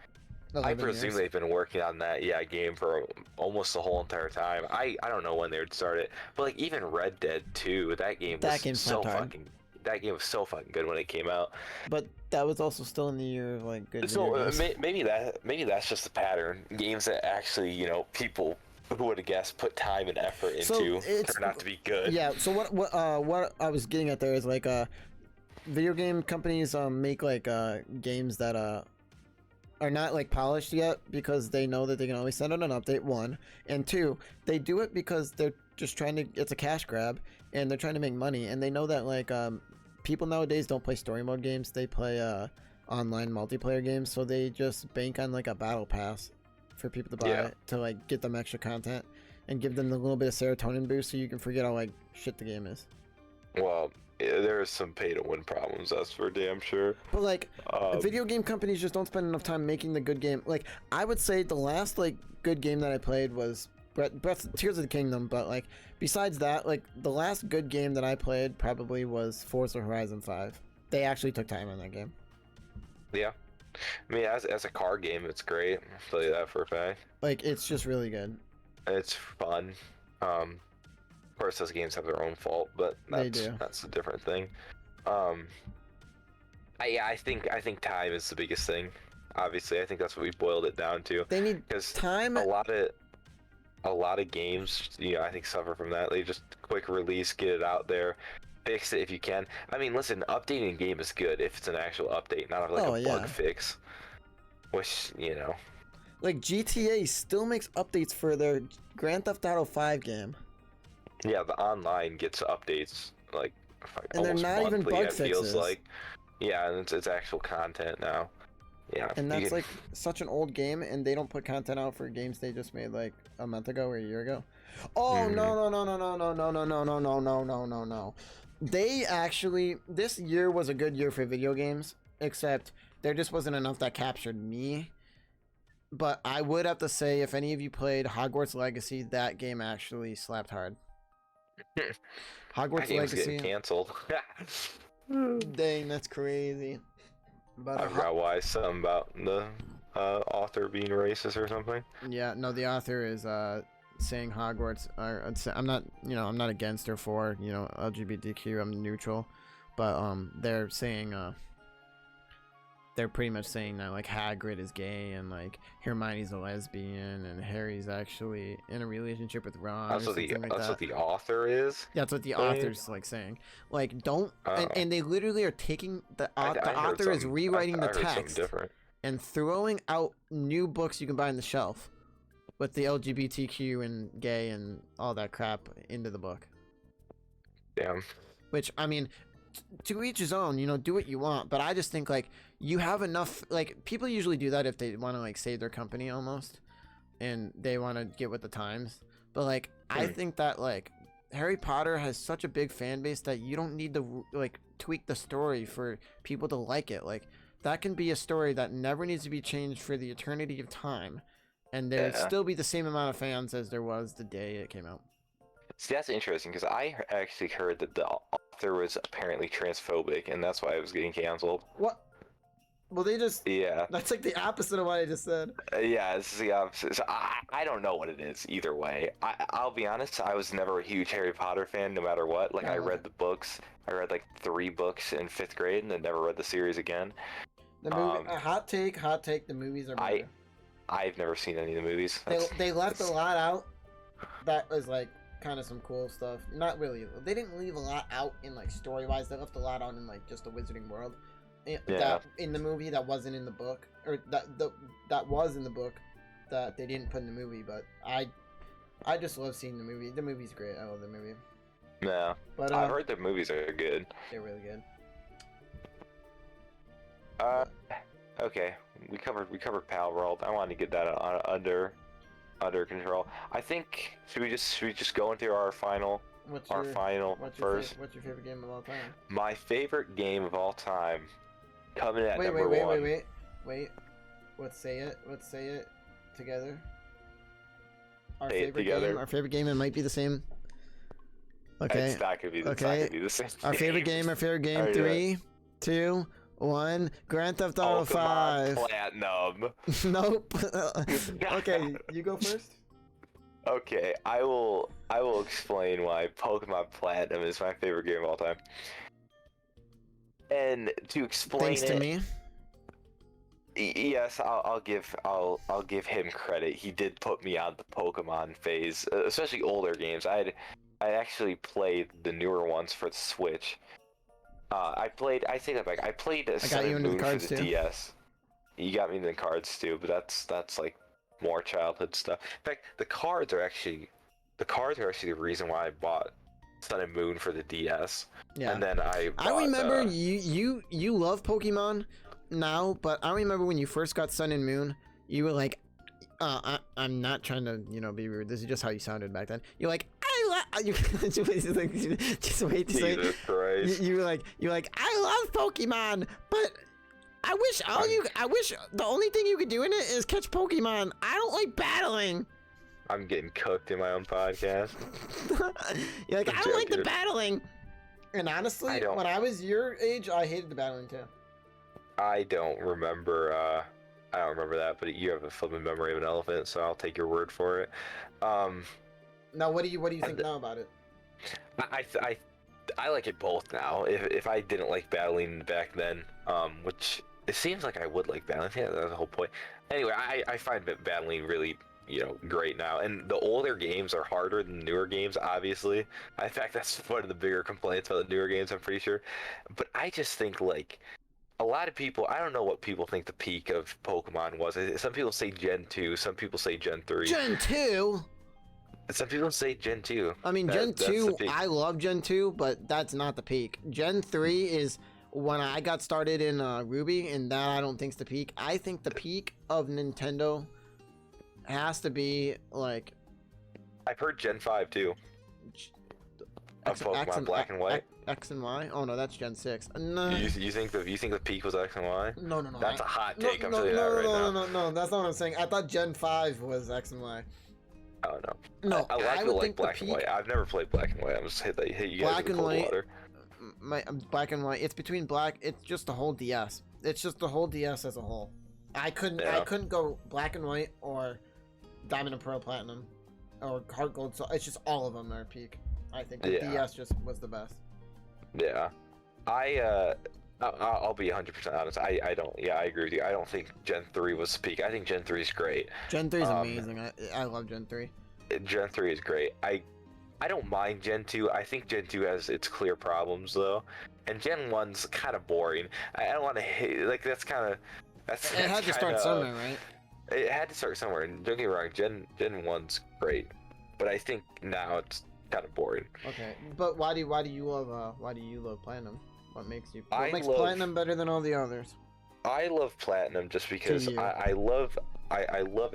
I presume they've been working on that game for almost the whole entire time. I don't know when they would start it, but like even Red Dead 2, that game was so fucking. That game was so fucking good when it came out. But that was also still in the year of like good. So maybe that's just the pattern. Games that actually people who would have guessed put time and effort into turn out to be good. Yeah. So what I was getting at there is like video game companies make like games that are not like polished yet because they know that they can always send out an update, 1, and 2, they do it because they're just trying to, it's a cash grab and they're trying to make money, and they know that like people nowadays don't play story mode games, they play online multiplayer games, so they just bank on like a battle pass for people to buy it to like get them extra content and give them a little bit of serotonin boost so you can forget how like shit the game is. Well, yeah, there's some pay-to-win problems, that's for damn sure. But like, video game companies just don't spend enough time making the good game. Like, I would say the last like good game that I played was Tears of the Kingdom. But like, besides that, like the last good game that I played probably was Forza Horizon 5. They actually took time on that game. Yeah. I mean, as a car game, it's great. I'll tell you that for a fact. Like, it's just really good. It's fun. Of course, those games have their own fault, but that's a different thing. I think time is the biggest thing. Obviously, I think that's what we boiled it down to. They need time. A lot of games, I think suffer from that. They just quick release, get it out there, fix it if you can. I mean, listen, updating a game is good if it's an actual update, not like a bug fix. Which, Like, GTA still makes updates for their Grand Theft Auto 5 game. Yeah, the online gets updates like and they're not even bug it fixes. Feels like. Yeah, and it's actual content now. Yeah. And that's like such an old game, and they don't put content out for games they just made like a month ago or a year ago. Oh no. They actually, this year was a good year for video games, except there just wasn't enough that captured me. But I would have to say, if any of you played Hogwarts Legacy, that game actually slapped hard. Hogwarts Legacy canceled. Dang, that's crazy. But I forgot why. Something about the author being racist or something. Yeah, no, the author is saying Hogwarts. I'm not, I'm not against or for, LGBTQ. I'm neutral, but they're saying they're pretty much saying that like Hagrid is gay and like Hermione's a lesbian and Harry's actually in a relationship with Ron. That's what the author is. Yeah, that's what the author's like saying. Like, don't and they literally are taking the author is rewriting the text and throwing out new books you can buy on the shelf with the LGBTQ and gay and all that crap into the book. Damn. Which, I mean, to each his own, do what you want, but I just think like you have enough, like people usually do that if they want to like save their company almost and they want to get with the times, but like I think that like Harry Potter has such a big fan base that you don't need to like tweak the story for people to like it. Like that can be a story that never needs to be changed for the eternity of time, and there'd still be the same amount of fans as there was the day it came out. See, that's interesting because I actually heard that the author was apparently transphobic, and that's why it was getting canceled. What? Well, they just... Yeah. That's like the opposite of what I just said. Yeah, it's the opposite. So I don't know what it is either way. I'll be honest, I was never a huge Harry Potter fan no matter what. Like, I read the books. I read like 3 books in 5th grade and then never read the series again. The movie... hot take, the movies are better. I've never seen any of the movies. They left a lot out that was like kind of some cool stuff. Not really. They didn't leave a lot out in like story wise. They left a lot out in like just the Wizarding World. That in the movie that wasn't in the book, or that was in the book that they didn't put in the movie. But I just love seeing the movie. The movie's great. I love the movie. Yeah, but I've heard the movies are good. They're really good. Okay, we covered Palworld. I wanted to get that under control. I think should we just go into our final first? What's your favorite game of all time? My favorite game of all time, coming at number one. Wait. Let's say it together. Our favorite game. It might be the same. Okay. It's not gonna be the same. Our favorite game. 3, 2, 1. Grand Theft Auto 5. Platinum. Nope. Okay, you go first. Okay, I will explain why Pokemon Platinum is my favorite game of all time. And to explain Thanks to me. Yes, I'll give him credit. He did put me on the Pokemon phase, especially older games. I actually played the newer ones for the Switch. I played Sun and Moon for the DS. You got me in the cards too, but that's like more childhood stuff. In fact, the cards are actually the reason why I bought Sun and Moon for the DS. Yeah. And then I remember you love Pokemon now, but I remember when you first got Sun and Moon, you were like, I'm not trying to be rude. This is just how you sounded back then. You're like, you just wait to say. Jesus Christ. You're like, I love Pokemon, but I wish the only thing you could do in it is catch Pokemon. I don't like battling. I'm getting cooked in my own podcast. You're like, I don't like the battling. And honestly, when I was your age, I hated the battling too. I don't remember. I don't remember that, but you have a flipping memory of an elephant, so I'll take your word for it. Now, what do you think now about it? I like it both now. If I didn't like battling back then, which it seems like I would like battling. Yeah, that's the whole point. Anyway, I find battling really, great now. And the older games are harder than the newer games, obviously. In fact, that's one of the bigger complaints about the newer games, I'm pretty sure. But I just think, like, a lot of people, I don't know what people think the peak of Pokemon was. Some people say Gen 2, some people say Gen 3. Gen 2? Some people say Gen 2. I mean, Gen 2, I love Gen 2, but that's not the peak. Gen 3 is when I got started in Ruby, and that I don't think's the peak. I think the peak of Nintendo has to be, like... I've heard Gen 5, too. Of Pokemon Black and White. X and Y? Oh no, that's Gen 6. No. You think the peak was X and Y? No. That's a hot take. I'm telling you that right now. No. That's not what I'm saying. I thought Gen 5 was X and Y. Oh no. No, I like Black and White. I've never played Black and White. I'm just hit you guys with cold water. Black and White. It's between Black. It's just the whole DS. It's just the whole DS as a whole. I couldn't go Black and White or Diamond and Pearl Platinum or Heart Gold. So it's just all of them are peak. I think the DS just was the best. Yeah, I'll be 100% honest. I agree with you. I don't think Gen 3 was the peak. I think Gen 3 is great. Gen 3 is amazing. I love Gen 3. Gen 3 is great. I don't mind Gen 2. I think Gen 2 has its clear problems though, and Gen 1's kind of boring. I don't want to hate. Like that's it had to start somewhere, right? It had to start somewhere. And don't get me wrong, Gen 1's great, but I think now it's kind of boring. Okay, but why do you love Platinum? What makes Platinum better than all the others? I love Platinum just because I love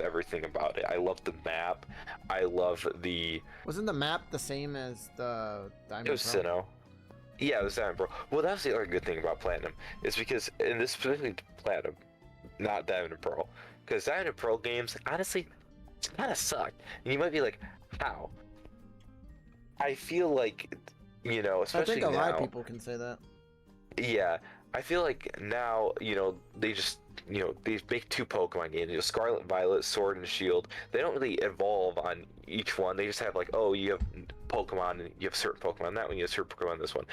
everything about it. I love the map. I love the. Wasn't the map the same as the Diamond? It was Sinnoh. Yeah, it was Diamond Pearl. Well, that was the other good thing about Platinum. Is because in this specifically Platinum, not Diamond and Pearl, because Diamond and Pearl games honestly kind of suck. And you might be like, how? I feel like, especially now. I think a lot of people can say that. Yeah, I feel like now, they just, they make two Pokemon games, Scarlet and Violet, Sword and Shield. They don't really evolve on each one. They just have like, oh, you have Pokemon, and you have certain Pokemon on that one, you have certain Pokemon on this one.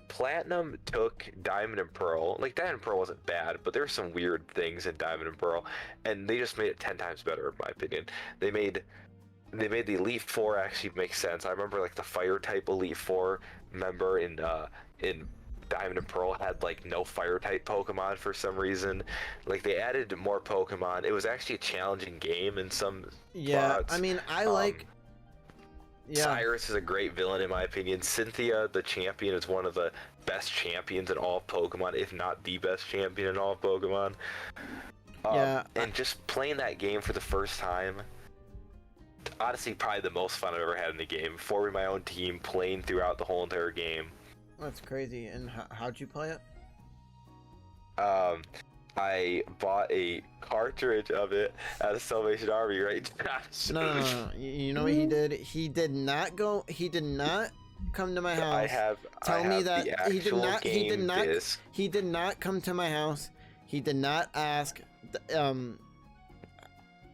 Platinum took Diamond and Pearl. Like, Diamond and Pearl wasn't bad, but there were some weird things in Diamond and Pearl, and they just made it 10 times better, in my opinion. They made the Elite Four actually make sense. I remember like the Fire type Elite Four member in Diamond and Pearl had like no Fire type Pokemon for some reason. Like they added more Pokemon. It was actually a challenging game in some spots. I mean, Cyrus is a great villain in my opinion. Cynthia, the champion, is one of the best champions in all of Pokemon, if not the best champion in all of Pokemon. And just playing that game for the first time. Honestly, probably the most fun I've ever had in the game. Forming my own team, playing throughout the whole entire game. That's crazy. And how'd you play it? I bought a cartridge of it at a Salvation Army, right? No. You know what he did? He did not come to my house. Tell me that he did not come to my house. He did not ask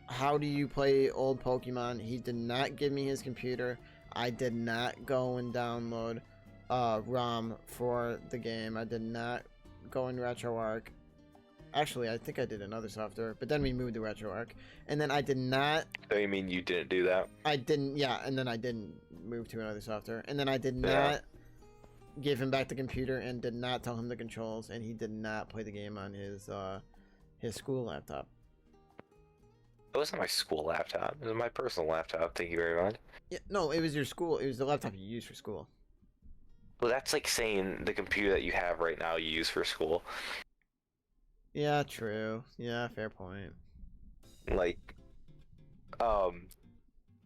how do you play old Pokemon. He did not give me his computer. I did not go and download ROM for the game. I did not go in RetroArch. Actually, I think I did another software, but then we moved to RetroArch. And then I did not... Oh, you mean you didn't do that? I didn't, yeah, and then I didn't move to another software. And then I did not give him back the computer and did not tell him the controls, and he did not play the game on his school laptop. It wasn't my school laptop. It was my personal laptop. Thank you very much. Yeah, no, it was your school. It was the laptop you used for school. Well, that's like saying the computer that you have right now you use for school. Yeah, true. Yeah, fair point. Like,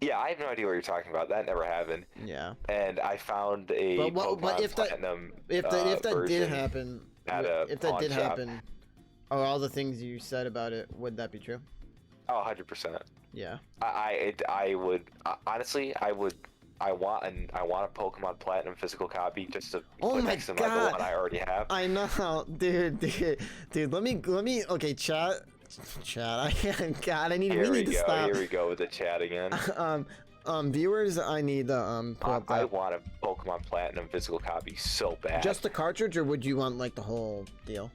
Yeah, I have no idea what you're talking about. That never happened. Yeah. And I found a Pokemon Platinum if that did version happen, at a if that pawn did shop. happen, are all the things you said about it, would that be true? Oh, 100%. Yeah. I would honestly, I want a Pokemon Platinum physical copy just to put next to the one I already have. I know, dude. Let me. Okay, chat. I can't. God, we need to stop. Here we go with the chat again. Viewers, I need to pull up that. I want a Pokemon Platinum physical copy so bad. Just the cartridge, or would you want like the whole deal?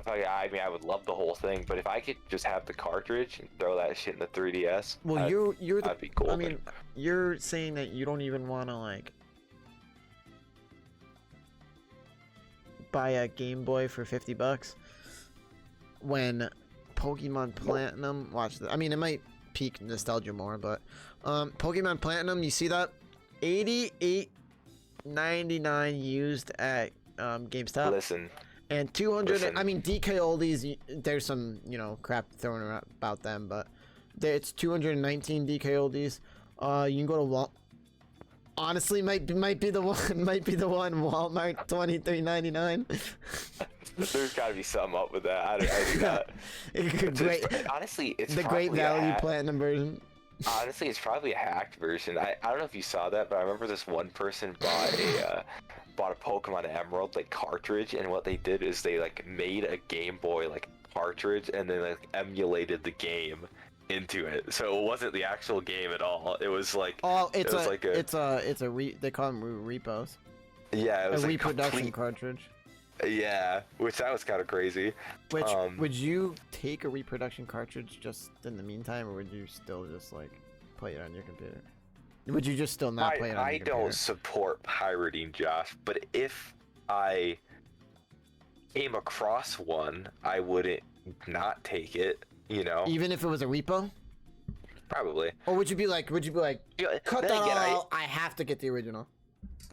I mean, I would love the whole thing, but if I could just have the cartridge and throw that shit in the 3DS, well, that'd be cool. I mean, you're saying that you don't even want to like buy a Game Boy for $50 when Pokemon Platinum. Watch that. I mean, it might peak nostalgia more, but Pokemon Platinum, you see that? $88.99 used at GameStop. Listen. And 200. I mean, DK oldies. There's some crap thrown around about them, but it's 219 DK oldies. You can go to honestly, might be the one. Walmart, $23.99. There's got to be something up with that. I do not. Honestly, it's the Great Value Platinum version. Honestly, it's probably a hacked version. I don't know if you saw that, but I remember this one person bought a Pokemon Emerald like cartridge, and what they did is they like made a Game Boy like cartridge and then like emulated the game into it. So it wasn't the actual game at all. It was like they call them repos. Yeah, it was a like reproduction cartridge. Yeah, which that was kind of crazy. Which would you take a reproduction cartridge just in the meantime, or would you still just like play it on your computer? Would you just still not play it on your computer? I don't support pirating, Josh, but if I came across one, I wouldn't not take it, Even if it was a repo? Probably. Or would you be like, cut that all out, I have to get the original?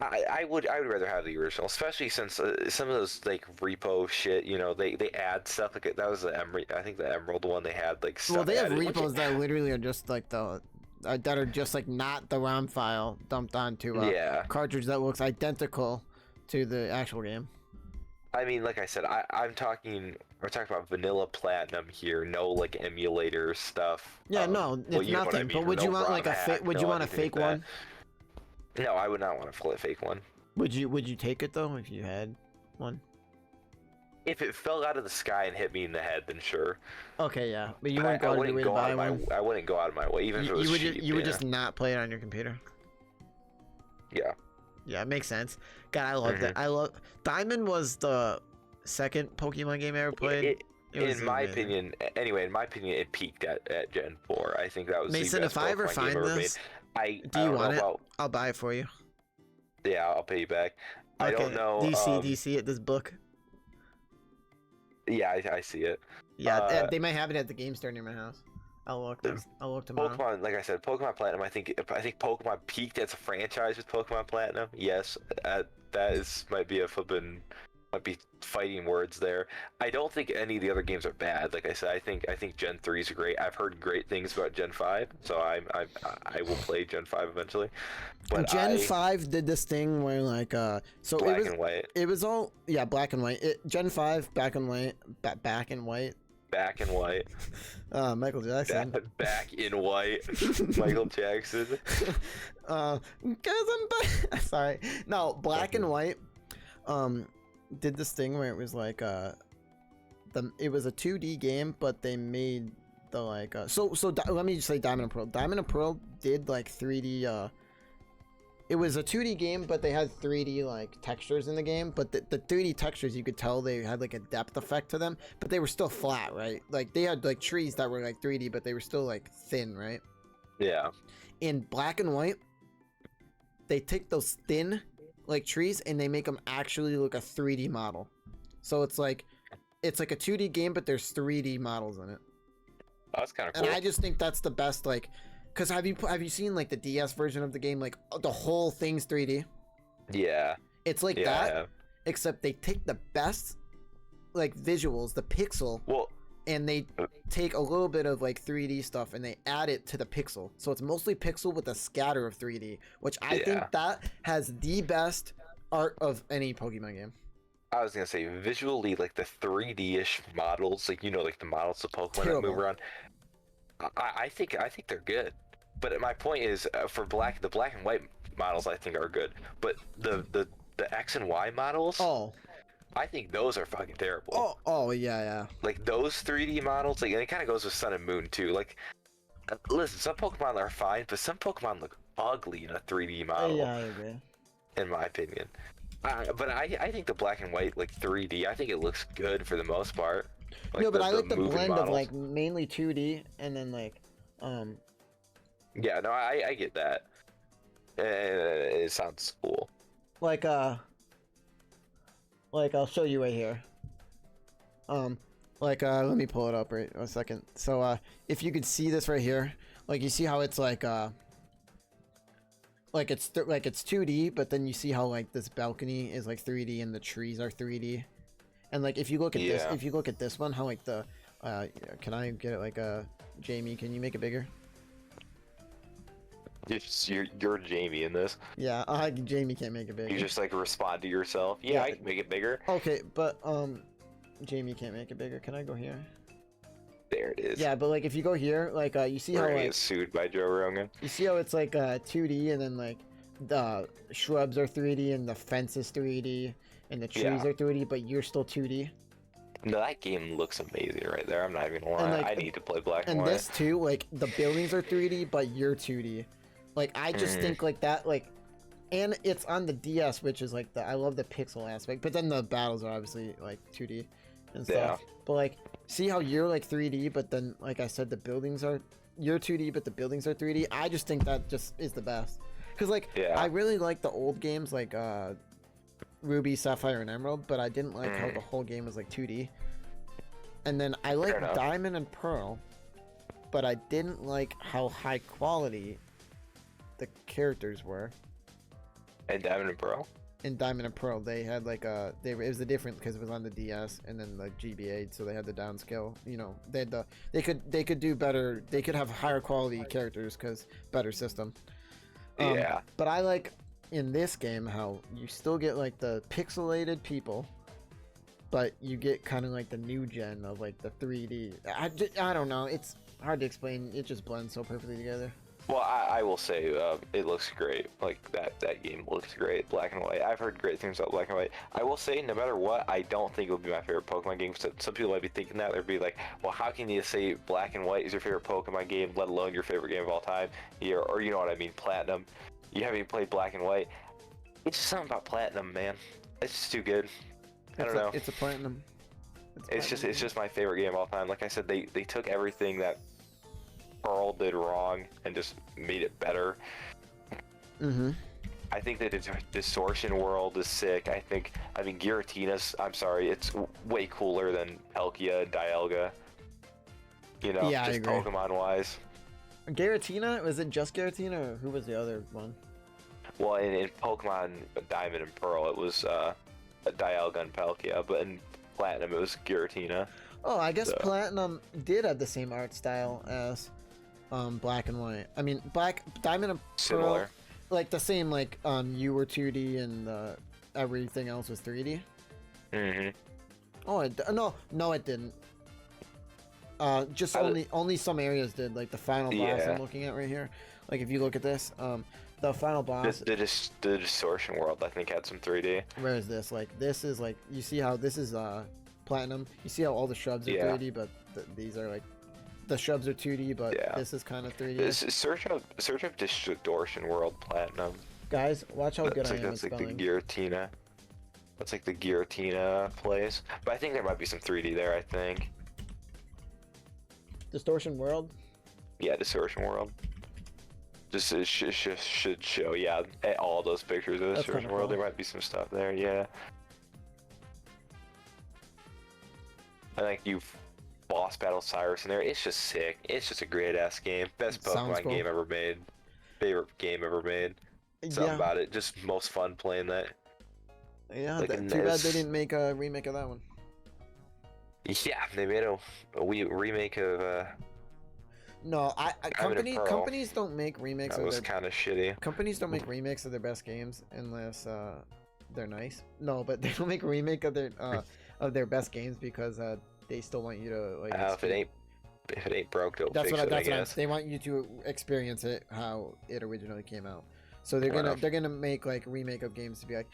I would rather have the original, especially since some of those like repo shit, they add stuff like that was the I think the Emerald one they had like stuff. Well, they have repos that literally are just like that are just like not the ROM file dumped onto a cartridge that looks identical to the actual game. I mean, like I said, we're talking about vanilla Platinum here, no like emulator stuff. Yeah, no, it's nothing. I mean, but would you want like a fake? Would you want a fake one? No, I would not want a fake one. Would you take it though if you had one? If it fell out of the sky and hit me in the head, then sure. Okay, yeah, but you wouldn't go out of your way to buy one. I wouldn't go out of my way, even if it was cheap. You would just not play it on your computer. Yeah. Yeah, it makes sense. God, I love that. Diamond was the second Pokemon game I ever played. In my opinion, it peaked at Gen 4. I think that was Mason, the best if I ever find this, do you want it? I'll buy it for you. Yeah, I'll pay you back. Okay. I don't know. Do you see it? This book? Yeah, I see it. Yeah, they might have it at the game store near my house. I'll look tomorrow. Pokemon, like I said, Pokemon Platinum. I think Pokemon peaked as a franchise with Pokemon Platinum. Yes, might be fighting words there. I don't think any of the other games are bad. Like I said, I think Gen 3 is great. I've heard great things about Gen 5, so I will play Gen 5 eventually. But Gen 5 did this thing where like so black and white. It was all black and white. Gen 5 back and white. Back and white. Back and white. Michael Jackson. Back in white. Michael Jackson. Cause I'm back. Sorry. No, black and white. Did this thing where it was like it was a 2D game, but they made the like let me just say Diamond and Pearl. Diamond and Pearl did like 3D. It was a 2D game, but they had 3D like textures in the game. But the 3D textures, you could tell they had like a depth effect to them, but they were still flat, right? Like they had like trees that were like 3D, but they were still like thin, right? Yeah. In black and white, they take those thin like trees and they make them actually look a 3D model. So it's like a 2D game, but there's 3D models in it. Oh, that's kind of cool. And I just think that's the best, like, because have you seen like the DS version of the game? Like the whole thing's 3D. Yeah. It's like that, except they take the best like visuals, the pixel. Well, and they take a little bit of like 3D stuff and they add it to the pixel. So it's mostly pixel with a scatter of 3D, which I think that has the best art of any Pokemon game. I was gonna say visually, like the 3D-ish models, like like the models of Pokemon that move around. I think they're good, but my point is for the black and white models I think are good, but the X and Y models, I think those are fucking terrible. Oh yeah. Like those 3D models, like, and it kind of goes with Sun and Moon too. Like, listen, some Pokemon are fine, but some Pokemon look ugly in a 3D model. Yeah, I agree. In my opinion. But I think the black and white, like 3D, I think it looks good for the most part. Like no, but I like the blend models. of like mainly 2D and then like Yeah, no, I get that. It sounds cool. Like I'll show you right here. Let me pull it up right a second. So if you could see this right here, like you see how it's like it's 2D, but then you see how like this balcony is like 3D and the trees are 3D. And like if you look at this one, how like the can I get it like Jamie, can you make it bigger? You're Jamie in this. Yeah, Jamie can't make it bigger. You just like respond to yourself. Yeah, I can make it bigger. Okay, but Jamie can't make it bigger. Can I go here? There it is. Yeah, but like if you go here, like you see We're how get sued by Joe Rogan. You see how it's like 2D and then like the shrubs are 3D and the fence is 3D and the trees are 3D, but you're still 2D. No, that game looks amazing right there. I'm not even gonna lie. Like, I need to play black and white. And this too, like the buildings are 3D, but you're 2D. Like I just think like that, like, and it's on the DS, which is like I love the pixel aspect, but then the battles are obviously like 2D and stuff. Yeah. But like, see how you're like 3D, but then like I said, you're 2D, but the buildings are 3D. I just think that just is the best. Cause like I really like the old games like Ruby, Sapphire, and Emerald, but I didn't like how the whole game was like 2D. And then I like Diamond and Pearl, but I didn't like how high quality the characters were. And Diamond and Pearl? In Diamond and Pearl, they had like it was a different because it was on the DS and then like GBA, so they had the downscale. You know, they could do better. They could have higher quality characters because better system. But I like in this game how you still get like the pixelated people, but you get kind of like the new gen of like the 3D. I don't know. It's hard to explain. It just blends so perfectly together. Well, I will say it looks great. Like that game looks great, black and white. I've heard great things about black and white. I will say, no matter what, I don't think it would be my favorite Pokemon game. So some people might be thinking that. They'd be like, well, how can you say black and white is your favorite Pokemon game, let alone your favorite game of all time? Or you know what I mean, Platinum. You haven't even played black and white. It's just something about Platinum, man. It's just too good. I don't know. It's a Platinum. It's just my favorite game of all time. Like I said, they took everything that Pearl did wrong and just made it better. I think that the Distortion World is sick. I mean Giratina's, I'm sorry, it's way cooler than Palkia and Dialga. You know, just Pokemon wise. Giratina? Was it just Giratina or who was the other one? Well, in Pokemon Diamond and Pearl, it was Dialga and Palkia, but in Platinum, it was Giratina. Oh, I guess Platinum did have the same art style as black and white. I mean, Diamond and Pearl, similar, like the same. Like you were 2D and everything else was 3D. Oh, no, it didn't. Just only some areas did. Like the final boss I'm looking at right here. Like if you look at this, the final boss. The Distortion World, I think, had some 3D. Where is this? Like this is like you see how this is Platinum. You see how all the shrubs are 3D, but these are like the shrubs are 2D, but this is kind of 3D. Search up Distortion World Platinum. Guys, watch how good I am That's at like spelling. the Giratina. That's like the Giratina place. But I think there might be some 3D there. I think. Distortion World. Yeah, Distortion World. Just should show all those pictures of Distortion World. Cool. There might be some stuff there. Yeah. I think you boss battle Cyrus in there. It's just sick. It's just a great ass game. Best Pokemon game ever made. Favorite game ever made. Something about it. Just most fun playing that. Yeah. Too bad they didn't make a remake of that one. Yeah, they made a remake of No, Diamond and Pearl. companies don't make remakes That of was their kind of shitty. companies don't make remakes of their best games unless they're nice. No, but they don't make a remake of their best games because they still want you to like. If it ain't broke, don't That's fix what it. that's I what guess. they want you to experience it how it originally came out. So they're Wow. gonna make like remake of games to be like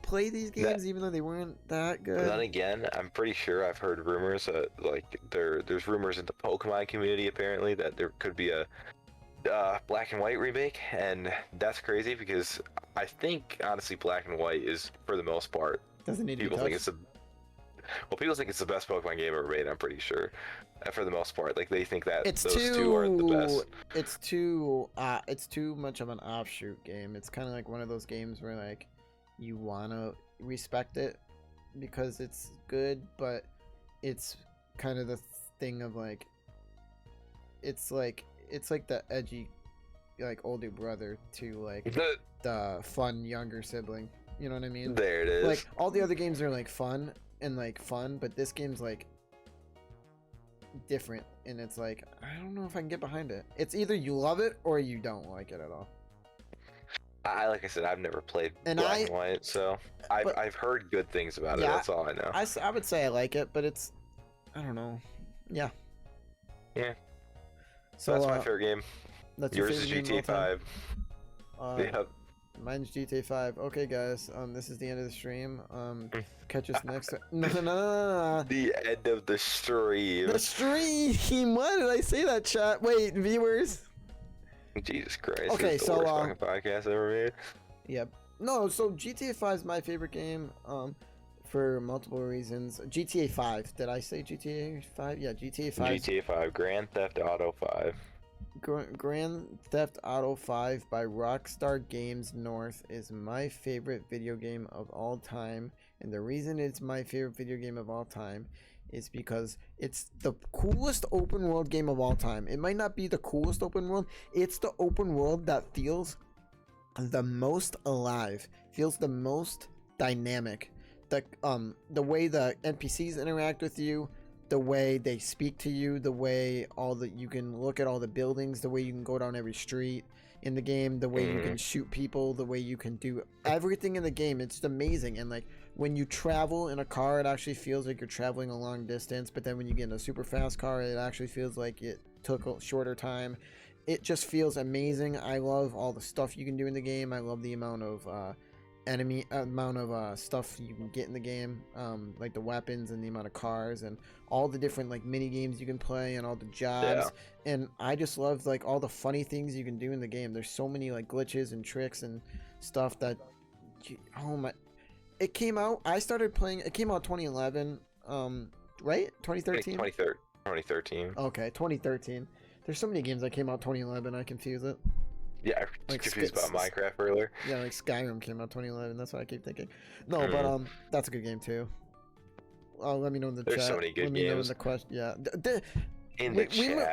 play these games even though they weren't that good. But then again, I'm pretty sure I've heard rumors that like there's rumors in the Pokemon community apparently that there could be a black and white remake, and that's crazy because I think honestly black and white is for the most part Doesn't need to people be think touched. people think it's the best Pokemon game ever made. I'm pretty sure, for the most part, like they think that It's those too, two are the best. It's too much of an offshoot game. It's kind of like one of those games where like you wanna respect it because it's good, but it's kind of the thing of like it's like the edgy like older brother to like the fun younger sibling. You know what I mean? There it is. Like all the other games are like fun, but this game's like different, and it's like I don't know if I can get behind it. It's either you love it or you don't like it at all. Like I said, I've never played And black and white, so I've heard good things about it. Yeah, That's all I know. I would say I like it, but it's I don't know. Yeah. Yeah. So that's my favorite game. That's Yours is your favorite game of all 5. time? Yep. Mine's GTA 5. Okay, guys. This is the end of the stream. Catch us next. No. The end of the stream. The stream. Why did I say that, chat? Wait, viewers. Jesus Christ. Okay, it's the so worst fucking podcast ever made. Yep. No, so GTA 5 is my favorite game. For multiple reasons. GTA 5. Did I say GTA 5? Yeah, GTA 5. GTA 5. Grand Theft Auto 5. Grand Theft Auto 5 by Rockstar Games North is my favorite video game of all time, and the reason it's my favorite video game of all time is because it's the coolest open world game of all time. It might not be the coolest open world, it's the open world that feels the most alive, feels the most dynamic. The way the NPCs interact with you, the way they speak to you, the way you can look at all the buildings, the way you can go down every street in the game, the way you can shoot people, the way you can do everything in the game. It's amazing. And like when you travel in a car, it actually feels like you're traveling a long distance, but then when you get in a super fast car, it actually feels like it took a shorter time. It just feels amazing. I love all the stuff you can do in the game. I love the amount of stuff you can get in the game, like the weapons and the amount of cars and all the different like mini games you can play and all the jobs. And I just love like all the funny things you can do in the game. There's so many like glitches and tricks and stuff that it came out, I started playing, it came out 2011, right? 2013? 2013. Okay, 2013. There's so many games that came out 2011, I confuse it. Yeah, I was confused about Minecraft earlier. Yeah, like Skyrim came out 2011. That's what I keep thinking. No, but that's a good game too. Let me know in the chat. There's so many good Let me games. know in the question. Yeah,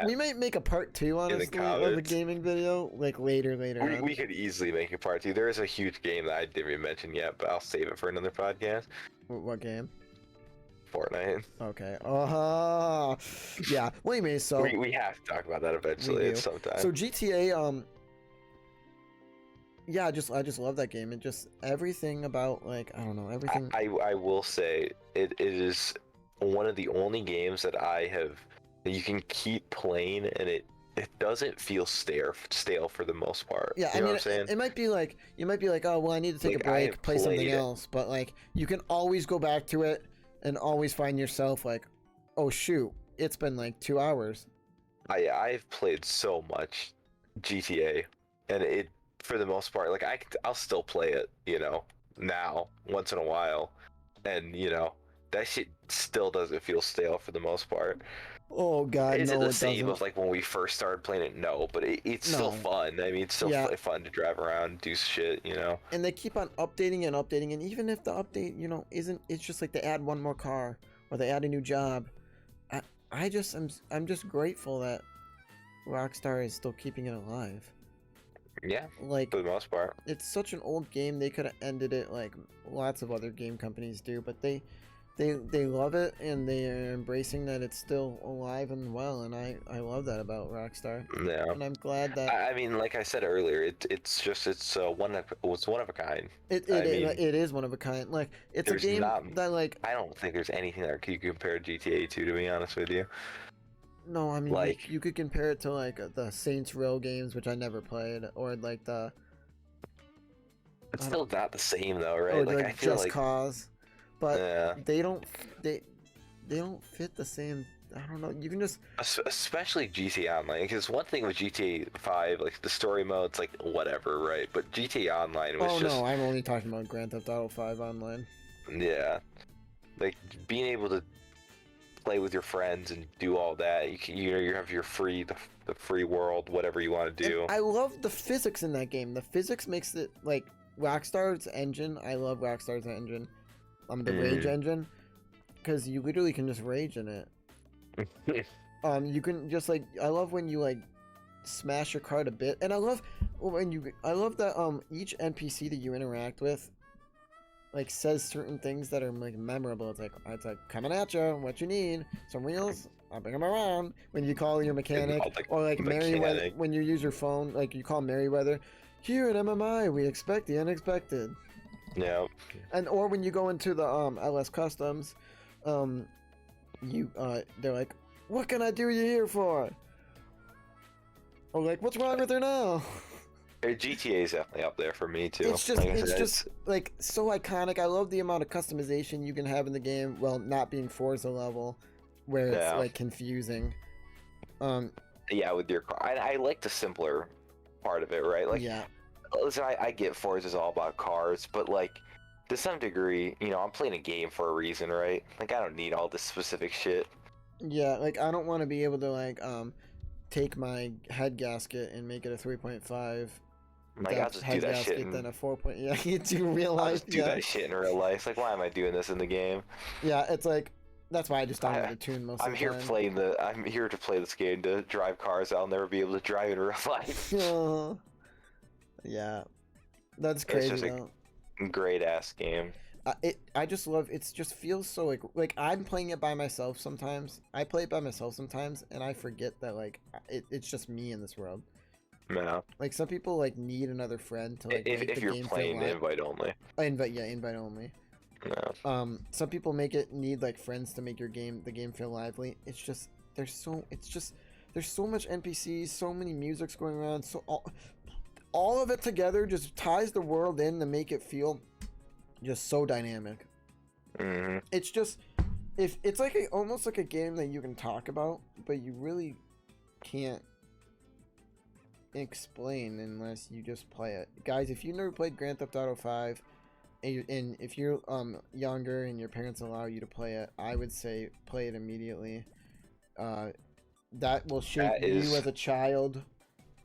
we might make a part 2 honestly of the gaming video like later on. We could easily make a part 2. There is a huge game that I didn't even mention yet, but I'll save it for another podcast. What game? Fortnite. Okay. Yeah. Well, anyway, so we have to talk about that eventually at some time. So GTA, yeah, I just love that game, and just everything about like I don't know everything. I will say it is one of the only games that you can keep playing and it doesn't feel stale for the most part. Yeah, you know what I'm saying? It might be like you might be like, oh well, I need to take a break, play something else, but like you can always go back to it and always find yourself like, oh shoot, it's been like 2 hours. I've played so much GTA, and it for the most part, like I'll still play it, now once in a while, and that shit still doesn't feel stale for the most part. Oh god, is no, it the it same doesn't. of like when we first started playing it? No, but it's still fun. I mean, it's still fun to drive around, do shit, And they keep on updating and even if the update, isn't, it's just like they add one more car or they add a new job. I'm just grateful that Rockstar is still keeping it alive. Yeah, like for the most part. It's such an old game. They could have ended it like lots of other game companies do, but they they love it, and they are embracing that it's still alive and well, and I love that about Rockstar. Yeah. And I'm glad that I mean, like I said earlier, it's one of a kind. it is one of a kind. Like, it's a game that, like, I don't think there's anything that you can compare GTA to be honest with you. No, I mean, like, you could compare it to like the Saints Row games, which I never played, or like the. It's still not the same though, right? Or like I feel Just like Cause, but yeah. they don't fit the same. I don't know. You can just especially GTA Online, because one thing with GTA 5, like the story mode's like whatever, right? But GTA Online was just. Oh no, I'm only talking about Grand Theft Auto 5 Online. Yeah, like being able to play with your friends and do all that. You have your the free world, whatever you want to do. And I love the physics in that game. The physics makes it like Rockstar's engine. I love Rockstar's engine. The Rage engine, because you literally can just rage in it. You can just like, I love when you like smash your car to bit, and I love that each NPC that you interact with like says certain things that are like memorable. It's like coming at you, what you need, some wheels, I'll bring them around. When you call your mechanic, or like Merryweather, when you use your phone, like you call Merryweather, here at MMI we expect the unexpected. Yeah. And or when you go into the LS Customs, they're like, what can I do you here for? Or like, what's wrong with her now? GTA is definitely up there for me too. It's just like so iconic. I love the amount of customization you can have in the game. Well, not being Forza level, where it's like confusing. Yeah, with your car, I like the simpler part of it, right? Like, yeah. Listen, I get Forza is all about cars, but like to some degree, I'm playing a game for a reason, right? Like, I don't need all this specific shit. Yeah, like I don't want to be able to like take my head gasket and make it a 3.5. Like, I'll just do that shit. Then a 4. Yeah, you do real life. I'll just do that shit in real life. Like, why am I doing this in the game? Yeah, it's like that's why I just don't have the tune most of the time. I'm here to play this game to drive cars I'll never be able to drive in real life. Yeah, that's crazy. It's just a great ass game. I just love it. Just feels so like I'm playing it by myself sometimes. I play it by myself sometimes, and I forget that like it's just me in this world. No. Like some people like need another friend to like if you're playing invite only. Invite only. No. Some people need like friends to make the game feel lively. It's just there's so much NPCs, so many musics going around, so all of it together just ties the world in to make it feel just so dynamic. Mm-hmm. It's just it's like almost like a game that you can talk about, but you really can't explain unless you just play it. Guys, if you've never played Grand Theft Auto 5 and if you're younger and your parents allow you to play it, I would say play it immediately. That will shape you as a child.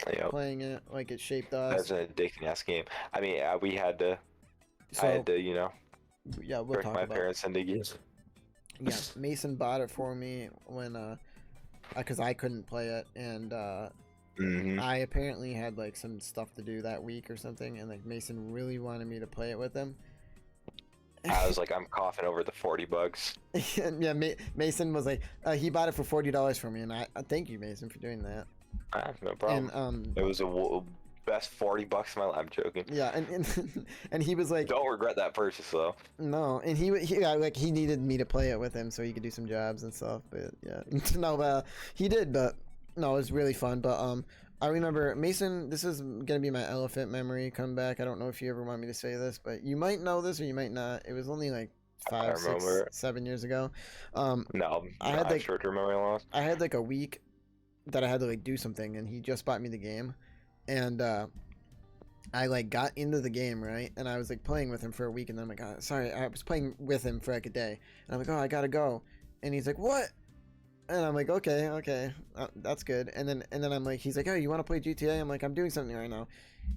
Yep. Playing it like it shaped us. That's an addicting ass game. I mean, I had to yeah, we'll talk my about parents into games. Yeah, Mason bought it for me when because I couldn't play it, and I apparently had like some stuff to do that week or something, and like Mason really wanted me to play it with him. I was like, I'm coughing over the $40. Yeah, Mason was like, he bought it for $40 for me, and I thank you, Mason, for doing that. No problem. And it was a best $40 of my life. I'm joking. Yeah, and he was like, don't regret that purchase though. No, and he needed me to play it with him so he could do some jobs and stuff. But yeah, no, he did. But no, it was really fun. But I remember Mason. This is gonna be my elephant memory comeback. I don't know if you ever want me to say this, but you might know this or you might not. It was only like 5, 6, 7 years ago. No, I had like short-term memory loss. I had like a week that I had to like do something, and he just bought me the game, and I like got into the game, right, and I was like playing with him for a week, and then I'm like, oh, sorry, I was playing with him for like a day, and I'm like, oh, I gotta go, and he's like, what? And I'm like, okay, that's good. And then I'm like, he's like, oh, you want to play GTA? I'm like, I'm doing something right now.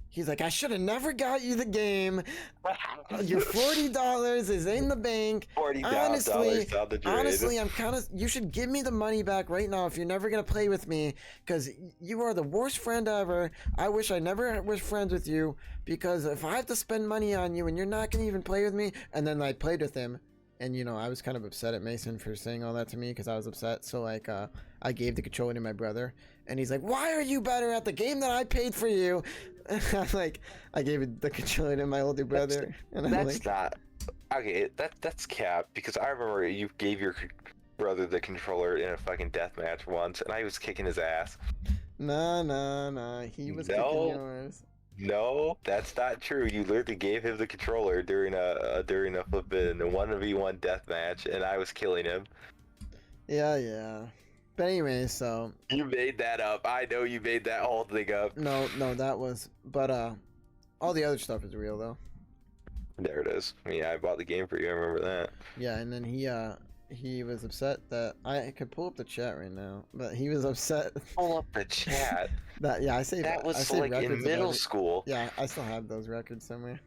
He's like, I should have never got you the game. Your $40 is in the bank. Honestly, I'm kind of. You should give me the money back right now if you're never gonna play with me, because you are the worst friend ever. I wish I never was friends with you, because if I have to spend money on you and you're not gonna even play with me, and then I played with him. And you know, I was kind of upset at Mason for saying all that to me because I was upset. So like, I gave the controller to my brother, and he's like, "Why are you better at the game that I paid for you?" And I'm like, I gave the controller to my older brother, and I'm That's like, not okay. That's cap because I remember you gave your brother the controller in a fucking deathmatch once, and I was kicking his ass. Nah. He was kicking yours. No, that's not true. You literally gave him the controller during a flippin' 1v1 deathmatch, and I was killing him. Yeah. But anyway, so You made that up. I know you made that whole thing up. no, that was. But all the other stuff is real though. There it is. Yeah, I bought the game for you. I remember that. Yeah, and then he was upset that I could pull up the chat right now, but he was upset. Pull up the chat. That yeah, I saved That was I saved like in records middle about it. school. Yeah, I still have those records somewhere.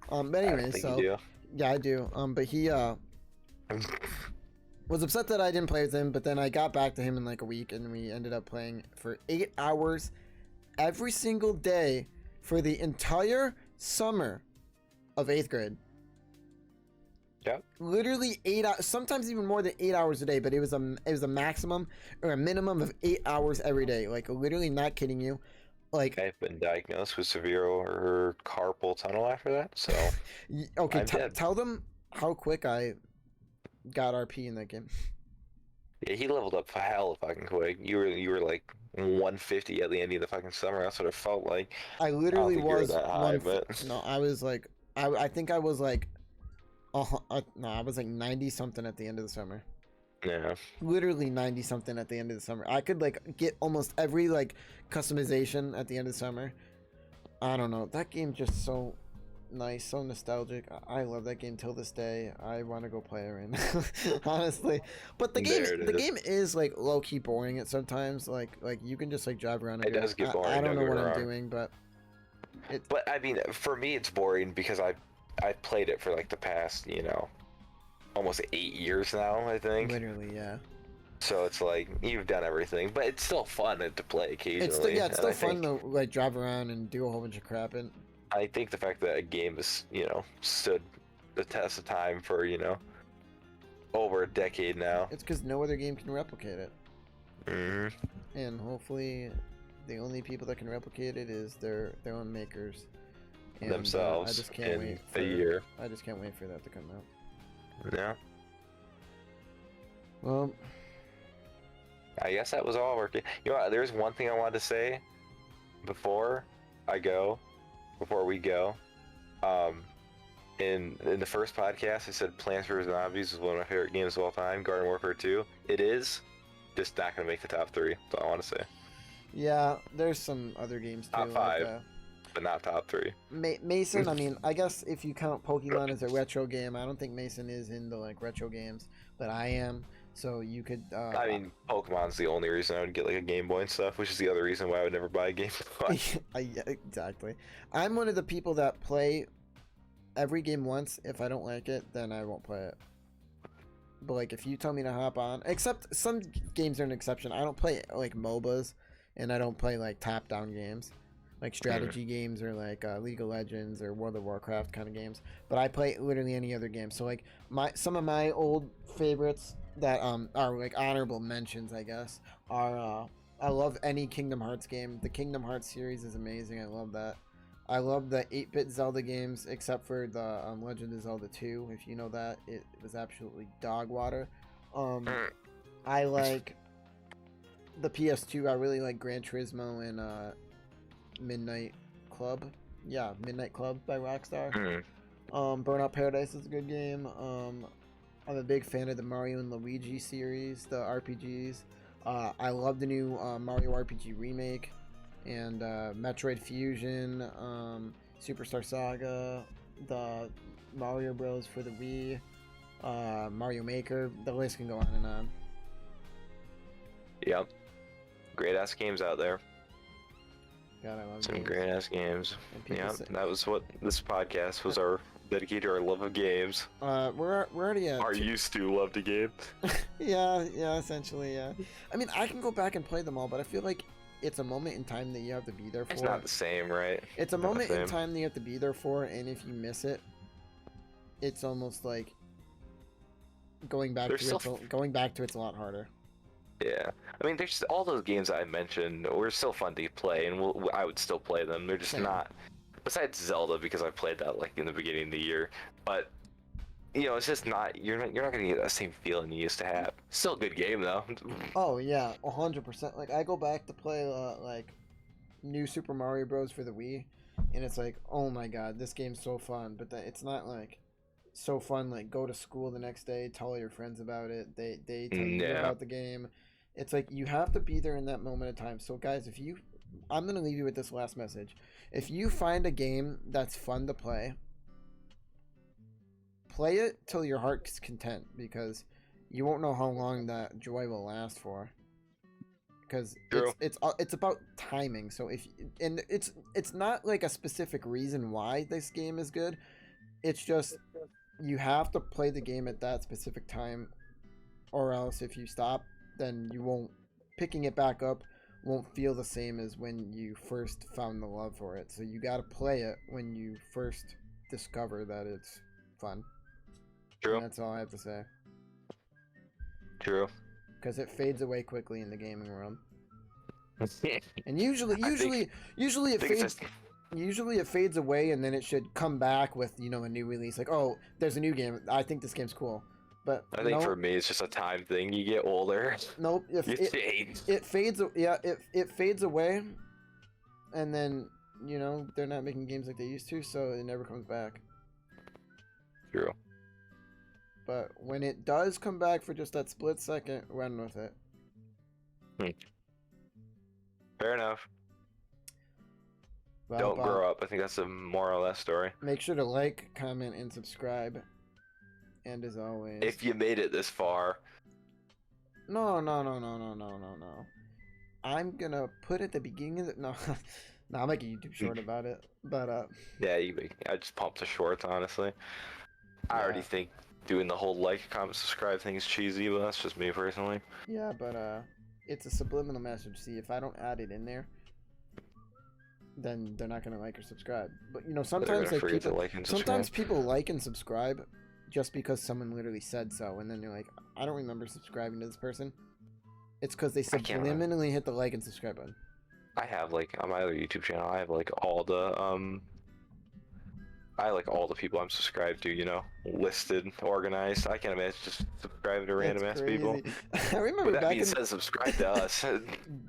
But I anyway, don't think so you do. yeah, I do. But he was upset that I didn't play with him, but then I got back to him in like a week, and we ended up playing for 8 hours every single day for the entire summer of 8th grade. Yep. Literally 8 hours, sometimes even more than 8 hours a day, but it was a maximum or a minimum of 8 hours every day. Like literally, not kidding you. Like I've been diagnosed with severe or carpal tunnel after that, so okay, I'm dead. tell them how quick I got RP in that game. Yeah, he leveled up hell fucking quick. You were like 150 at the end of the fucking summer. That's what it felt like. I literally think you were was that high, but no, I was like I think I was like no, I was like 90 something at the end of the summer. yeah. Literally 90 something at the end of the summer. I could like get almost every like customization at the end of the summer. I don't know. That game's just so nice, so nostalgic. I love that game till this day. I want to go play it right now, honestly. But the game is like low key boring at sometimes. Like you can just like drive around. And It does get boring. I don't know what I'm wrong. doing, but But I mean, for me, it's boring because I've played it for like the past, almost 8 years now, I think. literally, yeah. So it's like you've done everything, but it's still fun to play occasionally. It's still fun to like drive around and do a whole bunch of crap. And I think the fact that a game has, stood the test of time for, over a decade now. it's because no other game can replicate it. hmm And hopefully, the only people that can replicate it is their own makers. And, Themselves I just can't wait a year. I just can't wait for that to come out. Yeah. Well, I guess that was all working. You know what, there's one thing I wanted to say before we go. In the first podcast, I said Plants vs. Zombies is one of my favorite games of all time. Garden Warfare 2. It is. Just not going to make the top 3. That's all I want to say. yeah, there's some other games too. Top 5, like, but not top 3. Mason, I mean, I guess if you count Pokemon as a retro game, I don't think Mason is into like retro games, but I am. So you could. I mean, Pokemon's the only reason I would get like a Game Boy and stuff, which is the other reason why I would never buy a Game Boy. yeah, exactly. I'm one of the people that play every game once. If I don't like it, then I won't play it. But like, if you tell me to hop on, except some games are an exception. I don't play like MOBAs, and I don't play like top-down games, like strategy games or like League of Legends or World of Warcraft kind of games. But I play literally any other game. So like some of my old favorites that are like honorable mentions, I guess, are I love any Kingdom Hearts game. The Kingdom Hearts series is amazing. I love that. I love the 8-bit Zelda games, except for the Legend of Zelda 2. If you know that, it was absolutely dog water. I like the PS2. I really like Gran Turismo and Midnight Club. Yeah, Midnight Club by Rockstar. Burnout Paradise is a good game. I'm a big fan of the Mario and Luigi series, the RPGs. I love the new Mario RPG remake and Metroid Fusion, Superstar Saga, the Mario Bros. For the Wii, Mario Maker. The list can go on and on. Yep. Great ass games out there. God, I love some games. great ass games. Yeah, say- that was what this podcast was dedicated to our love of games. We're already at. Our used to love the game. yeah, essentially, yeah. I mean, I can go back and play them all, but I feel like it's a moment in time that you have to be there for. It's not the same, right? It's a moment in time that you have to be there for, and if you miss it, it's almost like going back to it's a lot harder. Yeah, I mean, there's all those games I mentioned were still fun to play, and I would still play them. They're just not. Besides Zelda, because I played that like in the beginning of the year, but it's just not. You're not gonna get that same feeling you used to have. Still a good game though. Oh yeah, 100%. Like I go back to play like New Super Mario Bros. For the Wii, and it's like, oh my god, this game's so fun. But it's not like so fun. Like go to school the next day, tell all your friends about it. They tell you about the game. It's like you have to be there in that moment of time. So guys, I'm gonna leave you with this last message. If you find a game that's fun to play it till your heart's content, because you won't know how long that joy will last for. Because it's about timing. So it's not like a specific reason why this game is good. It's just you have to play the game at that specific time, or else if you stop, then you won't, picking it back up won't feel the same as when you first found the love for it. So you got to play it when you first discover that it's fun. True. And that's all I have to say. True. Because it fades away quickly in the gaming world. And usually it fades away, and then it should come back with a new release. Like, oh, there's a new game. I think this game's cool. But I think for me, it's just a time thing. You get older. Nope. It fades. Yeah, it fades away, and then they're not making games like they used to, so it never comes back. True. But when it does come back for just that split second, run with it. Fair enough. Well, don't grow up. I think that's the moral of that story. Make sure to like, comment, and subscribe. And as always, if you made it this far. No. I'm gonna put at the beginning of the no. I'll make a YouTube short about it. But yeah, I just pumped the shorts, honestly. I already think doing the whole like, comment, subscribe thing is cheesy, but that's just me personally. Yeah, but it's a subliminal message. See, if I don't add it in there, then they're not gonna like or subscribe. But sometimes people like and subscribe just because someone literally said so, and then you're like, I don't remember subscribing to this person. It's because they subliminally hit the like and subscribe button. I have on my other YouTube channel, I have all the all the people I'm subscribed to, listed, organized. I can't imagine just subscribing to random ass people. I remember that means says subscribe to us.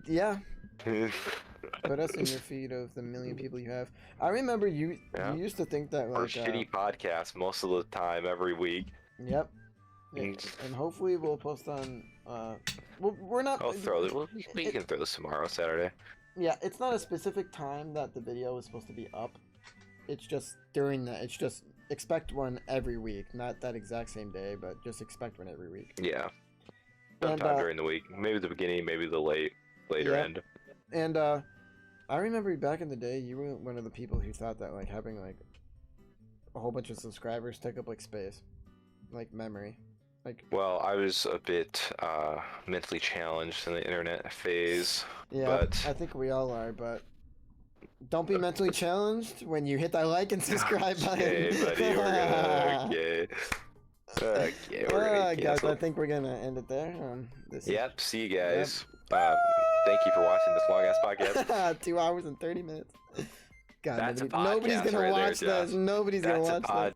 Yeah. Put us in your feed of the million people you have. I remember you used to think that we're shitty podcast most of the time every week. Yep. And hopefully we'll post on. We're not. We can throw this tomorrow, Saturday. Yeah, it's not a specific time that the video is supposed to be up. It's just during that. It's just expect one every week, not that exact same day, but just expect one every week. Yeah. Sometime during the week, maybe the beginning, maybe the later end. And I remember back in the day, you were one of the people who thought that having a whole bunch of subscribers took up space, memory. Well, I was a bit mentally challenged in the internet phase. Yeah, but I think we all are, but don't be mentally challenged when you hit that like and subscribe button. Okay, buddy, we're gonna Okay, guys, I think we're gonna end it there. Yep, see you guys. Yep. Thank you for watching this long ass podcast. 2 hours and 30 minutes. God, That's nobody's gonna watch this. Nobody's gonna watch this.